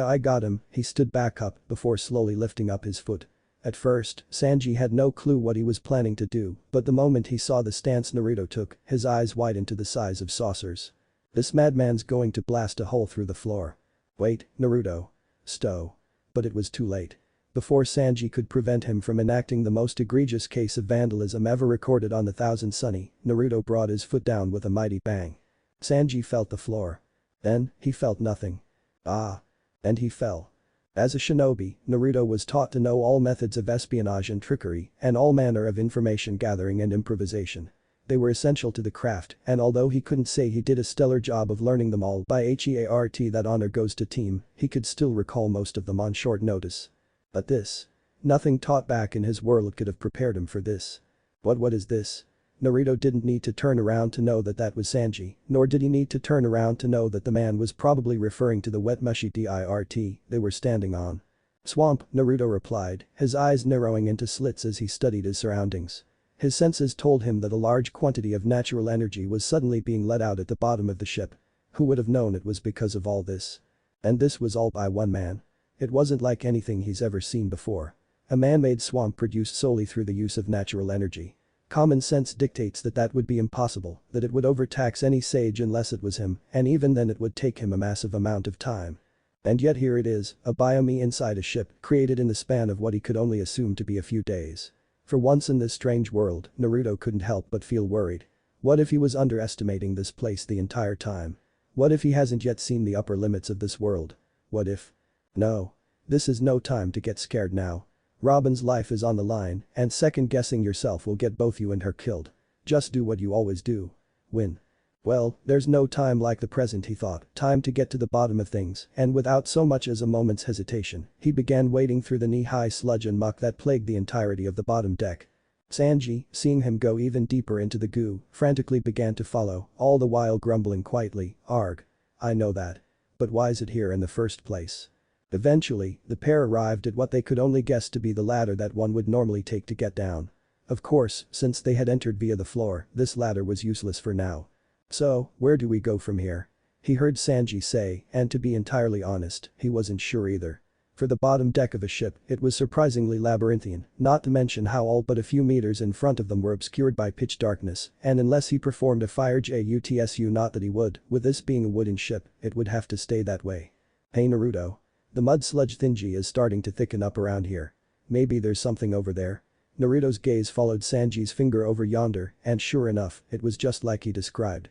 I got him. He stood back up before slowly lifting up his foot. At first, Sanji had no clue what he was planning to do, but the moment he saw the stance Naruto took, his eyes widened to the size of saucers. This madman's going to blast a hole through the floor. Wait, Naruto. Stow. But it was too late. Before Sanji could prevent him from enacting the most egregious case of vandalism ever recorded on the Thousand Sunny, Naruto brought his foot down with a mighty bang. Sanji felt the floor. Then, he felt nothing. And he fell. As a shinobi, Naruto was taught to know all methods of espionage and trickery, and all manner of information gathering and improvisation. They were essential to the craft, and although he couldn't say he did a stellar job of learning them all by heart that honor goes to team, he could still recall most of them on short notice. But this. Nothing taught back in his world could have prepared him for this. What is this? Naruto didn't need to turn around to know that that was Sanji, nor did he need to turn around to know that the man was probably referring to the wet mushy dirt they were standing on. Swamp, Naruto replied, his eyes narrowing into slits as he studied his surroundings. His senses told him that a large quantity of natural energy was suddenly being let out at the bottom of the ship. Who would have known it was because of all this? And this was all by one man. It wasn't like anything he's ever seen before. A man-made swamp produced solely through the use of natural energy. Common sense dictates that that would be impossible, that it would overtax any sage unless it was him, and even then it would take him a massive amount of time. And yet here it is, a biome inside a ship, created in the span of what he could only assume to be a few days. For once in this strange world, Naruto couldn't help but feel worried. What if he was underestimating this place the entire time? What if he hasn't yet seen the upper limits of this world? What if? No. This is no time to get scared now. Robin's life is on the line, and second-guessing yourself will get both you and her killed. Just do what you always do. Win. Well, there's no time like the present, he thought, time to get to the bottom of things, and without so much as a moment's hesitation, he began wading through the knee-high sludge and muck that plagued the entirety of the bottom deck. Sanji, seeing him go even deeper into the goo, frantically began to follow, all the while grumbling quietly, "Arg. I know that. But why's it here in the first place?" Eventually, the pair arrived at what they could only guess to be the ladder that one would normally take to get down. Of course, since they had entered via the floor, this ladder was useless for now. "So, where do we go from here?" he heard Sanji say, and to be entirely honest, he wasn't sure either. For the bottom deck of a ship, it was surprisingly labyrinthian, not to mention how all but a few meters in front of them were obscured by pitch darkness, and unless he performed a fire jutsu, not that he would, with this being a wooden ship, it would have to stay that way. "Hey Naruto. The mud sludge thingy is starting to thicken up around here. Maybe there's something over there." Naruto's gaze followed Sanji's finger over yonder, and sure enough, it was just like he described.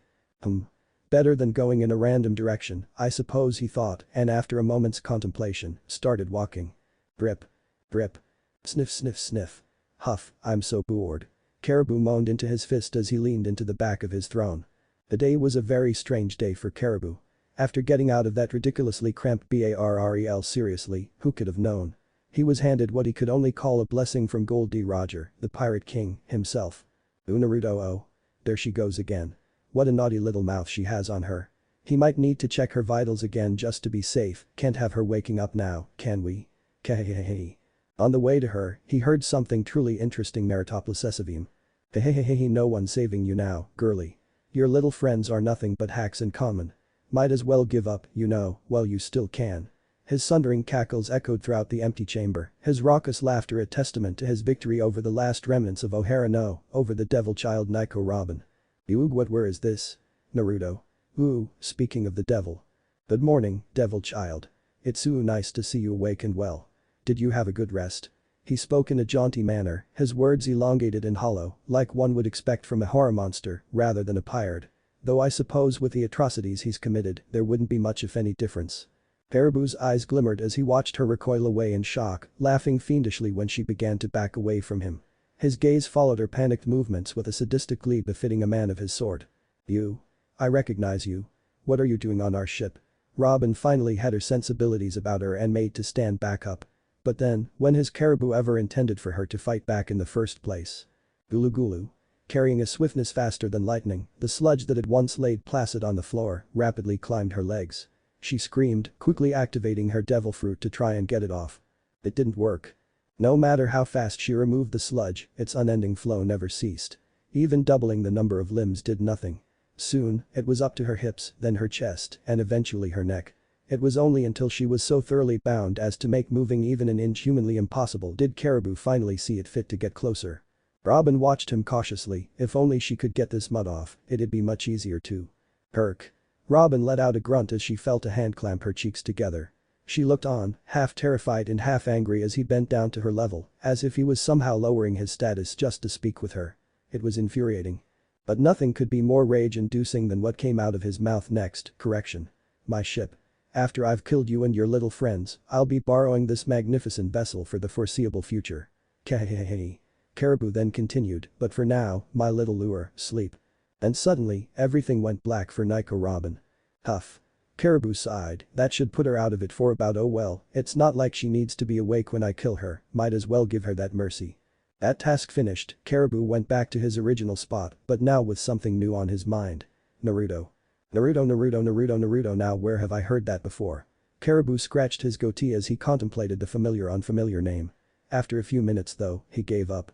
Better than going in a random direction, I suppose, he thought, and after a moment's contemplation, started walking. Drip. Drip. Sniff sniff sniff. Huff, I'm so bored. Caribou moaned into his fist as he leaned into the back of his throne. The day was a very strange day for Caribou. After getting out of that ridiculously cramped barrel, seriously, who could have known? He was handed what he could only call a blessing from Gold D. Roger, the Pirate King, himself. Naruto, oh. There she goes again. What a naughty little mouth she has on her. He might need to check her vitals again just to be safe, can't have her waking up now, can we? Kahehehe. On the way to her, he heard something truly interesting. Meritoplasessivim. Hehehehe, no one saving you now, girly. Your little friends are nothing but hacks in common. Might as well give up, you know, while you still can. His sundering cackles echoed throughout the empty chamber, his raucous laughter a testament to his victory over the last remnants of O'Hara, no, over the devil child Nico Robin. Oog, where is this? Naruto. Ooh, speaking of the devil. Good morning, devil child. It's nice to see you awake and well. Did you have a good rest? He spoke in a jaunty manner, his words elongated and hollow, like one would expect from a horror monster, rather than a pirate. Though I suppose with the atrocities he's committed, there wouldn't be much if any difference. Caribou's eyes glimmered as he watched her recoil away in shock, laughing fiendishly when she began to back away from him. His gaze followed her panicked movements with a sadistic glee befitting a man of his sort. "You? I recognize you. What are you doing on our ship?" Robin finally had her sensibilities about her and made to stand back up. But then, when has Caribou ever intended for her to fight back in the first place? Gulu Gulu. Carrying a swiftness faster than lightning, the sludge that had once laid placid on the floor rapidly climbed her legs. She screamed, quickly activating her devil fruit to try and get it off. It didn't work. No matter how fast she removed the sludge, its unending flow never ceased. Even doubling the number of limbs did nothing. Soon, it was up to her hips, then her chest, and eventually her neck. It was only until she was so thoroughly bound as to make moving even an inch humanly impossible did Caribou finally see it fit to get closer. Robin watched him cautiously, if only she could get this mud off, it'd be much easier too. Herk. Robin let out a grunt as she felt a hand clamp her cheeks together. She looked on, half terrified and half angry as he bent down to her level, as if he was somehow lowering his status just to speak with her. It was infuriating. But nothing could be more rage-inducing than what came out of his mouth next, correction. My ship. After I've killed you and your little friends, I'll be borrowing this magnificent vessel for the foreseeable future. Kahehehe. Caribou then continued, but for now, my little lure, sleep. And suddenly, everything went black for Nico Robin. Huff. Caribou sighed, that should put her out of it for about oh well, it's not like she needs to be awake when I kill her, might as well give her that mercy. That task finished, Caribou went back to his original spot, but now with something new on his mind. Naruto. Naruto, now where have I heard that before? Caribou scratched his goatee as he contemplated the unfamiliar name. After a few minutes though, he gave up.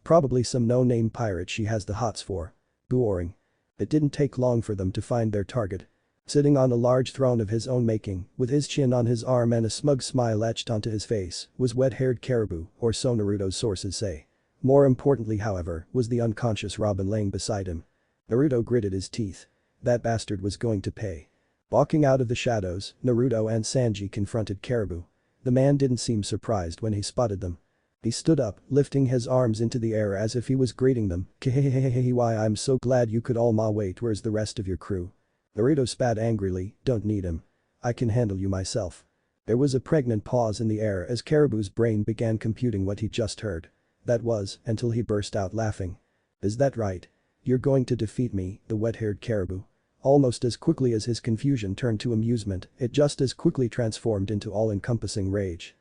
Probably some no-name pirate she has the hots for. Boring. It didn't take long for them to find their target. Sitting on a large throne of his own making, with his chin on his arm and a smug smile etched onto his face, was wet-haired Caribou, or so Naruto's sources say. More importantly, however, was the unconscious Robin laying beside him. Naruto gritted his teeth. That bastard was going to pay. Walking out of the shadows, Naruto and Sanji confronted Caribou. The man didn't seem surprised when he spotted them. He stood up, lifting his arms into the air as if he was greeting them. Why, I'm so glad you could all wait, where's the rest of your crew? Naruto spat angrily, don't need him. I can handle you myself. There was a pregnant pause in the air as Caribou's brain began computing what he just heard. That was, until he burst out laughing. Is that right? You're going to defeat me, the wet-haired Caribou? Almost as quickly as his confusion turned to amusement, it just as quickly transformed into all-encompassing rage.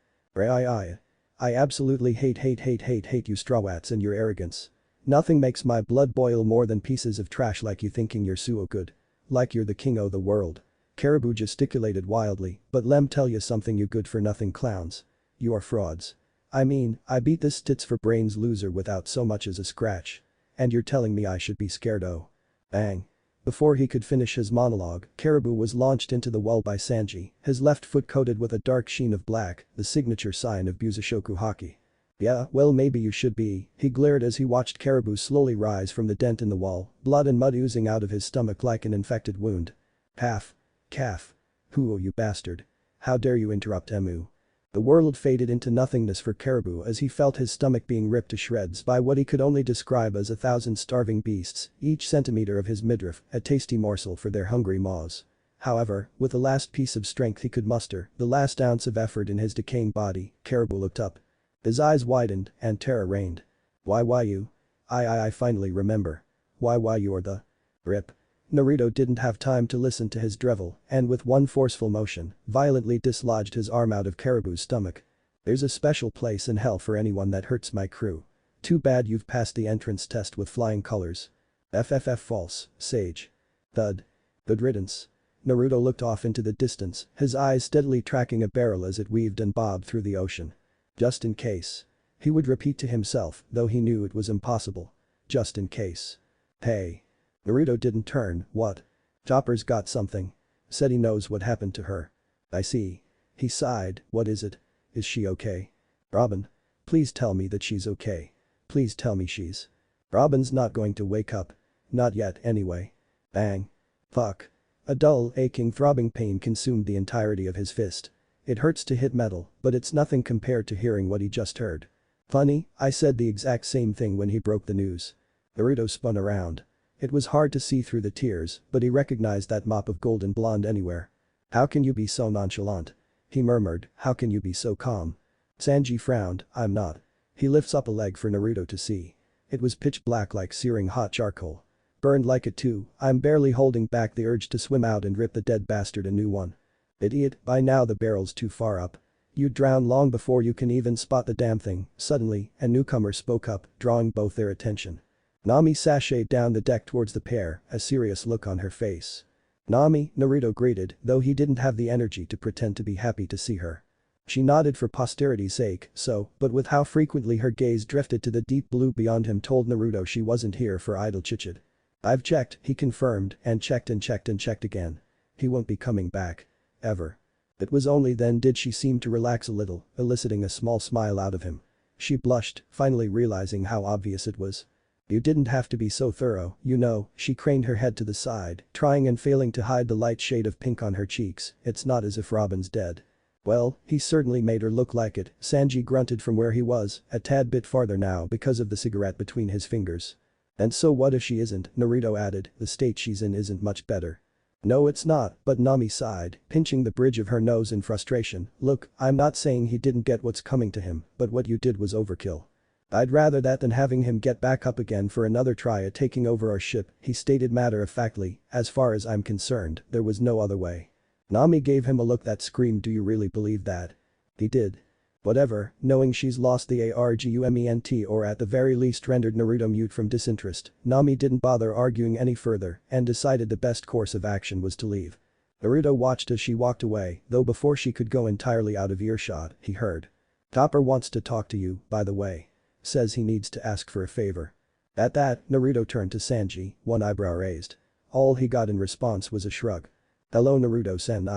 I absolutely hate you strawwats and your arrogance. Nothing makes my blood boil more than pieces of trash like you thinking you're so good. Like you're the king o' the world. Caribou gesticulated wildly, but lem tell you something you good for nothing clowns. You are frauds. I mean, I beat this tits for brains loser without so much as a scratch. And you're telling me I should be scared oh. Bang. Before he could finish his monologue, Caribou was launched into the wall by Sanji, his left foot coated with a dark sheen of black, the signature sign of Busashoku Haki. Yeah, well maybe you should be, he glared as he watched Caribou slowly rise from the dent in the wall, blood and mud oozing out of his stomach like an infected wound. Half. Calf. Who you bastard. How dare you interrupt Emu. The world faded into nothingness for Caribou as he felt his stomach being ripped to shreds by what he could only describe as 1,000 starving beasts, each centimeter of his midriff a tasty morsel for their hungry maws. However, with the last piece of strength he could muster, the last ounce of effort in his decaying body, Caribou looked up. His eyes widened, and terror reigned. Why you? I finally remember. Why you're the… Rip. Naruto didn't have time to listen to his drivel, and with one forceful motion, violently dislodged his arm out of Caribou's stomach. There's a special place in hell for anyone that hurts my crew. Too bad you've passed the entrance test with flying colors. FFF false, sage. Thud. Good riddance. Naruto looked off into the distance, his eyes steadily tracking a barrel as it weaved and bobbed through the ocean. Just in case. He would repeat to himself, though he knew it was impossible. Just in case. Hey. Naruto didn't turn, what? Chopper's got something. Said he knows what happened to her. I see. He sighed, what is it? Is she okay? Robin. Please tell me that she's okay. Please tell me she's… Robin's not going to wake up. Not yet, anyway. Bang. Fuck. A dull, aching, throbbing pain consumed the entirety of his fist. It hurts to hit metal, but it's nothing compared to hearing what he just heard. Funny, I said the exact same thing when he broke the news. Naruto spun around. It was hard to see through the tears, but he recognized that mop of golden blonde anywhere. How can you be so nonchalant? He murmured, how can you be so calm? Sanji frowned, I'm not. He lifts up a leg for Naruto to see. It was pitch black like searing hot charcoal. Burned like it too, I'm barely holding back the urge to swim out and rip the dead bastard a new one. Idiot, by now the barrel's too far up. You'd drown long before you can even spot the damn thing. Suddenly, a newcomer spoke up, drawing both their attention. Nami sashayed down the deck towards the pair, a serious look on her face. Nami, Naruto greeted, though he didn't have the energy to pretend to be happy to see her. She nodded for posterity's sake, but with how frequently her gaze drifted to the deep blue beyond him told Naruto she wasn't here for idle chit-chat. I've checked, he confirmed, and checked again. He won't be coming back. Ever. It was only then did she seem to relax a little, eliciting a small smile out of him. She blushed, finally realizing how obvious it was. You didn't have to be so thorough, you know, she craned her head to the side, trying and failing to hide the light shade of pink on her cheeks, it's not as if Robin's dead. Well, he certainly made her look like it, Sanji grunted from where he was, a tad bit farther now because of the cigarette between his fingers. And so what if she isn't, Naruto added, the state she's in isn't much better. No it's not, but Nami sighed, pinching the bridge of her nose in frustration, look, I'm not saying he didn't get what's coming to him, but what you did was overkill. I'd rather that than having him get back up again for another try at taking over our ship, he stated matter-of-factly, as far as I'm concerned, there was no other way. Nami gave him a look that screamed do you really believe that? He did. Whatever, knowing she's lost the argument or at the very least rendered Naruto mute from disinterest, Nami didn't bother arguing any further and decided the best course of action was to leave. Naruto watched as she walked away, though before she could go entirely out of earshot, he heard. Chopper wants to talk to you, by the way. Says he needs to ask for a favor. At that, Naruto turned to Sanji, one eyebrow raised. All he got in response was a shrug. Hello Naruto-san.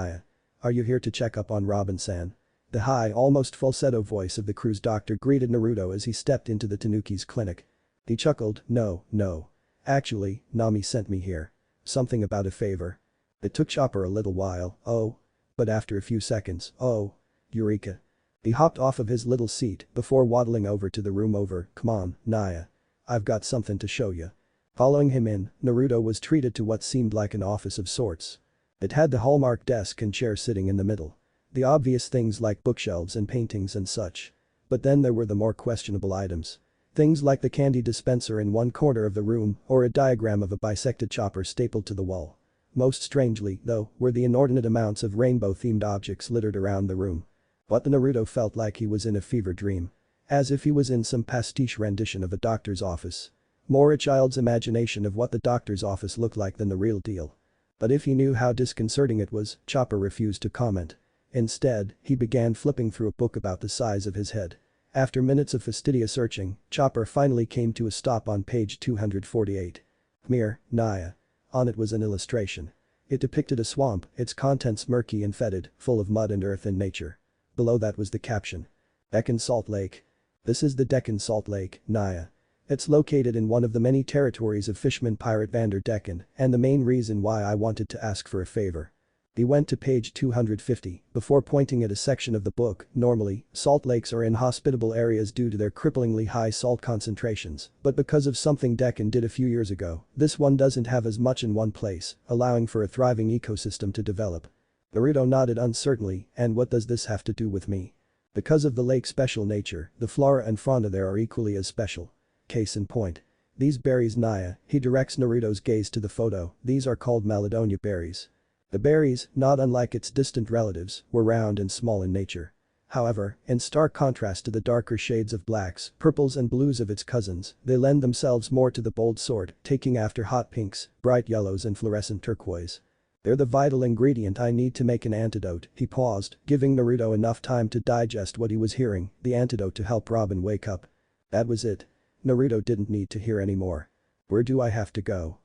Are you here to check up on Robin-san? The high, almost falsetto voice of the crew's doctor greeted Naruto as he stepped into the Tanuki's clinic. He chuckled, no. Actually, Nami sent me here. Something about a favor. It took Chopper a little while, oh. But after a few seconds, oh. Eureka. He hopped off of his little seat before waddling over to the room over, come on, Naya. I've got something to show you. Following him in, Naruto was treated to what seemed like an office of sorts. It had the hallmark desk and chair sitting in the middle. The obvious things like bookshelves and paintings and such. But then there were the more questionable items. Things like the candy dispenser in one corner of the room or a diagram of a bisected Chopper stapled to the wall. Most strangely, though, were the inordinate amounts of rainbow-themed objects littered around the room. But Naruto felt like he was in a fever dream. As if he was in some pastiche rendition of a doctor's office. More a child's imagination of what the doctor's office looked like than the real deal. But if he knew how disconcerting it was, Chopper refused to comment. Instead, he began flipping through a book about the size of his head. After minutes of fastidious searching, Chopper finally came to a stop on page 248. Mere, Naya. On it was an illustration. It depicted a swamp, its contents murky and fetid, full of mud and earth and nature. Below that was the caption. Deccan Salt Lake. This is the Deccan Salt Lake, Naya. It's located in one of the many territories of fisherman pirate Vander Decken, and the main reason why I wanted to ask for a favor. He went to page 250 before pointing at a section of the book. Normally, salt lakes are inhospitable areas due to their cripplingly high salt concentrations, but because of something Decken did a few years ago, this one doesn't have as much in one place, allowing for a thriving ecosystem to develop. Naruto nodded uncertainly, and what does this have to do with me? Because of the lake's special nature, the flora and fauna there are equally as special. Case in point. These berries Naya, he directs Naruto's gaze to the photo, these are called Maladonia berries. The berries, not unlike its distant relatives, were round and small in nature. However, in stark contrast to the darker shades of blacks, purples and blues of its cousins, they lend themselves more to the bold sort, taking after hot pinks, bright yellows and fluorescent turquoise. They're the vital ingredient I need to make an antidote. He paused, giving Naruto enough time to digest what he was hearing, the antidote to help Robin wake up. That was it. Naruto didn't need to hear any more. Where do I have to go?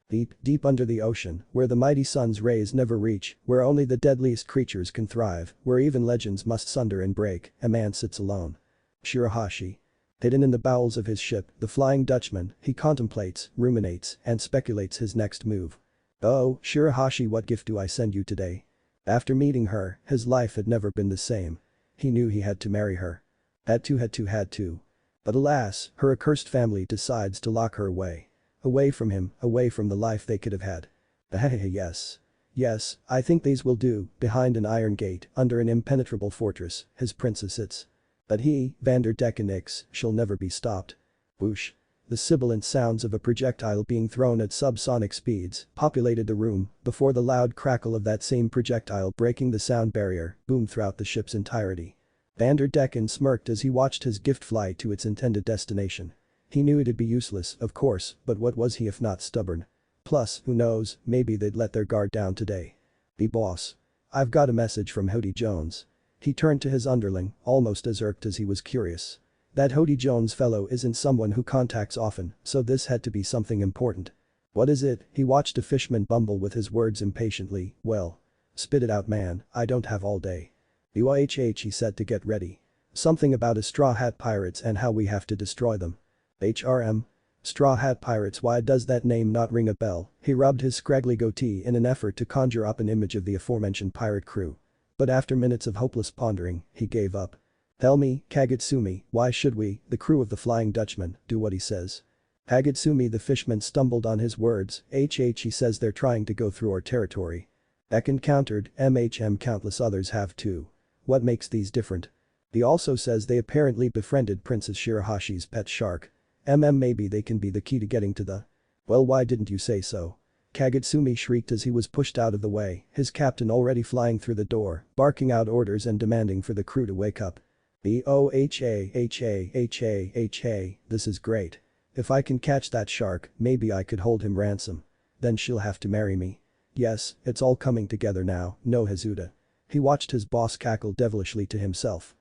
Deep, deep under the ocean, where the mighty sun's rays never reach, where only the deadliest creatures can thrive, where even legends must sunder and break, a man sits alone. Shirahoshi. Hidden in the bowels of his ship, the Flying Dutchman, he contemplates, ruminates, and speculates his next move. Oh, Shirahoshi, what gift do I send you today? After meeting her, his life had never been the same. He knew he had to marry her. Had to. But alas, her accursed family decides to lock her away. Away from him, away from the life they could have had. Yes. Yes, I think these will do, behind an iron gate, under an impenetrable fortress, his princess sits. But he, Vander Decken shall never be stopped. Whoosh. The sibilant sounds of a projectile being thrown at subsonic speeds populated the room before the loud crackle of that same projectile breaking the sound barrier boomed throughout the ship's entirety. Vander Decken smirked as he watched his gift fly to its intended destination. He knew it'd be useless, of course, but what was he if not stubborn? Plus, who knows, maybe they'd let their guard down today. The boss. I've got a message from Hody Jones. He turned to his underling, almost as irked as he was curious. That Hody Jones fellow isn't someone who contacts often, so this had to be something important. What is it? He watched a fisherman bumble with his words impatiently. Well. Spit it out, man, I don't have all day. UIHH, he said to get ready. Something about a Straw Hat Pirates and how we have to destroy them. HRM? Straw Hat Pirates, why does that name not ring a bell? He rubbed his scraggly goatee in an effort to conjure up an image of the aforementioned pirate crew. But after minutes of hopeless pondering, he gave up. Tell me, Kagetsumi, why should we, the crew of the Flying Dutchman, do what he says? Kagetsumi, the fishman stumbled on his words. HH, he says they're trying to go through our territory. Decken countered, countless others have too. What makes these different? He also says they apparently befriended Princess Shirahashi's pet shark. Maybe they can be the key to getting to the… Well, why didn't you say so? Kagetsumi shrieked as he was pushed out of the way, his captain already flying through the door, barking out orders and demanding for the crew to wake up. BOHA, this is great. If I can catch that shark, maybe I could hold him ransom. Then she'll have to marry me. Yes, it's all coming together now, no Hazuda. He watched his boss cackle devilishly to himself.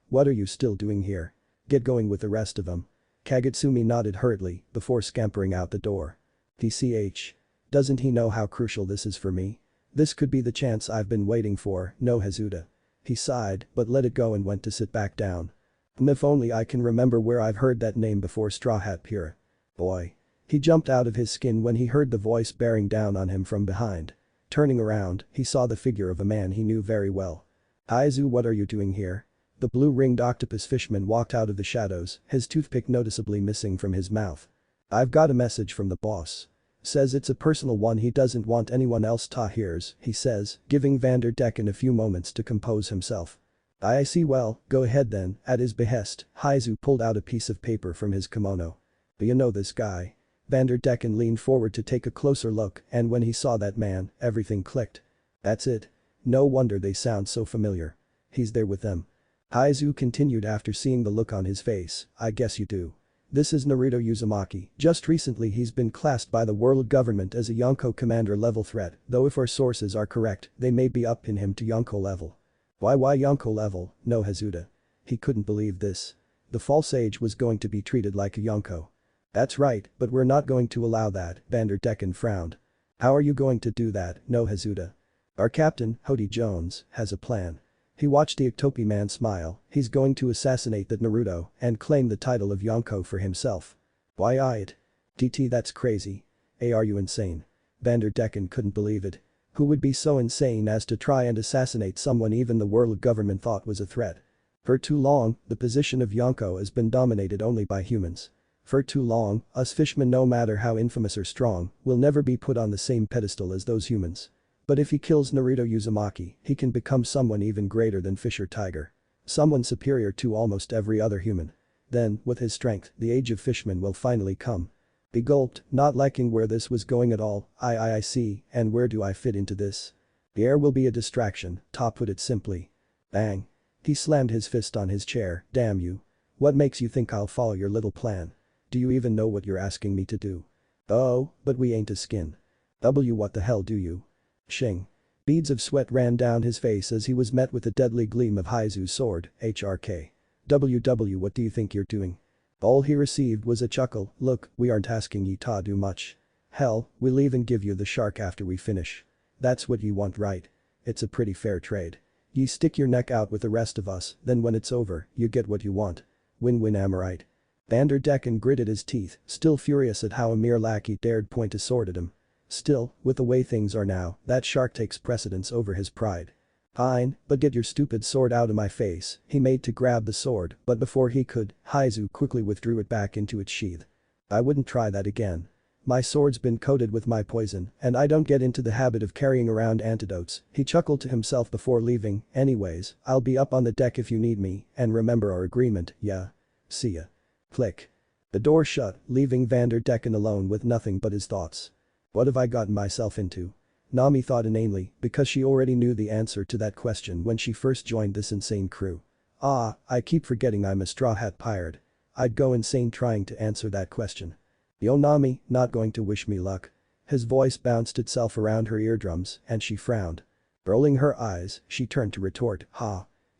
What are you still doing here? Get going with the rest of them. Kagetsumi nodded hurriedly before scampering out the door. TCH. Doesn't he know how crucial this is for me? This could be the chance I've been waiting for, no Hazuda. He sighed, but let it go and went to sit back down. If only I can remember where I've heard that name before. Straw Hat Pira. Boy. He jumped out of his skin when he heard the voice bearing down on him from behind. Turning around, he saw the figure of a man he knew very well. Aizu, what are you doing here? The blue-ringed octopus fishman walked out of the shadows, his toothpick noticeably missing from his mouth. I've got a message from the boss. Says it's a personal one, he doesn't want anyone else to hears, he says, giving Vander Decken a few moments to compose himself. I see, well, go ahead then. At his behest, Aizu pulled out a piece of paper from his kimono. Do you know this guy? Vander Decken leaned forward to take a closer look, and when he saw that man, everything clicked. That's it. no wonder they sound so familiar. He's there with them. Aizu continued after seeing the look on his face, I guess you do. This is Naruto Uzumaki. Just recently he's been classed by the world government as a Yonko commander level threat, though if our sources are correct, they may be upping him to Yonko level. Why Yonko level? No Hazuda. He couldn't believe this. The false sage was going to be treated like a Yonko. That's right, but we're not going to allow that, Vanderdecken frowned. How are you going to do that? No Hazuda. Our captain, Hody Jones, has a plan. He watched the Octopi man smile, he's going to assassinate that Naruto and claim the title of Yonko for himself. Why it? DT that's crazy. Are you insane? Vanderdecken couldn't believe it. Who would be so insane as to try and assassinate someone even the world government thought was a threat? For too long, the position of Yonko has been dominated only by humans. For too long, us fishmen no matter how infamous or strong, will never be put on the same pedestal as those humans. But if he kills Naruto Uzumaki, he can become someone even greater than Fisher Tiger. Someone superior to almost every other human. Then, with his strength, the age of fishmen will finally come. He gulped, not liking where this was going at all. I see, and where do I fit into this? The air will be a distraction, to put it simply. Bang. He slammed his fist on his chair, damn you. What makes you think I'll follow your little plan? Do you even know what you're asking me to do? Oh, but we ain't a skin. What the hell do you? Shing. Beads of sweat ran down his face as he was met with a deadly gleam of Haizu's sword, HRK. What do you think you're doing? All he received was a chuckle, look, we aren't asking ye to do much. Hell, we'll even give you the shark after we finish. That's what ye want right? It's a pretty fair trade. Ye stick your neck out with the rest of us, then when it's over, you get what you want. Win-win am I right? Vanderdecken gritted his teeth, still furious at how a mere lackey dared point a sword at him. Still, with the way things are now, that shark takes precedence over his pride. Fine, but get your stupid sword out of my face, he made to grab the sword, but before he could, Haizu quickly withdrew it back into its sheath. I wouldn't try that again. My sword's been coated with my poison, and I don't get into the habit of carrying around antidotes, he chuckled to himself before leaving, anyways, I'll be up on the deck if you need me, and remember our agreement, yeah? See ya. Click. The door shut, leaving Vanderdecken alone with nothing but his thoughts. What have I gotten myself into? Nami thought inanely, because she already knew the answer to that question when she first joined this insane crew. I keep forgetting I'm a Straw Hat Pirate. I'd go insane trying to answer that question. Yo Nami, not going to wish me luck? His voice bounced itself around her eardrums, and she frowned. Rolling her eyes, she turned to retort,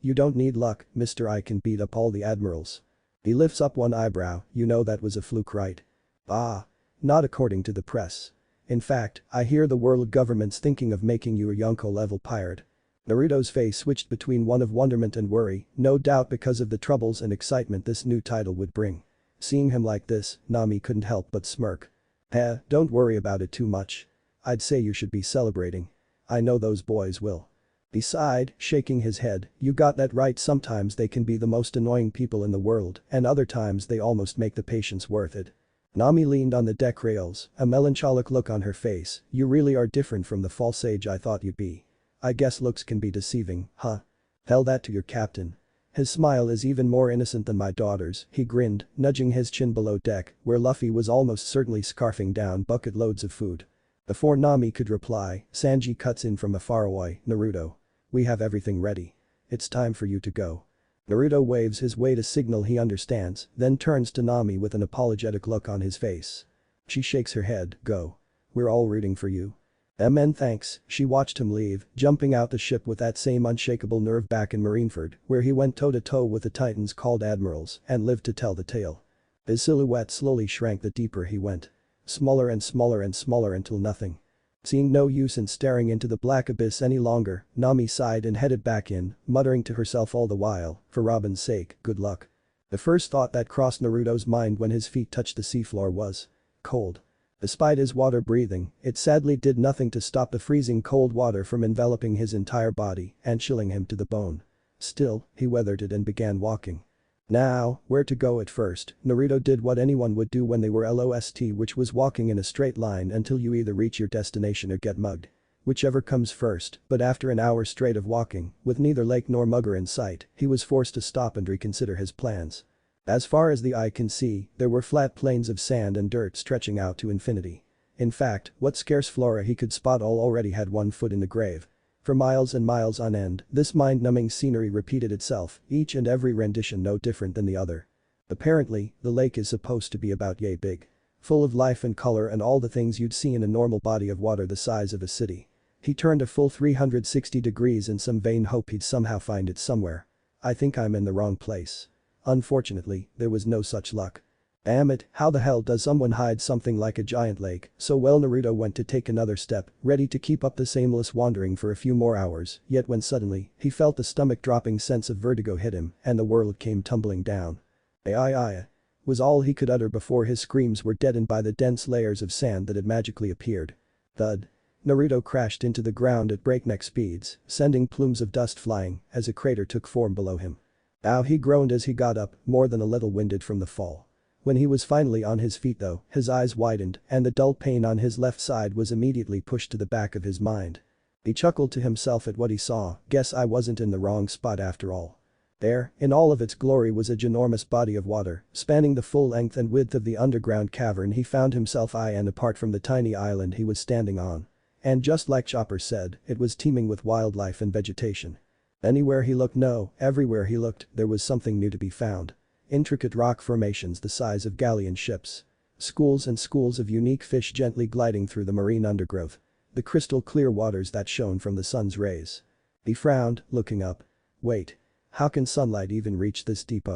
you don't need luck, mister, I can beat up all the admirals. He lifts up one eyebrow, you know that was a fluke right? Not according to the press. In fact, I hear the world government's thinking of making you a Yonko-level pirate. Naruto's face switched between one of wonderment and worry, no doubt because of the troubles and excitement this new title would bring. Seeing him like this, Nami couldn't help but smirk. Don't worry about it too much. I'd say you should be celebrating. I know those boys will. He sighed, shaking his head, you got that right, sometimes they can be the most annoying people in the world and other times they almost make the patience worth it. Nami leaned on the deck rails, a melancholic look on her face, you really are different from the false sage I thought you'd be. I guess looks can be deceiving, huh? Tell that to your captain. His smile is even more innocent than my daughter's, he grinned, nudging his chin below deck, where Luffy was almost certainly scarfing down bucket loads of food. Before Nami could reply, Sanji cuts in from afar away, Naruto. We have everything ready. It's time for you to go. Naruto waves his way to signal he understands, then turns to Nami with an apologetic look on his face. She shakes her head, go. We're all rooting for you. Thanks, she watched him leave, jumping out the ship with that same unshakable nerve back in Marineford, where he went toe-to-toe with the titans called Admirals and lived to tell the tale. His silhouette slowly shrank the deeper he went. Smaller and smaller and smaller until nothing. Seeing no use in staring into the black abyss any longer, Nami sighed and headed back in, muttering to herself all the while, for Robin's sake, good luck. The first thought that crossed Naruto's mind when his feet touched the seafloor was cold. Despite his water breathing, it sadly did nothing to stop the freezing cold water from enveloping his entire body and chilling him to the bone. Still, he weathered it and began walking. Now, where to go at first, Naruto did what anyone would do when they were lost, which was walking in a straight line until you either reach your destination or get mugged. Whichever comes first, but after an hour straight of walking, with neither lake nor mugger in sight, he was forced to stop and reconsider his plans. As far as the eye can see, there were flat plains of sand and dirt stretching out to infinity. In fact, what scarce flora he could spot all already had one foot in the grave. For miles and miles on end, this mind-numbing scenery repeated itself, each and every rendition no different than the other. Apparently, the lake is supposed to be about yay big. Full of life and color and all the things you'd see in a normal body of water the size of a city. He turned a full 360 degrees in some vain hope he'd somehow find it somewhere. I think I'm in the wrong place. Unfortunately, there was no such luck. Damn it, how the hell does someone hide something like a giant lake so well? Naruto went to take another step, ready to keep up this aimless wandering for a few more hours, yet when suddenly, he felt the stomach-dropping sense of vertigo hit him and the world came tumbling down. Ai was all he could utter before his screams were deadened by the dense layers of sand that had magically appeared. Thud. Naruto crashed into the ground at breakneck speeds, sending plumes of dust flying as a crater took form below him. Ow, he groaned as he got up, more than a little winded from the fall. When he was finally on his feet though, his eyes widened and the dull pain on his left side was immediately pushed to the back of his mind. He chuckled to himself at what he saw, guess I wasn't in the wrong spot after all. There, in all of its glory was a ginormous body of water, spanning the full length and width of the underground cavern he found himself and apart from the tiny island he was standing on. And just like Chopper said, it was teeming with wildlife and vegetation. Anywhere he looked, no, everywhere he looked, there was something new to be found. Intricate rock formations the size of galleon ships. Schools and schools of unique fish gently gliding through the marine undergrowth. The crystal clear waters that shone from the sun's rays. He frowned, looking up. Wait. How can sunlight even reach this deep?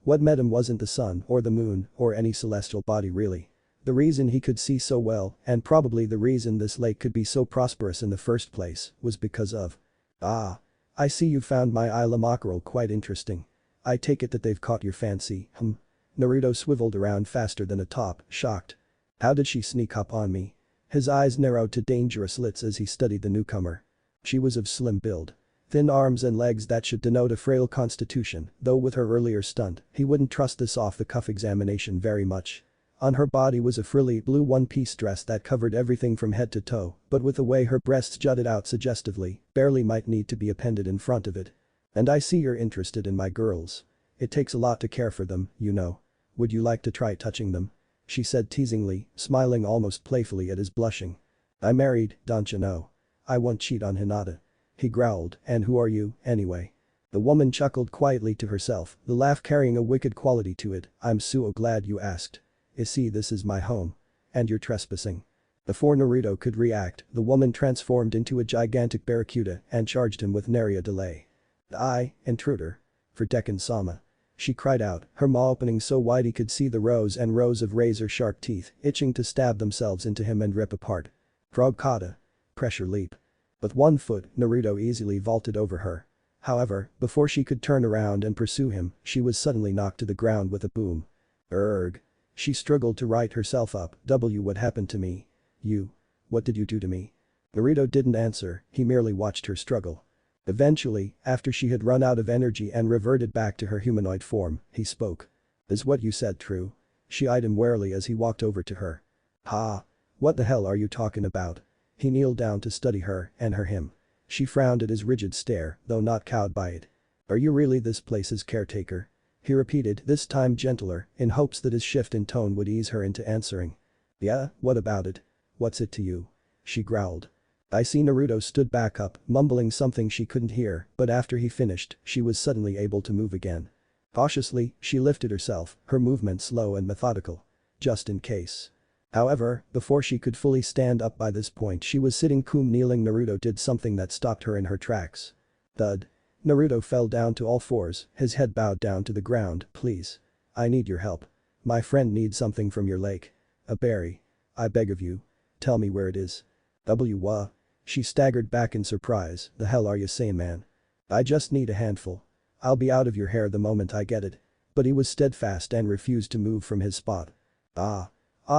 What met him wasn't the sun or the moon or any celestial body really. The reason he could see so well, and probably the reason this lake could be so prosperous in the first place, was because of. Ah. I see you found my isla mackerel quite interesting. I take it that they've caught your fancy, Naruto swiveled around faster than a top, shocked. How did she sneak up on me? His eyes narrowed to dangerous slits as he studied the newcomer. She was of slim build. Thin arms and legs that should denote a frail constitution, though with her earlier stunt, he wouldn't trust this off-the-cuff examination very much. On her body was a frilly blue one-piece dress that covered everything from head to toe, but with the way her breasts jutted out suggestively, barely might need to be appended in front of it. And I see you're interested in my girls. It takes a lot to care for them, you know. Would you like to try touching them? She said teasingly, smiling almost playfully at his blushing. I'm married, don't you know? I won't cheat on Hinata. He growled, and who are you, anyway? The woman chuckled quietly to herself, the laugh carrying a wicked quality to it. I'm so glad you asked. You see, this is my home. And you're trespassing. Before Naruto could react, the woman transformed into a gigantic barracuda and charged him with nary a delay. Intruder. For Dekken-sama. She cried out, her maw opening so wide he could see the rows and rows of razor-sharp teeth itching to stab themselves into him and rip apart. Frog kata. Pressure leap. With one foot, Naruto easily vaulted over her. However, before she could turn around and pursue him, she was suddenly knocked to the ground with a boom. Erg. She struggled to right herself up. What happened to me? You. What did you do to me? Naruto didn't answer, he merely watched her struggle. Eventually, after she had run out of energy and reverted back to her humanoid form, he spoke. Is what you said true? She eyed him warily as he walked over to her. Ha. What the hell are you talking about? He kneeled down to study her and him. She frowned at his rigid stare, though not cowed by it. Are you really this place's caretaker? He repeated, this time gentler, in hopes that his shift in tone would ease her into answering. Yeah, what about it? What's it to you? She growled. I see. Naruto stood back up, mumbling something she couldn't hear, but after he finished, she was suddenly able to move again. Cautiously, she lifted herself, her movement slow and methodical. Just in case. However, before she could fully stand up by this point she was sitting kneeling. Naruto did something that stopped her in her tracks. Thud. Naruto fell down to all fours, his head bowed down to the ground. Please. I need your help. My friend needs something from your lake. A berry. I beg of you. Tell me where it is. What? She staggered back in surprise. The hell are you saying, man? I just need a handful. I'll be out of your hair the moment I get it. But he was steadfast and refused to move from his spot.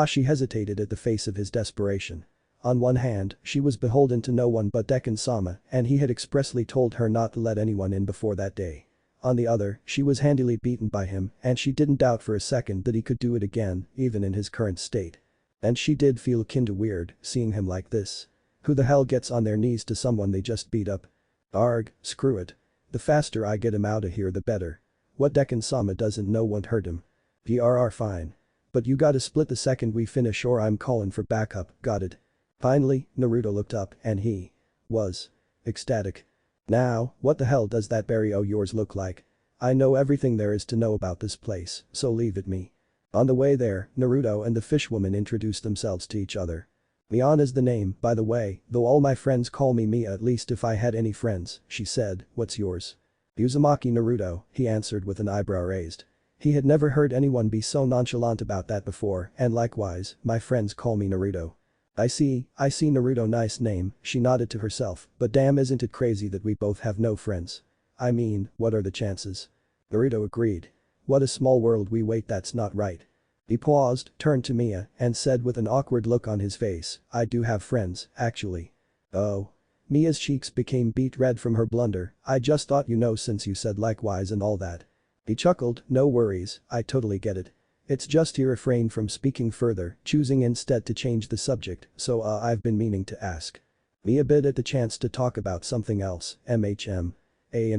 She hesitated at the face of his desperation. On one hand, she was beholden to no one but Dekken-sama, and he had expressly told her not to let anyone in before that day. On the other, she was handily beaten by him, and she didn't doubt for a second that he could do it again, even in his current state. And she did feel kinda weird, seeing him like this. Who the hell gets on their knees to someone they just beat up? Arg, screw it. The faster I get him out of here the better. What Dekken-sama doesn't know won't hurt him. Fine. But you gotta split the second we finish or I'm calling for backup, got it? Finally, Naruto looked up and he was Ecstatic. Now, what the hell does that berry o' yours look like? I know everything there is to know about this place, so leave it me. On the way there, Naruto and the fishwoman introduced themselves to each other. Mian is the name, by the way, though all my friends call me Mia at least if I had any friends, she said, what's yours? Uzumaki Naruto, he answered with an eyebrow raised. He had never heard anyone be so nonchalant about that before, and likewise, my friends call me Naruto. I see Naruto, nice name, she nodded to herself, but damn isn't it crazy that we both have no friends. I mean, what are the chances? Naruto agreed. What a small world we wait, that's not right. He paused, turned to Mia, and said with an awkward look on his face, I do have friends, actually. Oh. Mia's cheeks became beet red from her blunder, I just thought you know since you said likewise and all that. He chuckled, no worries, I totally get it. It's just he refrained from speaking further, choosing instead to change the subject, so I've been meaning to ask. Mia bit at the chance to talk about something else, and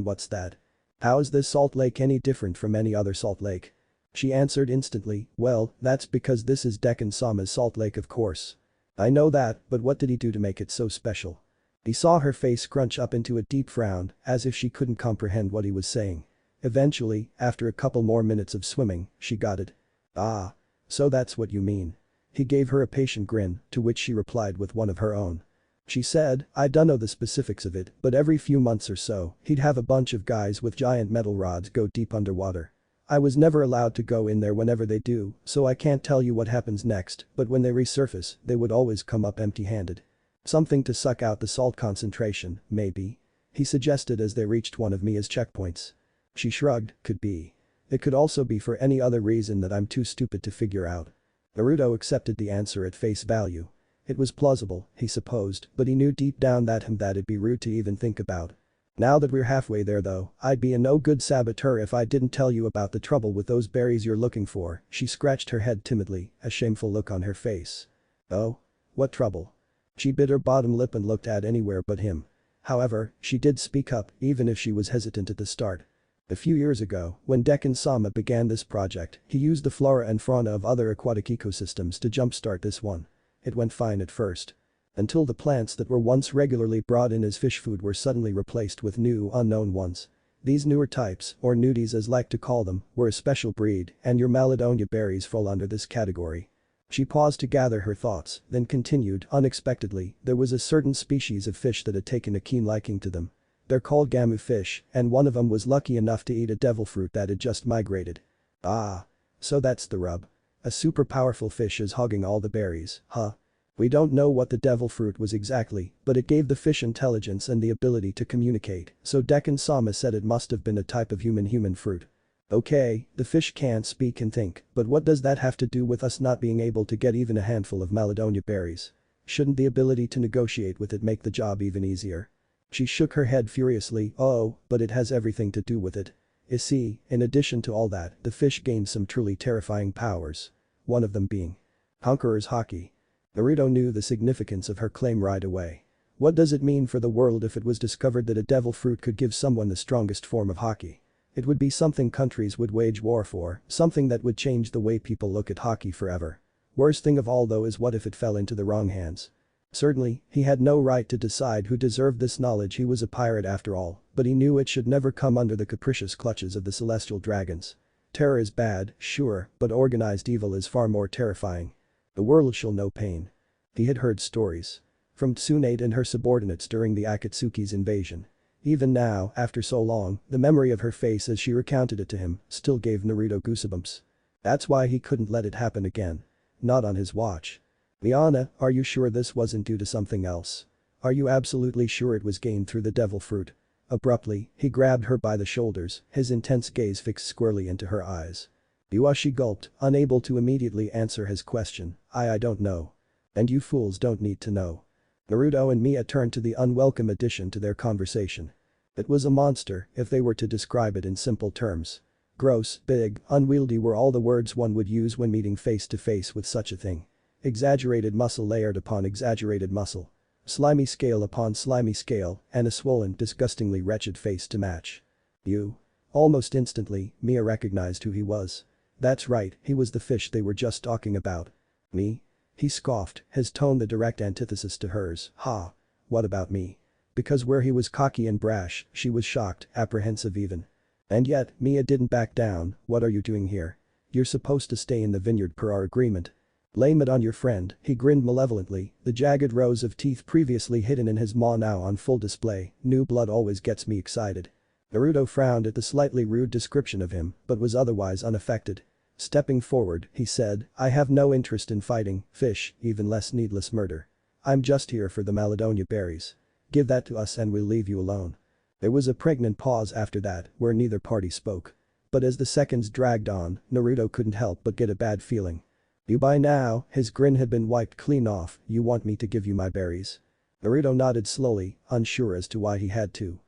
what's that? How is this salt lake any different from any other salt lake? She answered instantly, well, that's because this is Dekan-sama's salt lake of course. I know that, but what did he do to make it so special? He saw her face scrunch up into a deep frown, as if she couldn't comprehend what he was saying. Eventually, after a couple more minutes of swimming, she got it. Ah. So that's what you mean. He gave her a patient grin, to which she replied with one of her own. She said, I dunno the specifics of it, but every few months or so, he'd have a bunch of guys with giant metal rods go deep underwater. I was never allowed to go in there whenever they do, so I can't tell you what happens next, but when they resurface, they would always come up empty-handed. Something to suck out the salt concentration, maybe? He suggested as they reached one of Mia's checkpoints. She shrugged, could be. It could also be for any other reason that I'm too stupid to figure out. Naruto accepted the answer at face value. It was plausible, he supposed, but he knew deep down that'd be rude to even think about. Now that we're halfway there though, I'd be a no-good saboteur if I didn't tell you about the trouble with those berries you're looking for, she scratched her head timidly, a shameful look on her face. Oh? What trouble? She bit her bottom lip and looked at anywhere but him. However, she did speak up, even if she was hesitant at the start. A few years ago, when Dekan-sama began this project, he used the flora and fauna of other aquatic ecosystems to jumpstart this one. It went fine at first. Until the plants that were once regularly brought in as fish food were suddenly replaced with new, unknown ones. These newer types, or nudies as like to call them, were a special breed, and your Maladonia berries fall under this category. She paused to gather her thoughts, then continued, unexpectedly, there was a certain species of fish that had taken a keen liking to them. They're called gamu fish, and one of them was lucky enough to eat a devil fruit that had just migrated. Ah. So that's the rub. A super powerful fish is hogging all the berries, huh? We don't know what the devil fruit was exactly, but it gave the fish intelligence and the ability to communicate, so Dekan-sama said it must have been a type of human fruit. Okay, the fish can't speak and think, but what does that have to do with us not being able to get even a handful of Maladonia berries? Shouldn't the ability to negotiate with it make the job even easier? She shook her head furiously, oh, but it has everything to do with it. You see, in addition to all that, the fish gained some truly terrifying powers. One of them being Conqueror's Haki. Naruto knew the significance of her claim right away. What does it mean for the world if it was discovered that a devil fruit could give someone the strongest form of Haki? It would be something countries would wage war for, something that would change the way people look at Haki forever. Worst thing of all though is what if it fell into the wrong hands? Certainly, he had no right to decide who deserved this knowledge, he was a pirate after all, but he knew it should never come under the capricious clutches of the celestial dragons. Terror is bad, sure, but organized evil is far more terrifying. The world shall know pain. He had heard stories from Tsunade and her subordinates during the Akatsuki's invasion. Even now, after so long, the memory of her face as she recounted it to him still gave Naruto goosebumps. That's why he couldn't let it happen again. Not on his watch. Liana, are you sure this wasn't due to something else? Are you absolutely sure it was gained through the devil fruit? Abruptly, he grabbed her by the shoulders, his intense gaze fixed squarely into her eyes. She gulped, unable to immediately answer his question, I don't know. And you fools don't need to know. Naruto and Mia turned to the unwelcome addition to their conversation. It was a monster, if they were to describe it in simple terms. Gross, big, unwieldy were all the words one would use when meeting face to face with such a thing. Exaggerated muscle layered upon exaggerated muscle. Slimy scale upon slimy scale, and a swollen, disgustingly wretched face to match. You. Almost instantly, Mia recognized who he was. That's right, he was the fish they were just talking about. Me? He scoffed, his tone the direct antithesis to hers, ha. What about me? Because where he was cocky and brash, she was shocked, apprehensive even. And yet, Mia didn't back down. What are you doing here? You're supposed to stay in the vineyard per our agreement. Blame it on your friend, he grinned malevolently, the jagged rows of teeth previously hidden in his maw now on full display. New blood always gets me excited. Naruto frowned at the slightly rude description of him, but was otherwise unaffected. Stepping forward, he said, I have no interest in fighting, fish, even less needless murder. I'm just here for the Maladonia berries. Give that to us and we'll leave you alone. There was a pregnant pause after that, where neither party spoke. But as the seconds dragged on, Naruto couldn't help but get a bad feeling. You by now, his grin had been wiped clean off, you want me to give you my berries? Naruto nodded slowly, unsure as to why he had to.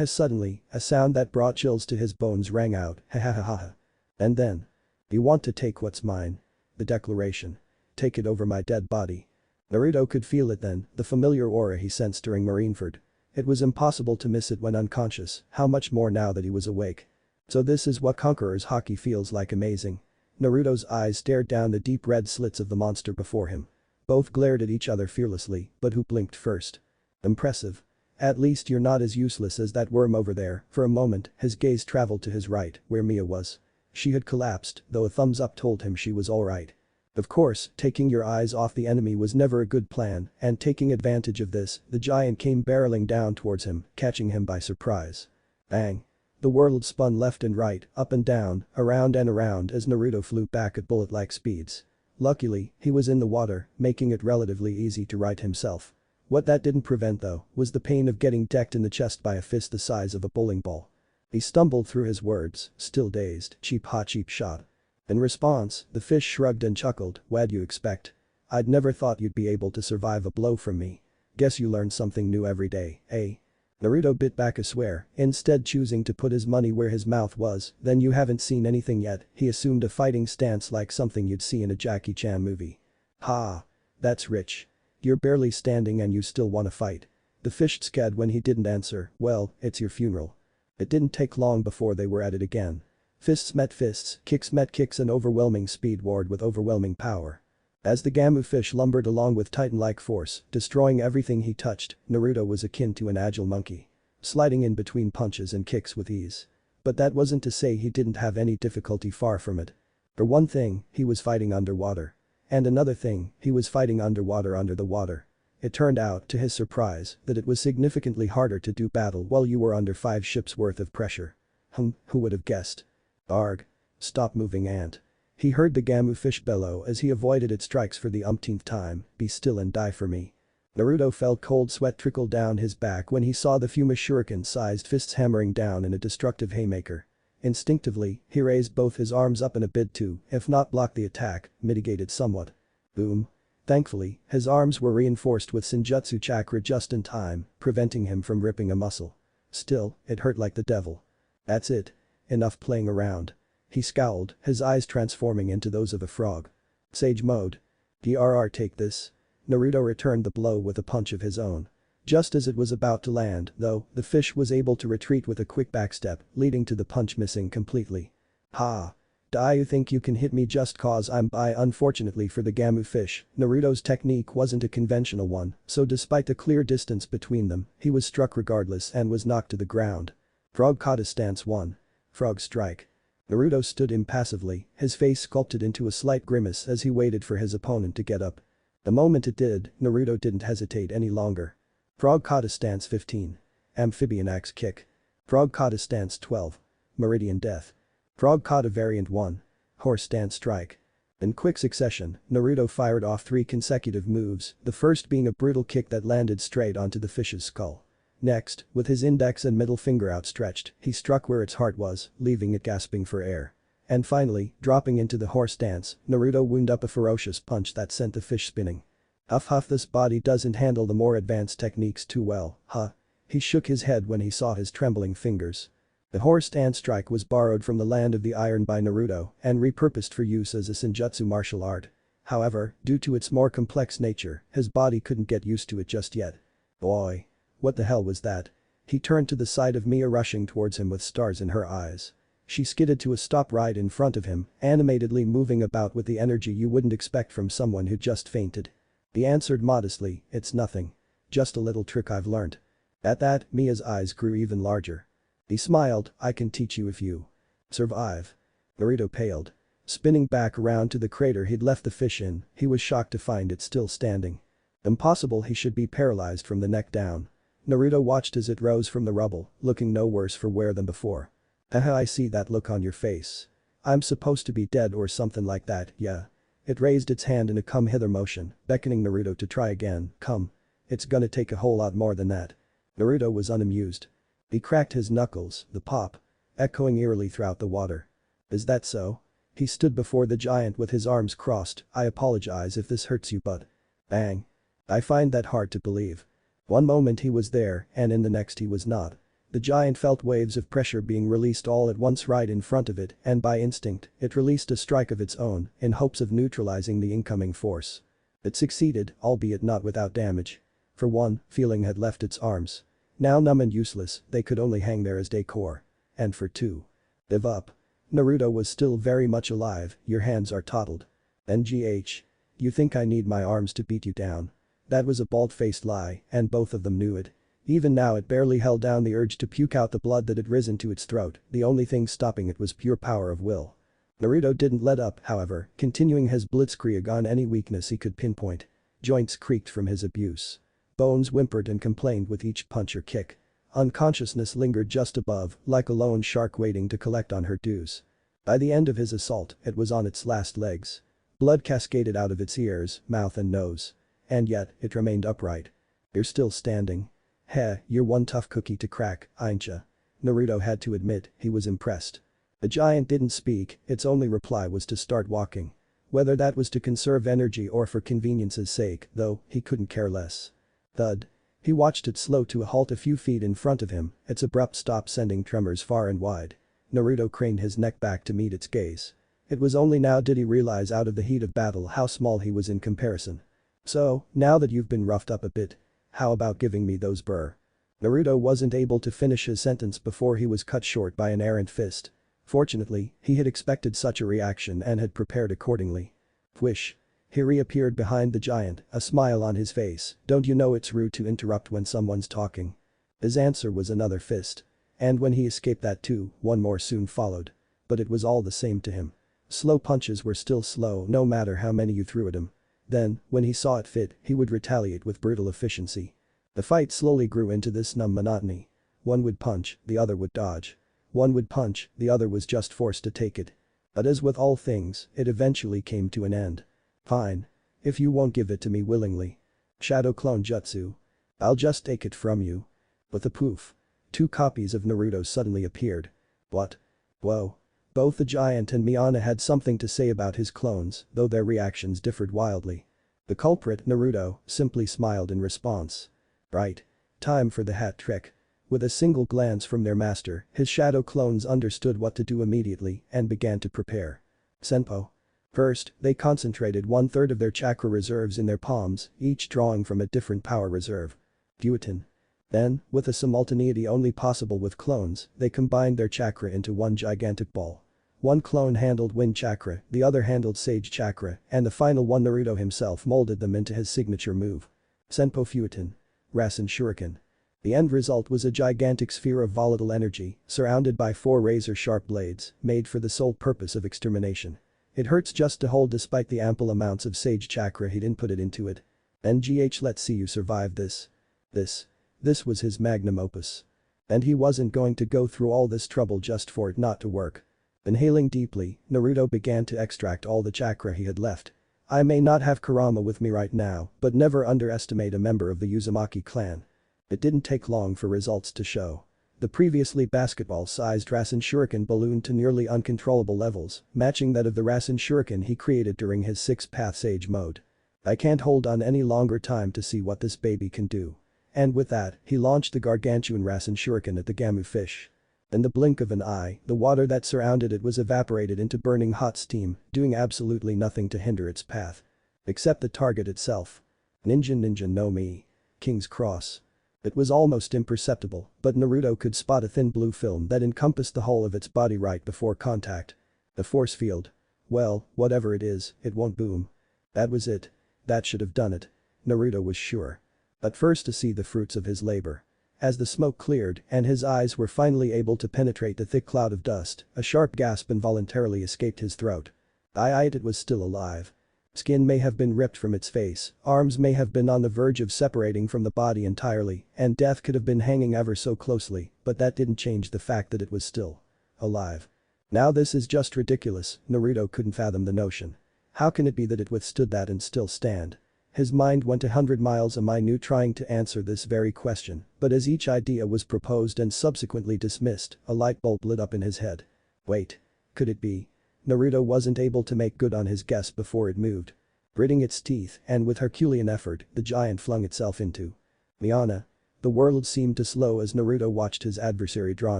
Suddenly, a sound that brought chills to his bones rang out, ha ha ha ha. And then. You want to take what's mine? The declaration. Take it over my dead body. Naruto could feel it then, the familiar aura he sensed during Marineford. It was impossible to miss it when unconscious, how much more now that he was awake. So this is what Conqueror's Haki feels like. Amazing. Naruto's eyes stared down the deep red slits of the monster before him. Both glared at each other fearlessly, but who blinked first? Impressive. At least you're not as useless as that worm over there. For a moment, his gaze traveled to his right, where Mia was. She had collapsed, though a thumbs up told him she was alright. Of course, taking your eyes off the enemy was never a good plan, and taking advantage of this, the giant came barreling down towards him, catching him by surprise. Bang. The world spun left and right, up and down, around and around as Naruto flew back at bullet-like speeds. Luckily, he was in the water, making it relatively easy to right himself. What that didn't prevent though, was the pain of getting decked in the chest by a fist the size of a bowling ball. He stumbled through his words, still dazed, cheap shot. In response, the fish shrugged and chuckled, what'd you expect? I'd never thought you'd be able to survive a blow from me. Guess you learn something new every day, eh? Naruto bit back a swear, instead choosing to put his money where his mouth was. Then you haven't seen anything yet, he assumed a fighting stance like something you'd see in a Jackie Chan movie. Ha. That's rich. You're barely standing and you still wanna fight. The fish scared when he didn't answer, well, it's your funeral. It didn't take long before they were at it again. Fists met fists, kicks met kicks, and overwhelming speed warred with overwhelming power. As the Gamu fish lumbered along with titan-like force, destroying everything he touched, Naruto was akin to an agile monkey. Sliding in between punches and kicks with ease. But that wasn't to say he didn't have any difficulty, far from it. For one thing, he was fighting underwater. And another thing, he was fighting underwater under the water. It turned out, to his surprise, that it was significantly harder to do battle while you were under 5 ships worth of pressure. Who would have guessed? Arg. Stop moving, ant. He heard the Gamu fish bellow as he avoided its strikes for the umpteenth time, be still and die for me. Naruto felt cold sweat trickle down his back when he saw the Fuma shuriken-sized fists hammering down in a destructive haymaker. Instinctively, he raised both his arms up in a bid to, if not block the attack, mitigate it somewhat. Boom. Thankfully, his arms were reinforced with Senjutsu chakra just in time, preventing him from ripping a muscle. Still, it hurt like the devil. That's it. Enough playing around. He scowled, his eyes transforming into those of a frog. Sage mode. Take this. Naruto returned the blow with a punch of his own. Just as it was about to land, though, the fish was able to retreat with a quick backstep, leading to the punch missing completely. Ha. Do you think you can hit me just cause I'm by? Unfortunately for the Gamu fish, Naruto's technique wasn't a conventional one, so despite the clear distance between them, he was struck regardless and was knocked to the ground. Frog kata stance 1. Frog strike. Naruto stood impassively, his face sculpted into a slight grimace as he waited for his opponent to get up. The moment it did, Naruto didn't hesitate any longer. Frog kata stance 15. Amphibian axe kick. Frog kata stance 12. Meridian death. Frog kata variant 1. Horse stance strike. In quick succession, Naruto fired off 3 consecutive moves, the first being a brutal kick that landed straight onto the fish's skull. Next, with his index and middle finger outstretched, he struck where its heart was, leaving it gasping for air. And finally, dropping into the horse stance, Naruto wound up a ferocious punch that sent the fish spinning. Huff, this body doesn't handle the more advanced techniques too well, huh? He shook his head when he saw his trembling fingers. The horse stance strike was borrowed from the land of the iron by Naruto and repurposed for use as a Senjutsu martial art. However, due to its more complex nature, his body couldn't get used to it just yet. Boy. What the hell was that? He turned to the side of Mia rushing towards him with stars in her eyes. She skidded to a stop right in front of him, animatedly moving about with the energy you wouldn't expect from someone who just fainted. He answered modestly, it's nothing. Just a little trick I've learned. At that, Mia's eyes grew even larger. He smiled, I can teach you if you survive. Naruto paled. Spinning back around to the crater he'd left the fish in, he was shocked to find it still standing. Impossible, he should be paralyzed from the neck down. Naruto watched as it rose from the rubble, looking no worse for wear than before. Haha, I see that look on your face. I'm supposed to be dead or something like that, yeah. It raised its hand in a come hither motion, beckoning Naruto to try again, come. It's gonna take a whole lot more than that. Naruto was unamused. He cracked his knuckles, the pop echoing eerily throughout the water. Is that so? He stood before the giant with his arms crossed, I apologize if this hurts you but… Bang. I find that hard to believe. One moment he was there and in the next he was not. The giant felt waves of pressure being released all at once right in front of it and by instinct, it released a strike of its own in hopes of neutralizing the incoming force. It succeeded, albeit not without damage. For one, feeling had left its arms. Now numb and useless, they could only hang there as decor. And for two. Give up. Naruto was still very much alive, your hands are toddled. NGH. You think I need my arms to beat you down? That was a bald-faced lie, and both of them knew it. Even now it barely held down the urge to puke out the blood that had risen to its throat, the only thing stopping it was pure power of will. Naruto didn't let up, however, continuing his blitzkrieg on any weakness he could pinpoint. Joints creaked from his abuse. Bones whimpered and complained with each punch or kick. Unconsciousness lingered just above, like a lone shark waiting to collect on her dues. By the end of his assault, it was on its last legs. Blood cascaded out of its ears, mouth and nose. And yet, it remained upright. You're still standing. Heh, you're one tough cookie to crack, ain't ya? Naruto had to admit, he was impressed. The giant didn't speak, its only reply was to start walking. Whether that was to conserve energy or for convenience's sake, though, he couldn't care less. Thud. He watched it slow to a halt a few feet in front of him, its abrupt stop sending tremors far and wide. Naruto craned his neck back to meet its gaze. It was only now did he realize out of the heat of battle how small he was in comparison. So, now that you've been roughed up a bit, how about giving me those burr? Naruto wasn't able to finish his sentence before he was cut short by an errant fist. Fortunately, he had expected such a reaction and had prepared accordingly. Whish. He reappeared behind the giant, a smile on his face, don't you know it's rude to interrupt when someone's talking? His answer was another fist. And when he escaped that too, one more soon followed. But it was all the same to him. Slow punches were still slow no matter how many you threw at him. Then, when he saw it fit, he would retaliate with brutal efficiency. The fight slowly grew into this numb monotony. One would punch, the other would dodge. One would punch, the other was just forced to take it. But as with all things, it eventually came to an end. Fine. If you won't give it to me willingly. Shadow clone jutsu. I'll just take it from you. With a poof. Two copies of Naruto suddenly appeared. What? Whoa. Both the giant and Miana had something to say about his clones, though their reactions differed wildly. The culprit, Naruto, simply smiled in response. Right. Time for the hat trick. With a single glance from their master, his shadow clones understood what to do immediately and began to prepare. Senpo. First, they concentrated 1/3 of their chakra reserves in their palms, each drawing from a different power reserve. Butin. Then, with a simultaneity only possible with clones, they combined their chakra into one gigantic ball. One clone handled wind chakra, the other handled sage chakra, and the final one Naruto himself molded them into his signature move. Senpo Fuitin. Rasen Shuriken. The end result was a gigantic sphere of volatile energy, surrounded by 4 razor-sharp blades, made for the sole purpose of extermination. It hurts just to hold despite the ample amounts of sage chakra he'd inputted into it. NGH, let's see you survive this. This was his magnum opus. And he wasn't going to go through all this trouble just for it not to work. Inhaling deeply, Naruto began to extract all the chakra he had left. I may not have Kurama with me right now, but never underestimate a member of the Uzumaki clan. It didn't take long for results to show. The previously basketball-sized Rasen Shuriken ballooned to nearly uncontrollable levels, matching that of the Rasen Shuriken he created during his 6-path Sage mode. I can't hold on any longer time to see what this baby can do. And with that, he launched the gargantuan Rasen Shuriken at the Gamu fish. In the blink of an eye, the water that surrounded it was evaporated into burning hot steam, doing absolutely nothing to hinder its path. Except the target itself. Ninja no Mi. King's Cross. It was almost imperceptible, but Naruto could spot a thin blue film that encompassed the whole of its body right before contact. The force field. Well, whatever it is, it won't boom. That was it. That should have done it. Naruto was sure. But first to see the fruits of his labor. As the smoke cleared and his eyes were finally able to penetrate the thick cloud of dust, a sharp gasp involuntarily escaped his throat. It was still alive. Skin may have been ripped from its face, arms may have been on the verge of separating from the body entirely, and death could have been hanging ever so closely, but that didn't change the fact that it was still alive. Now this is just ridiculous, Naruto couldn't fathom the notion. How can it be that it withstood that and still stand? His mind went 100 miles a minute trying to answer this very question, but as each idea was proposed and subsequently dismissed, a light bulb lit up in his head. Wait. Could it be? Naruto wasn't able to make good on his guess before it moved. Gritting its teeth and with Herculean effort, the giant flung itself into Miana. The world seemed to slow as Naruto watched his adversary draw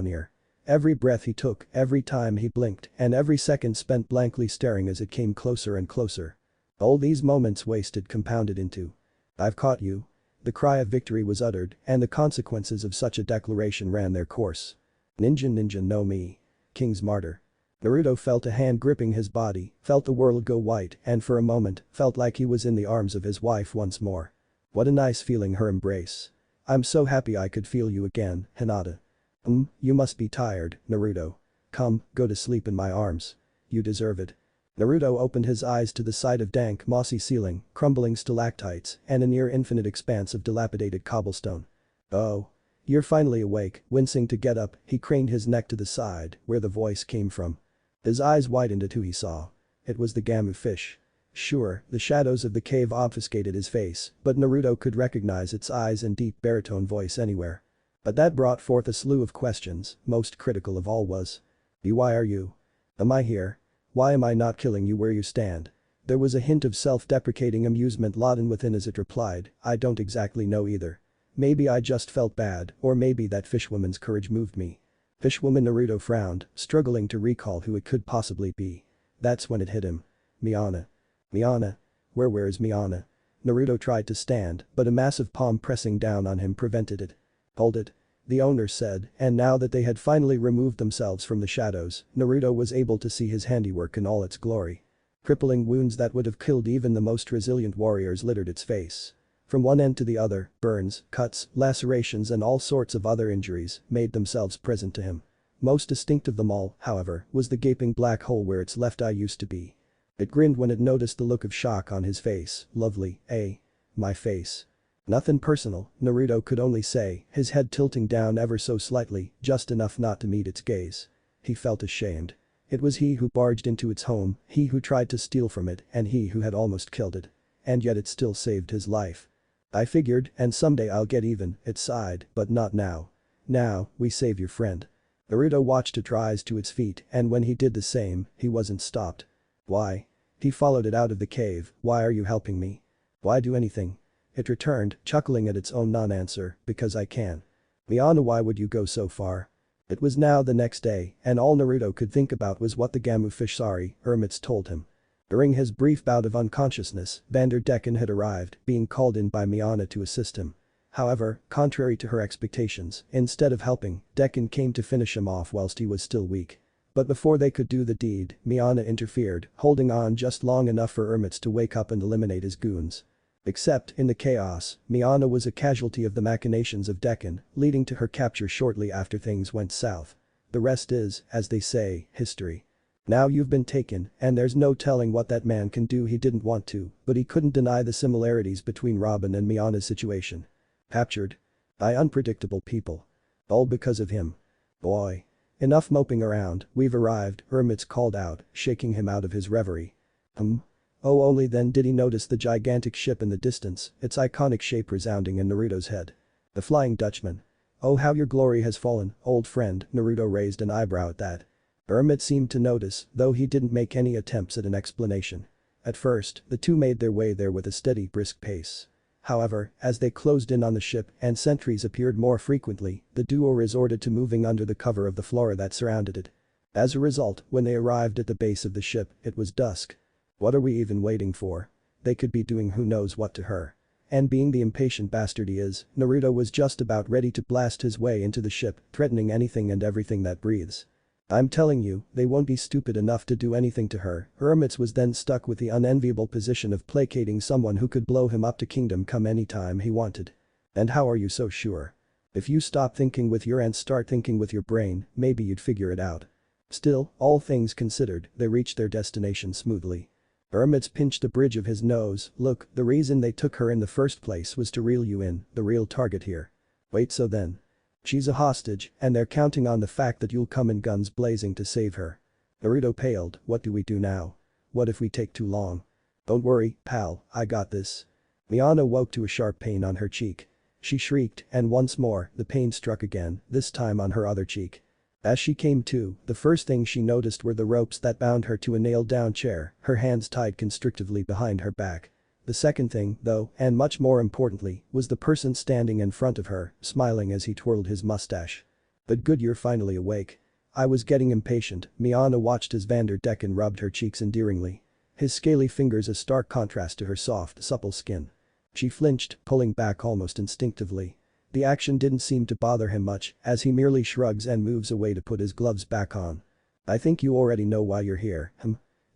near. Every breath he took, every time he blinked, and every second spent blankly staring as it came closer and closer. All these moments wasted compounded into "I've caught you." The cry of victory was uttered, and the consequences of such a declaration ran their course. Ninja no Mi. King's martyr. Naruto felt a hand gripping his body, felt the world go white, and for a moment, felt like he was in the arms of his wife once more. What a nice feeling, her embrace. "I'm so happy I could feel you again, Hinata." You must be tired, Naruto. Come, go to sleep in my arms. You deserve it." Naruto opened his eyes to the sight of dank, mossy ceiling, crumbling stalactites, and a near-infinite expanse of dilapidated cobblestone. "Oh. You're finally awake." Wincing to get up, he craned his neck to the side, where the voice came from. His eyes widened at who he saw. It was the Gamu fish. Sure, the shadows of the cave obfuscated his face, but Naruto could recognize its eyes and deep baritone voice anywhere. But that brought forth a slew of questions, most critical of all was. "Why are you? Am I here? Why am I not killing you where you stand?" There was a hint of self-deprecating amusement laden within as it replied, "I don't exactly know either. Maybe I just felt bad, or maybe that fishwoman's courage moved me." Fishwoman. Naruto frowned, struggling to recall who it could possibly be. That's when it hit him. Miana. Miana? Where is Miana? Naruto tried to stand, but a massive palm pressing down on him prevented it. "Hold it," the owner said, and now that they had finally removed themselves from the shadows, Naruto was able to see his handiwork in all its glory. Crippling wounds that would have killed even the most resilient warriors littered its face. From one end to the other, burns, cuts, lacerations and all sorts of other injuries made themselves present to him. Most distinct of them all, however, was the gaping black hole where its left eye used to be. It grinned when it noticed the look of shock on his face. "Lovely, eh? My face." "Nothing personal," Naruto could only say, his head tilting down ever so slightly, just enough not to meet its gaze. He felt ashamed. It was he who barged into its home, he who tried to steal from it, and he who had almost killed it. And yet it still saved his life. "I figured, and someday I'll get even," it sighed, "but not now. Now, we save your friend." Naruto watched it rise to its feet, and when he did the same, he wasn't stopped. "Why?" He followed it out of the cave. "Why are you helping me? Why do anything?" It returned, chuckling at its own non-answer, "Because I can." "Miana, why would you go so far?" It was now the next day, and all Naruto could think about was what the Gamu fish hermits told him. During his brief bout of unconsciousness, Vander Decken had arrived, being called in by Miana to assist him. However, contrary to her expectations, instead of helping, Decken came to finish him off whilst he was still weak. But before they could do the deed, Miana interfered, holding on just long enough for hermits to wake up and eliminate his goons. Except, in the chaos, Miana was a casualty of the machinations of Decken, leading to her capture shortly after things went south. The rest is, as they say, history. Now you've been taken, and there's no telling what that man can do. He didn't want to, but he couldn't deny the similarities between Robin and Miana's situation. Captured? By unpredictable people. All because of him. Boy. Enough moping around, we've arrived, hermits called out, shaking him out of his reverie. Oh, only then did he notice the gigantic ship in the distance, its iconic shape resounding in Naruto's head. The Flying Dutchman. "Oh, how your glory has fallen, old friend." Naruto raised an eyebrow at that. Hermit seemed to notice, though he didn't make any attempts at an explanation. At first, the two made their way there with a steady, brisk pace. However, as they closed in on the ship and sentries appeared more frequently, the duo resorted to moving under the cover of the flora that surrounded it. As a result, when they arrived at the base of the ship, it was dusk. What are we even waiting for? They could be doing who knows what to her. And being the impatient bastard he is, Naruto was just about ready to blast his way into the ship, threatening anything and everything that breathes. "I'm telling you, they won't be stupid enough to do anything to her." Hermits was then stuck with the unenviable position of placating someone who could blow him up to kingdom come anytime he wanted. "And how are you so sure?" If you stop thinking with your and start thinking with your brain, maybe you'd figure it out. Still, all things considered, they reached their destination smoothly. Ermitz pinched the bridge of his nose. Look, the reason they took her in the first place was to reel you in, the real target here. Wait, so then? She's a hostage, and they're counting on the fact that you'll come in guns blazing to save her. Naruto paled. What do we do now? What if we take too long? Don't worry, pal, I got this. Miana woke to a sharp pain on her cheek. She shrieked, and once more, the pain struck again, this time on her other cheek. As she came to, the first thing she noticed were the ropes that bound her to a nailed-down chair, her hands tied constrictively behind her back. The second thing, though, and much more importantly, was the person standing in front of her, smiling as he twirled his mustache. But good, you're finally awake. I was getting impatient. Miana watched as Vanderdecken rubbed her cheeks endearingly. His scaly fingers a stark contrast to her soft, supple skin. She flinched, pulling back almost instinctively. The action didn't seem to bother him much, as he merely shrugs and moves away to put his gloves back on. I think you already know why you're here,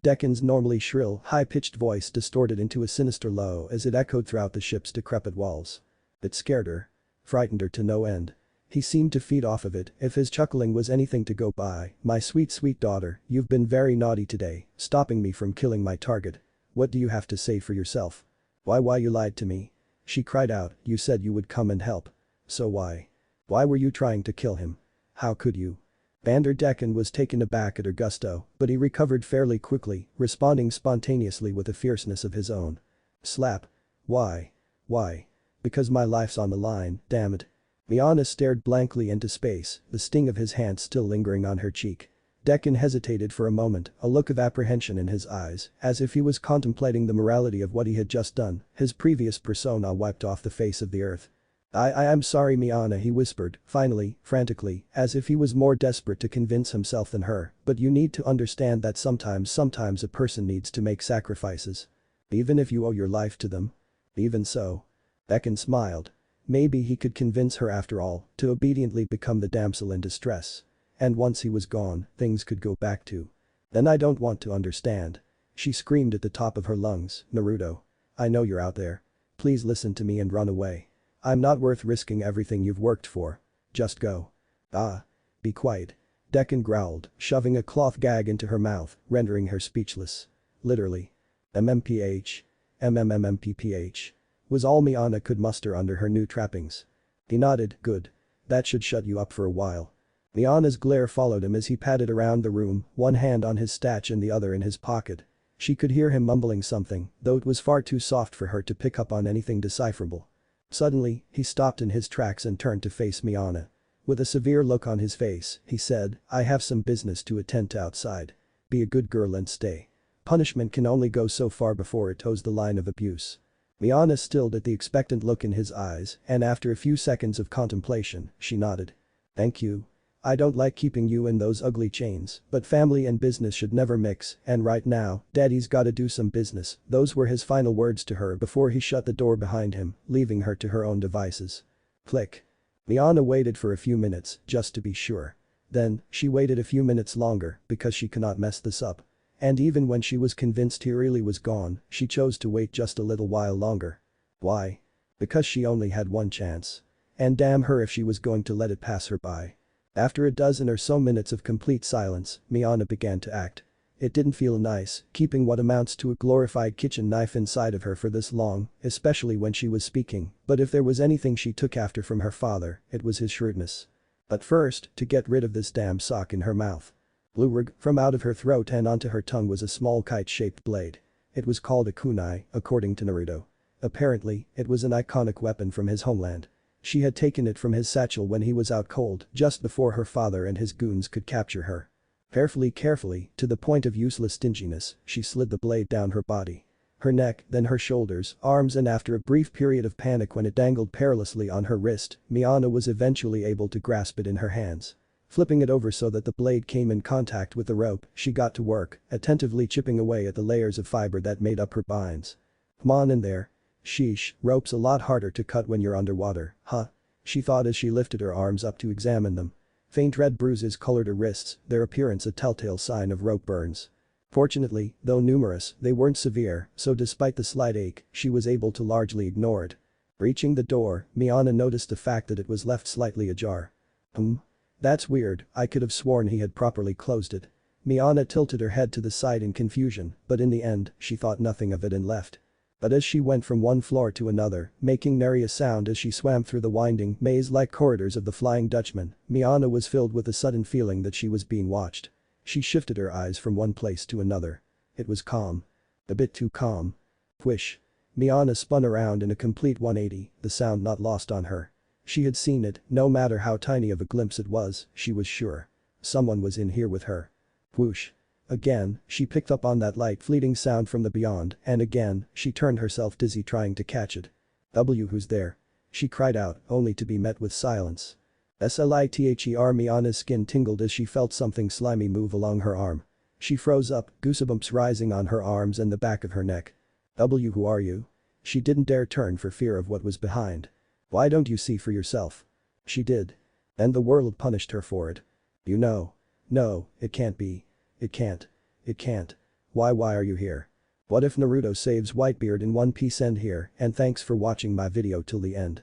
Deccan's normally shrill, high-pitched voice distorted into a sinister low as it echoed throughout the ship's decrepit walls. It scared her. Frightened her to no end. He seemed to feed off of it, if his chuckling was anything to go by. My sweet sweet daughter, you've been very naughty today, stopping me from killing my target. What do you have to say for yourself? Why you lied to me? She cried out. You said you would come and help. So why? Why were you trying to kill him? How could you? Vanderdecken was taken aback at her gusto, but he recovered fairly quickly, responding spontaneously with a fierceness of his own. Slap. Why? Why? Because my life's on the line, damn it. Miana stared blankly into space, the sting of his hand still lingering on her cheek. Decken hesitated for a moment, a look of apprehension in his eyes, as if he was contemplating the morality of what he had just done, his previous persona wiped off the face of the earth. I'm sorry, Miana, he whispered, finally, frantically, as if he was more desperate to convince himself than her, but you need to understand that sometimes a person needs to make sacrifices. Even if you owe your life to them. Even so. Decken smiled. Maybe he could convince her after all, to obediently become the damsel in distress. And once he was gone, things could go back to. Then I don't want to understand. She screamed at the top of her lungs. Naruto. I know you're out there. Please listen to me and run away. I'm not worth risking everything you've worked for. Just go. Ah. Be quiet. Decken growled, shoving a cloth gag into her mouth, rendering her speechless. Literally. MMPH. MMMMPPH. Was all Miana could muster under her new trappings. He nodded. Good. That should shut you up for a while. Miana's glare followed him as he padded around the room, one hand on his stache and the other in his pocket. She could hear him mumbling something, though it was far too soft for her to pick up on anything decipherable. Suddenly, he stopped in his tracks and turned to face Miana. With a severe look on his face, he said, I have some business to attend to outside. Be a good girl and stay. Punishment can only go so far before it toes the line of abuse. Miana stilled at the expectant look in his eyes, and after a few seconds of contemplation, she nodded. Thank you. I don't like keeping you in those ugly chains, but family and business should never mix, and right now, Daddy's gotta do some business. Those were his final words to her before he shut the door behind him, leaving her to her own devices. Click. Miana waited for a few minutes, just to be sure. Then, she waited a few minutes longer, because she cannot mess this up. And even when she was convinced he really was gone, she chose to wait just a little while longer. Why? Because she only had one chance. And damn her if she was going to let it pass her by. After a dozen or so minutes of complete silence, Miana began to act. It didn't feel nice, keeping what amounts to a glorified kitchen knife inside of her for this long, especially when she was speaking, but if there was anything she took after from her father, it was his shrewdness. But first, to get rid of this damn sock in her mouth. Blurg, from out of her throat and onto her tongue was a small kite-shaped blade. It was called a kunai, according to Naruto. Apparently, it was an iconic weapon from his homeland. She had taken it from his satchel when he was out cold, just before her father and his goons could capture her. Carefully, to the point of useless stinginess, she slid the blade down her body. Her neck, then her shoulders, arms, and after a brief period of panic when it dangled perilously on her wrist, Miana was eventually able to grasp it in her hands. Flipping it over so that the blade came in contact with the rope, she got to work, attentively chipping away at the layers of fiber that made up her binds. Come on in there. Sheesh, rope's a lot harder to cut when you're underwater, huh? She thought as she lifted her arms up to examine them. Faint red bruises colored her wrists, their appearance a telltale sign of rope burns. Fortunately, though numerous, they weren't severe, so despite the slight ache, she was able to largely ignore it. Reaching the door, Miana noticed the fact that it was left slightly ajar. That's weird, I could have sworn he had properly closed it. Miana tilted her head to the side in confusion, but in the end, she thought nothing of it and left. But as she went from one floor to another, making nary a sound as she swam through the winding, maze-like corridors of the Flying Dutchman, Miana was filled with a sudden feeling that she was being watched. She shifted her eyes from one place to another. It was calm. A bit too calm. Whish. Miana spun around in a complete 180, the sound not lost on her. She had seen it, no matter how tiny of a glimpse it was, she was sure. Someone was in here with her. Whoosh. Again, she picked up on that light fleeting sound from the beyond, and again, she turned herself dizzy trying to catch it. Who's there? She cried out, only to be met with silence. Slither. Miana's skin tingled as she felt something slimy move along her arm. She froze up, goosebumps rising on her arms and the back of her neck. Who are you? She didn't dare turn for fear of what was behind. Why don't you see for yourself? She did. And the world punished her for it. You know. No, it can't be. It can't. It can't. Why are you here? What if Naruto saves Whitebeard in One Piece? End here, and thanks for watching my video till the end.